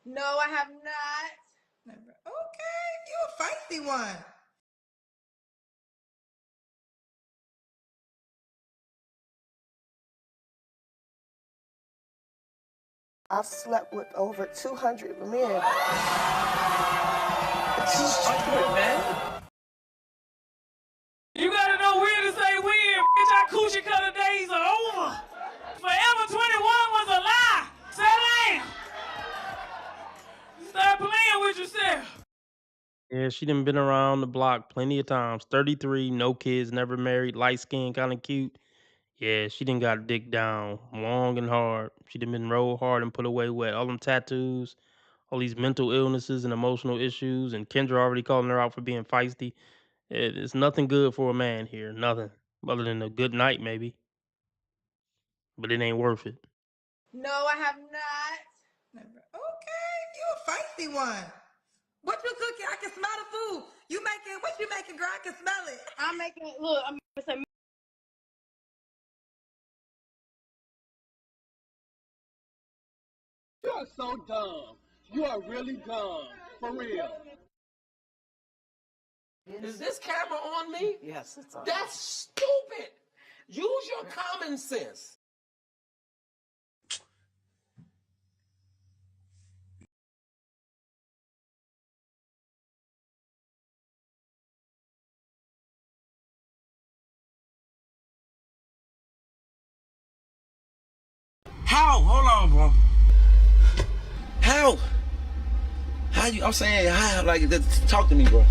No, I have not. Never. Okay, you a feisty one. I've slept with over 200 men. You gotta know when to say when, bitch. Our coochie cutter days are over. Forever 21 was a lie. Settle down. Stop playing with yourself. Yeah, she done been around the block plenty of times. 33, no kids, never married, light skin, kind of cute. Yeah, she done got dick down long and hard. She done been rolled hard and put away wet. All them tattoos, all these mental illnesses and emotional issues, and Kendra already calling her out for being feisty. It's nothing good for a man here. Nothing. Other than a good night, maybe. But it ain't worth it. No, I have not. Never. Okay, you a feisty one. What you cooking? I can smell the food. What you making, girl? I can smell it. I'm making, look, I'm gonna say. You are so dumb. You are really dumb. For real. Is this camera on me? Yes, it's on. That's stupid. Use your common sense. How? Hold on, bro. How? How you? I'm saying, how? Like, talk to me, bro.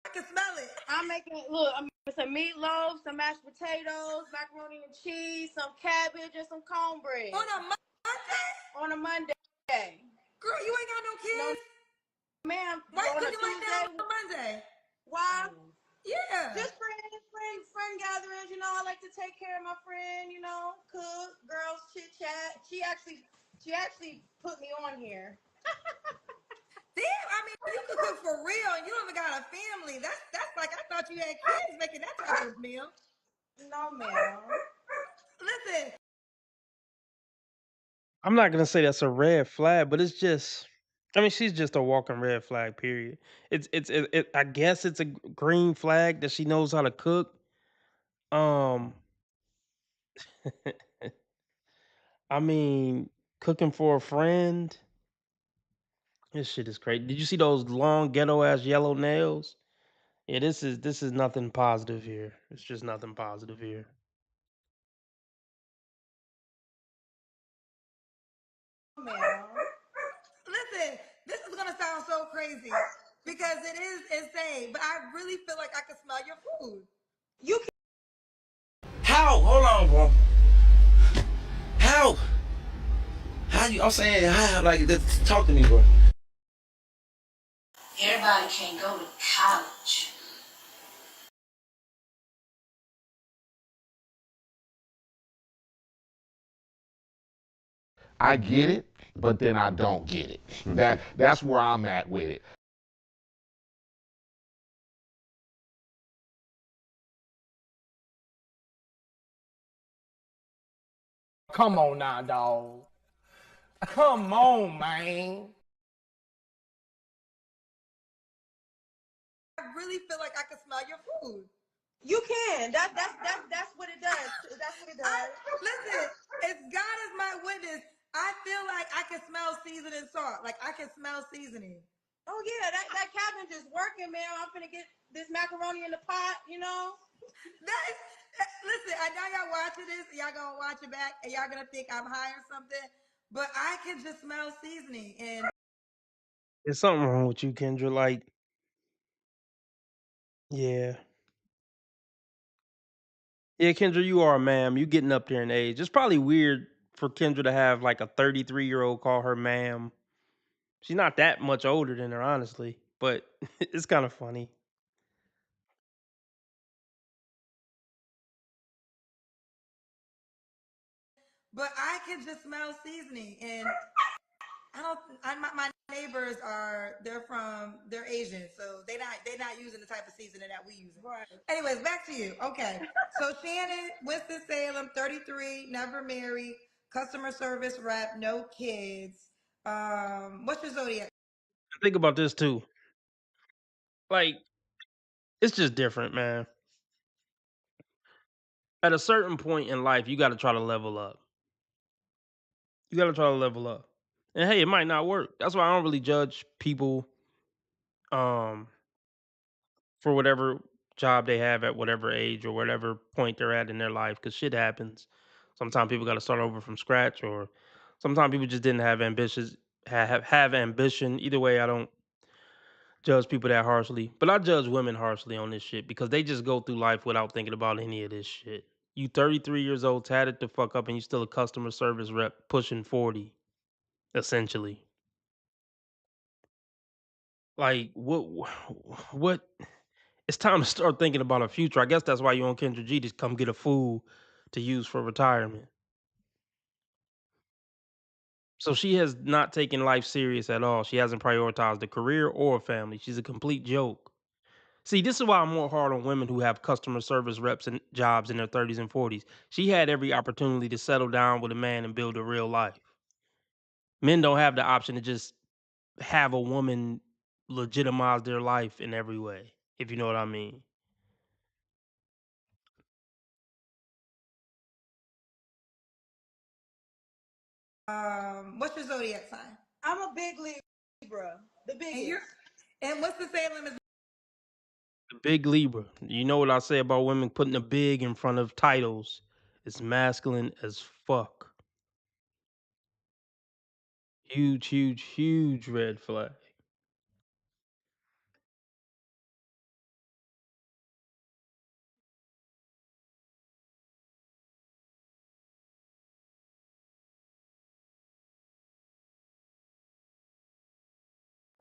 I can smell it. I'm making, look, I'm making some meatloaf, some mashed potatoes, macaroni and cheese, some cabbage, and some cornbread. On a Monday? On a Monday. Girl, you ain't got no kids? No, ma'am. Why you on a cooking like that Tuesday. on a Monday? Why? Yeah. Just friend gatherings, you know, I like to take care of my friend, you know, cook, girls chit chat. She actually put me on here. Damn, I mean, you can cook for real and you don't even got a family. That's like, I thought you had kids making that type of meal. No, ma'am. Listen. I'm not gonna say that's a red flag, but it's just, I mean, she's just a walking red flag. Period. I guess it's a green flag that she knows how to cook. I mean, cooking for a friend. This shit is crazy. Did you see those long ghetto ass yellow nails? Yeah, this is nothing positive here. It's just nothing positive here. Listen, this is gonna sound so crazy because it is insane, but I really feel like I can smell your food. You can. How? Hold on, bro. How? How you? I'm saying, how? Like, talk to me, bro. Everybody can't go to college. I get it, but then I don't get it. That's where I'm at with it. Come on now, dog. Come on, man. I really feel like I can smell your food. You can. That's what it does. That's what it does. Listen, as God is my witness, I feel like I can smell seasoning salt. Like I can smell seasoning. Oh yeah, that cabbage is working, man. I'm finna get this macaroni in the pot, you know. Listen, I know y'all watching this, y'all gonna watch it back, and y'all gonna think I'm high or something. But I can just smell seasoning, and There's something wrong with you, Kendra. Like, yeah. Yeah, Kendra, you are a ma'am. You getting up there in age. It's probably weird for Kendra to have like a 33-year-old call her ma'am. She's not that much older than her, honestly, but it's kind of funny. but I can just smell seasoning, and I don't. My neighbors they're Asian, so they're not using the type of seasoning that we use. Right. Anyways, back to you. Okay, so Shannon, Winston Salem, 33, never married, customer service rep, no kids. What's your zodiac? Think about this too. Like, it's just different, man. At a certain point in life, you got to try to level up. You got to try to level up. And hey, it might not work. That's why I don't really judge people um for whatever job they have at whatever age or whatever point they're at in their life, cuz shit happens. Sometimes people got to start over from scratch, or sometimes people just didn't have ambitions have ambition. Either way, I don't judge people that harshly, but I judge women harshly on this shit because they just go through life without thinking about any of this shit. You 33 years old, tatted the fuck up, and you still a customer service rep pushing 40, essentially. Like, what? It's time to start thinking about a future. I guess that's why you on Kendra G to come get a fool to use for retirement. So she has not taken life serious at all. She hasn't prioritized a career or a family. She's a complete joke. See, this is why I'm more hard on women who have customer service reps and jobs in their 30s and 40s. She had every opportunity to settle down with a man and build a real life. Men don't have the option to just have a woman legitimize their life in every way, if you know what I mean. What's your zodiac sign? I'm a big Libra. The biggest. And what's the Salem is? The big Libra. You know what I say about women putting a big in front of titles? It's masculine as fuck. Huge, huge, huge red flag.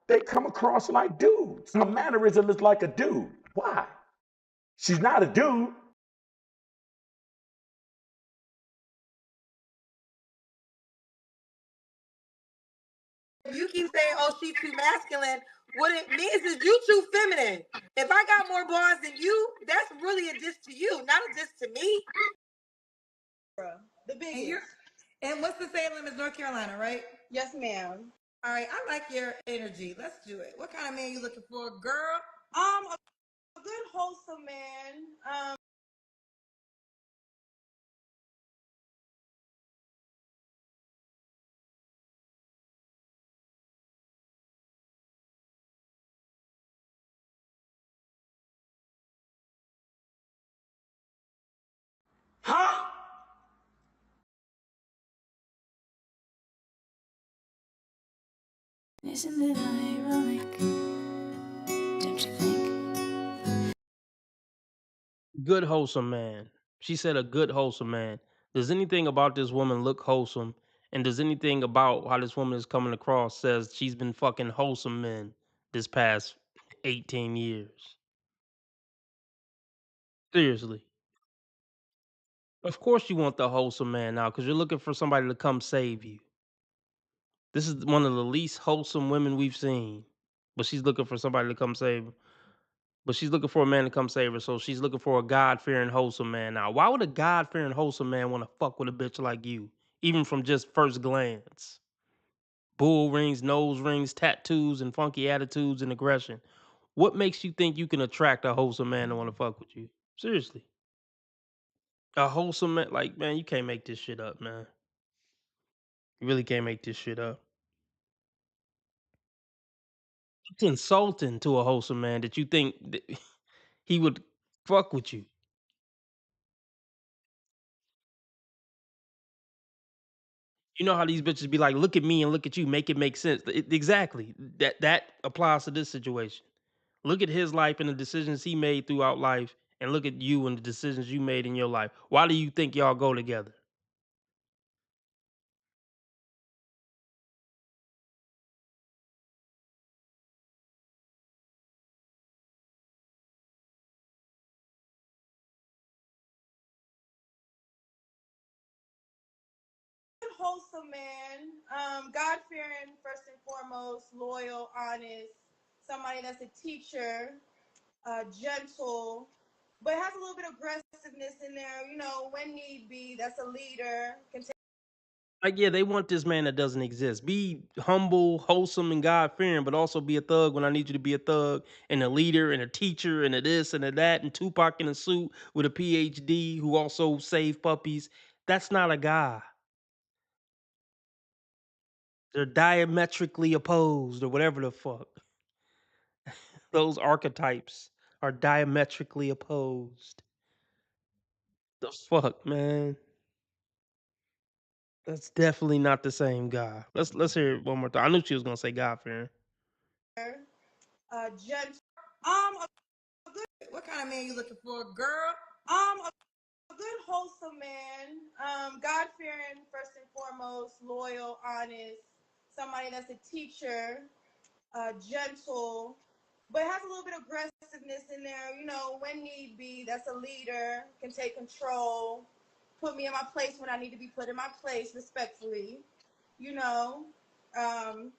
They come across like dudes. Her mannerism is like a dude. Why? She's not a dude. If you keep saying, "Oh, she's too masculine," what it means is you too feminine. If I got more bars than you, that's really a diss to you, not a diss to me. The biggest. And what's the Salem is North Carolina, right? Yes, ma'am. All right, I like your energy. Let's do it. What kind of man you looking for, girl? A good wholesome man. Huh? Isn't it ironic? Don't you think? Good wholesome man. She said a good wholesome man. Does anything about this woman look wholesome? And does anything about how this woman is coming across says she's been fucking wholesome men? this past 18 years. Seriously. Of course you want the wholesome man now because you're looking for somebody to come save you. This is one of the least wholesome women we've seen, but she's looking for somebody to come save her. But she's looking for a man to come save her, so she's looking for a God-fearing, wholesome man now. Why would a God-fearing, wholesome man wanna fuck with a bitch like you? Even from just first glance. Bull rings, nose rings, tattoos, and funky attitudes and aggression. What makes you think you can attract a wholesome man to wanna fuck with you? Seriously. A wholesome man like, man, you can't make this shit up, man. You really can't make this shit up. It's insulting to a wholesome man that you think that he would fuck with you. You know how these bitches be like, "Look at me and look at you, make it make sense." Exactly. That applies to this situation. Look at his life and the decisions he made throughout life, and look at you and the decisions you made in your life. Why do you think y'all go together? Wholesome man, God fearing first and foremost, loyal, honest, somebody that's a teacher, gentle, but has a little bit of aggressiveness in there. You know, when need be, that's a leader. Can take Like, yeah, they want this man that doesn't exist. Be humble, wholesome, and God fearing, but also be a thug when I need you to be a thug, and a leader, and a teacher, and a this and a that, and Tupac in a suit with a PhD who also saved puppies. That's not a guy. They're diametrically opposed, or whatever the fuck. Those archetypes are diametrically opposed. The fuck, man. That's definitely not the same guy. Let's hear it one more time. I knew she was gonna say God fearing. gentle. A good. What kind of man you looking for, girl? A good wholesome man. God fearing first and foremost, loyal, honest, somebody that's a teacher, gentle, but has a little bit of aggressiveness in there. You know, when need be, that's a leader, can take control, put me in my place when I need to be put in my place respectfully. You know, um,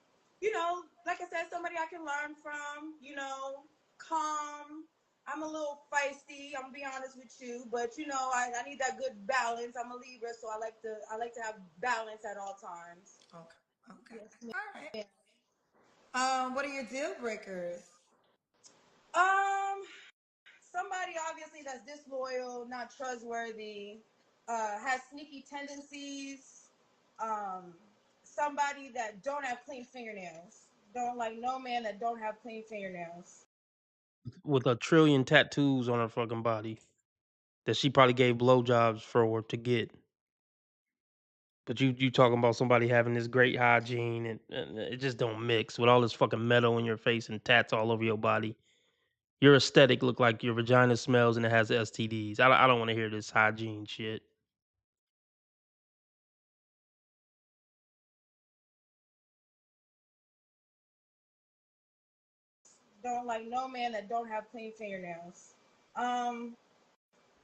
like I said, somebody I can learn from. You know, calm. I'm a little feisty. I'm gonna be honest with you, but you know, I need that good balance. I'm a Libra, so I like to have balance at all times. Okay. Yes, all right. What are your deal breakers? Somebody obviously that's disloyal, not trustworthy, has sneaky tendencies. Somebody that don't have clean fingernails. Don't like no man that don't have clean fingernails. With a trillion tattoos on her fucking body that she probably gave blowjobs for to get. But you talking about somebody having this great hygiene and it just don't mix with all this fucking metal in your face and tats all over your body. Your aesthetic look like your vagina smells and it has STDs. I don't want to hear this hygiene shit. Don't like no man that don't have clean fingernails.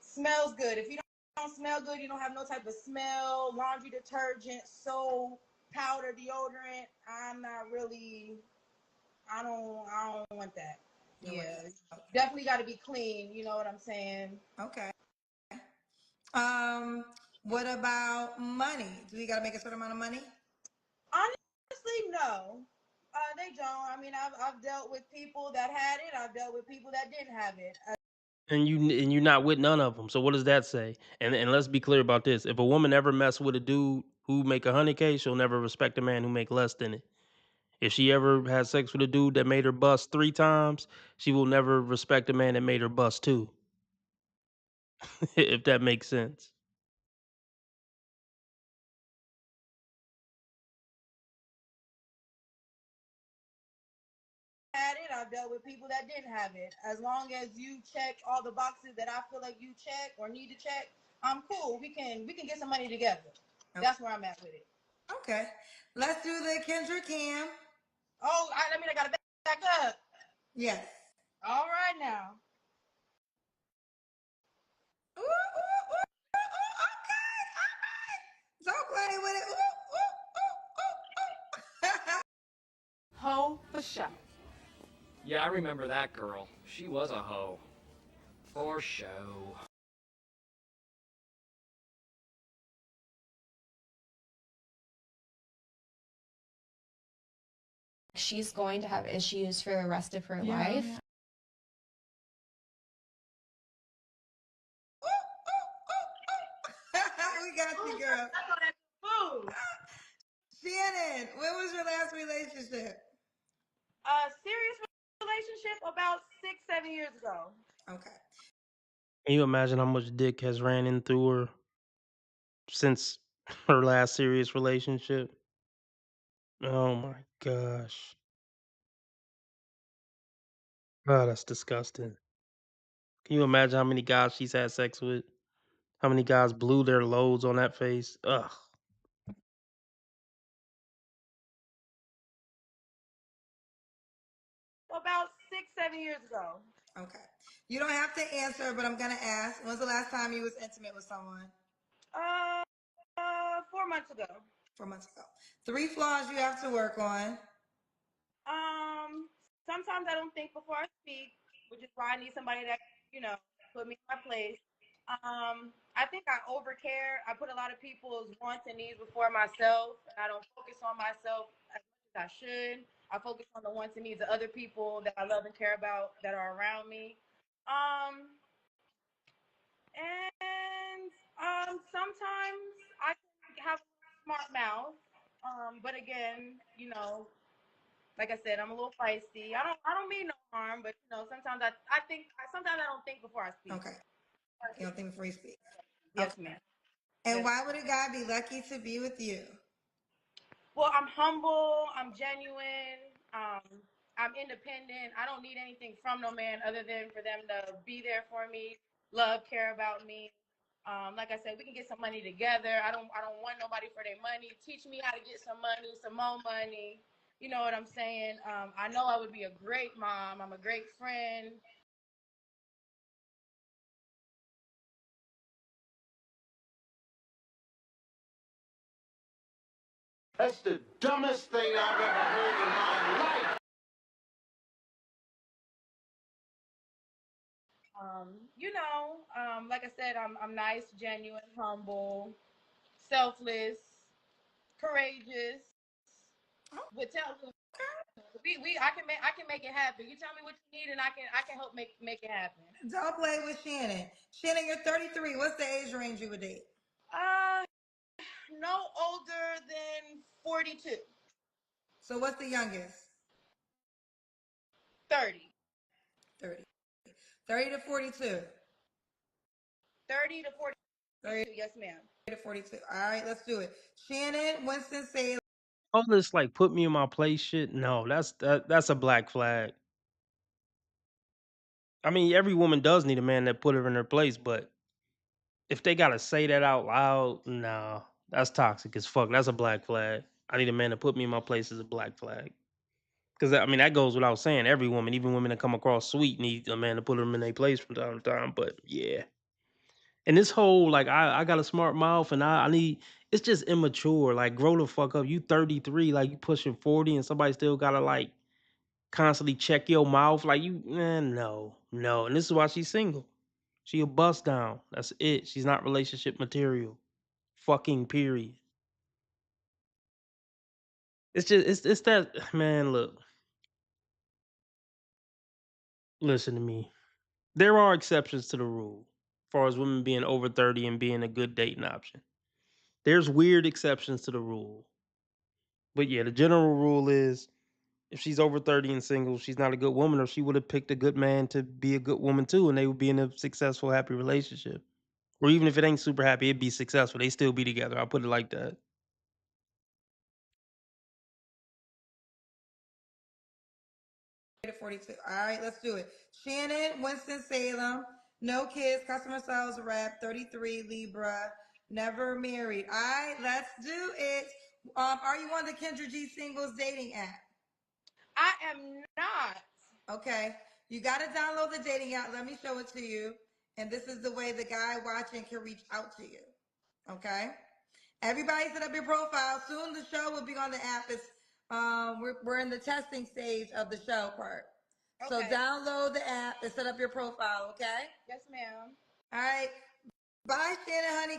Smells good. If you don't smell good, you don't have no type of smell, laundry detergent, soap, powder, deodorant. I'm not really. I don't want that. Yeah, definitely got to be clean. You know what I'm saying? Okay. What about money? Do we got to make a certain amount of money? Honestly, no. They don't. I mean, I've dealt with people that had it. I've dealt with people that didn't have it. And you're not with none of them. So what does that say? And let's be clear about this. If a woman ever mess with a dude who make 100K, she'll never respect a man who make less than it. If she ever has sex with a dude that made her bust 3 times, she will never respect a man that made her bust 2. If that makes sense. Had it. I've dealt with people that didn't have it. As long as you check all the boxes that I feel like you check or need to check, I'm cool. We can get some money together. Okay. That's where I'm at with it. Okay, let's do the Kendra Cam. Oh, I got a back up. Yes. All right now. Ooh, ooh, ooh, ooh, okay, all right. Don't play with it. Ooh, ooh, ooh, ooh, ooh. Ho for show. Yeah, I remember that girl. She was a hoe. For show. She's going to have issues for the rest of her life. We got you, girl. Food. Shannon, when was your last relationship? A serious relationship about 6-7 years ago. Okay. Can you imagine how much dick has ran in through her since her last serious relationship? Oh my gosh. Oh, that's disgusting. Can you imagine how many guys she's had sex with? How many guys blew their loads on that face? Ugh. About 6-7 years ago. Okay. You don't have to answer, but I'm gonna ask. When's the last time you was intimate with someone? 4 months ago. 4 months ago. 3 flaws you have to work on. Sometimes I don't think before I speak, which is why I need somebody that, put me in my place. I think I overcare. I put a lot of people's wants and needs before myself, and I don't focus on myself as much as I should. I focus on the wants and needs of other people that I love and care about that are around me. Sometimes I can have a smart mouth, but again, like I said, I'm a little feisty. I don't mean no harm, but sometimes sometimes I don't think before I speak. Okay. You don't think before you speak. Yes, okay. ma'am. And why would a guy be lucky to be with you? Well, I'm humble. I'm genuine. I'm independent. I don't need anything from no man other than for them to be there for me, love, care about me. Like I said, we can get some money together. I don't want nobody for their money. Teach me how to get some money, some more money. You know what I'm saying? I know I would be a great mom. I'm a great friend. That's the dumbest thing I've ever heard in my life. Like I said, I'm nice, genuine, humble, selfless, courageous. But I can make it happen. You tell me what you need, and I can help make it happen. Don't play with Shannon. Shannon, you're 33. What's the age range you would date? No older than 42. So what's the youngest? 30. 30. 30 to 42. 30 to 42. 30 yes, ma'am. 30 to 42. All right, let's do it. Shannon, Winston-Salem. All this like put me in my place shit. No, that's a black flag. I mean, every woman does need a man that put her in her place, but if they gotta say that out loud, nah, that's toxic as fuck. That's a black flag. I need a man to put me in my place as a black flag. Because I mean, that goes without saying. Every woman, even women that come across sweet, need a man to put them in their place from time to time. But yeah, and this whole like I got a smart mouth and I need it's just immature. Like grow the fuck up. You 33, like you pushing 40, and somebody still gotta like constantly check your mouth. Like no. And this is why she's single. She a bust down. That's it. She's not relationship material. Fucking period. It's just it's that man. Look, listen to me. There are exceptions to the rule, as far as women being over 30 and being a good dating option. There's weird exceptions to the rule. But yeah, the general rule is if she's over 30 and single, she's not a good woman, or she would have picked a good man to be a good woman too, and they would be in a successful, happy relationship. Or even if it ain't super happy, it'd be successful. They still be together. I'll put it like that. 42. All right, let's do it. Shannon, Winston-Salem, no kids, customer sales rep, 33, Libra, never married. All right, let's do it. Are you on the Kendra G Singles dating app? I am not. Okay. You got to download the dating app. Let me show it to you. And this is the way the guy watching can reach out to you. Okay. Everybody set up your profile. Soon the show will be on the app. It's we're in the testing stage of the show part. So download the app and set up your profile, okay? Yes, ma'am. All right. Bye, Shannon, honey.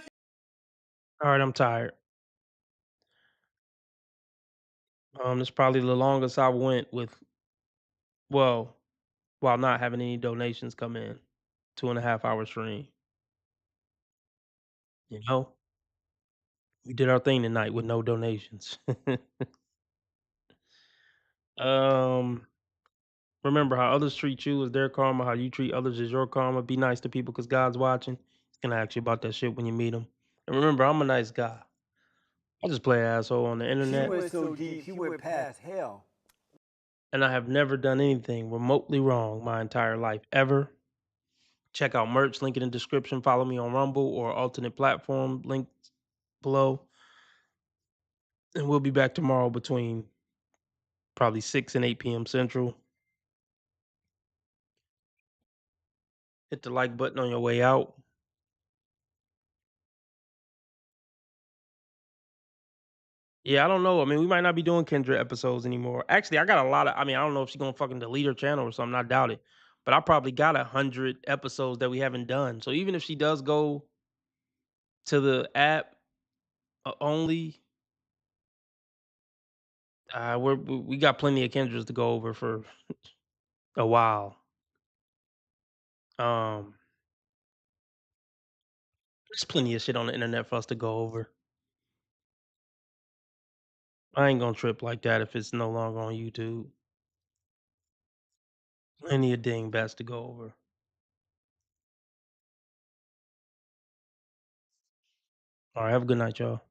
All right, I'm tired. It's probably the longest I went with, well, while not having any donations come in. 2.5 hour stream. You know, we did our thing tonight with no donations. Remember how others treat you is their karma. How you treat others is your karma. Be nice to people because God's watching. He's gonna ask you about that shit when you meet him. And remember, I'm a nice guy. I just play asshole on the internet. She went so deep, she went past hell. And I have never done anything remotely wrong my entire life, ever. Check out merch, link in the description. Follow me on Rumble or alternate platform, link below. And we'll be back tomorrow between probably 6 and 8 p.m. Central. Hit the like button on your way out. Yeah, I don't know. I mean, we might not be doing Kendra episodes anymore. Actually, I got a lot of, I don't know if she's gonna fucking delete her channel or something. I doubt it. But I probably got 100 episodes that we haven't done. So even if she does go to the app only, we got plenty of Kendras to go over for a while. There's plenty of shit on the internet for us to go over. I ain't gonna trip like that if it's no longer on YouTube. Plenty of dingbats to go over. All right, have a good night, y'all.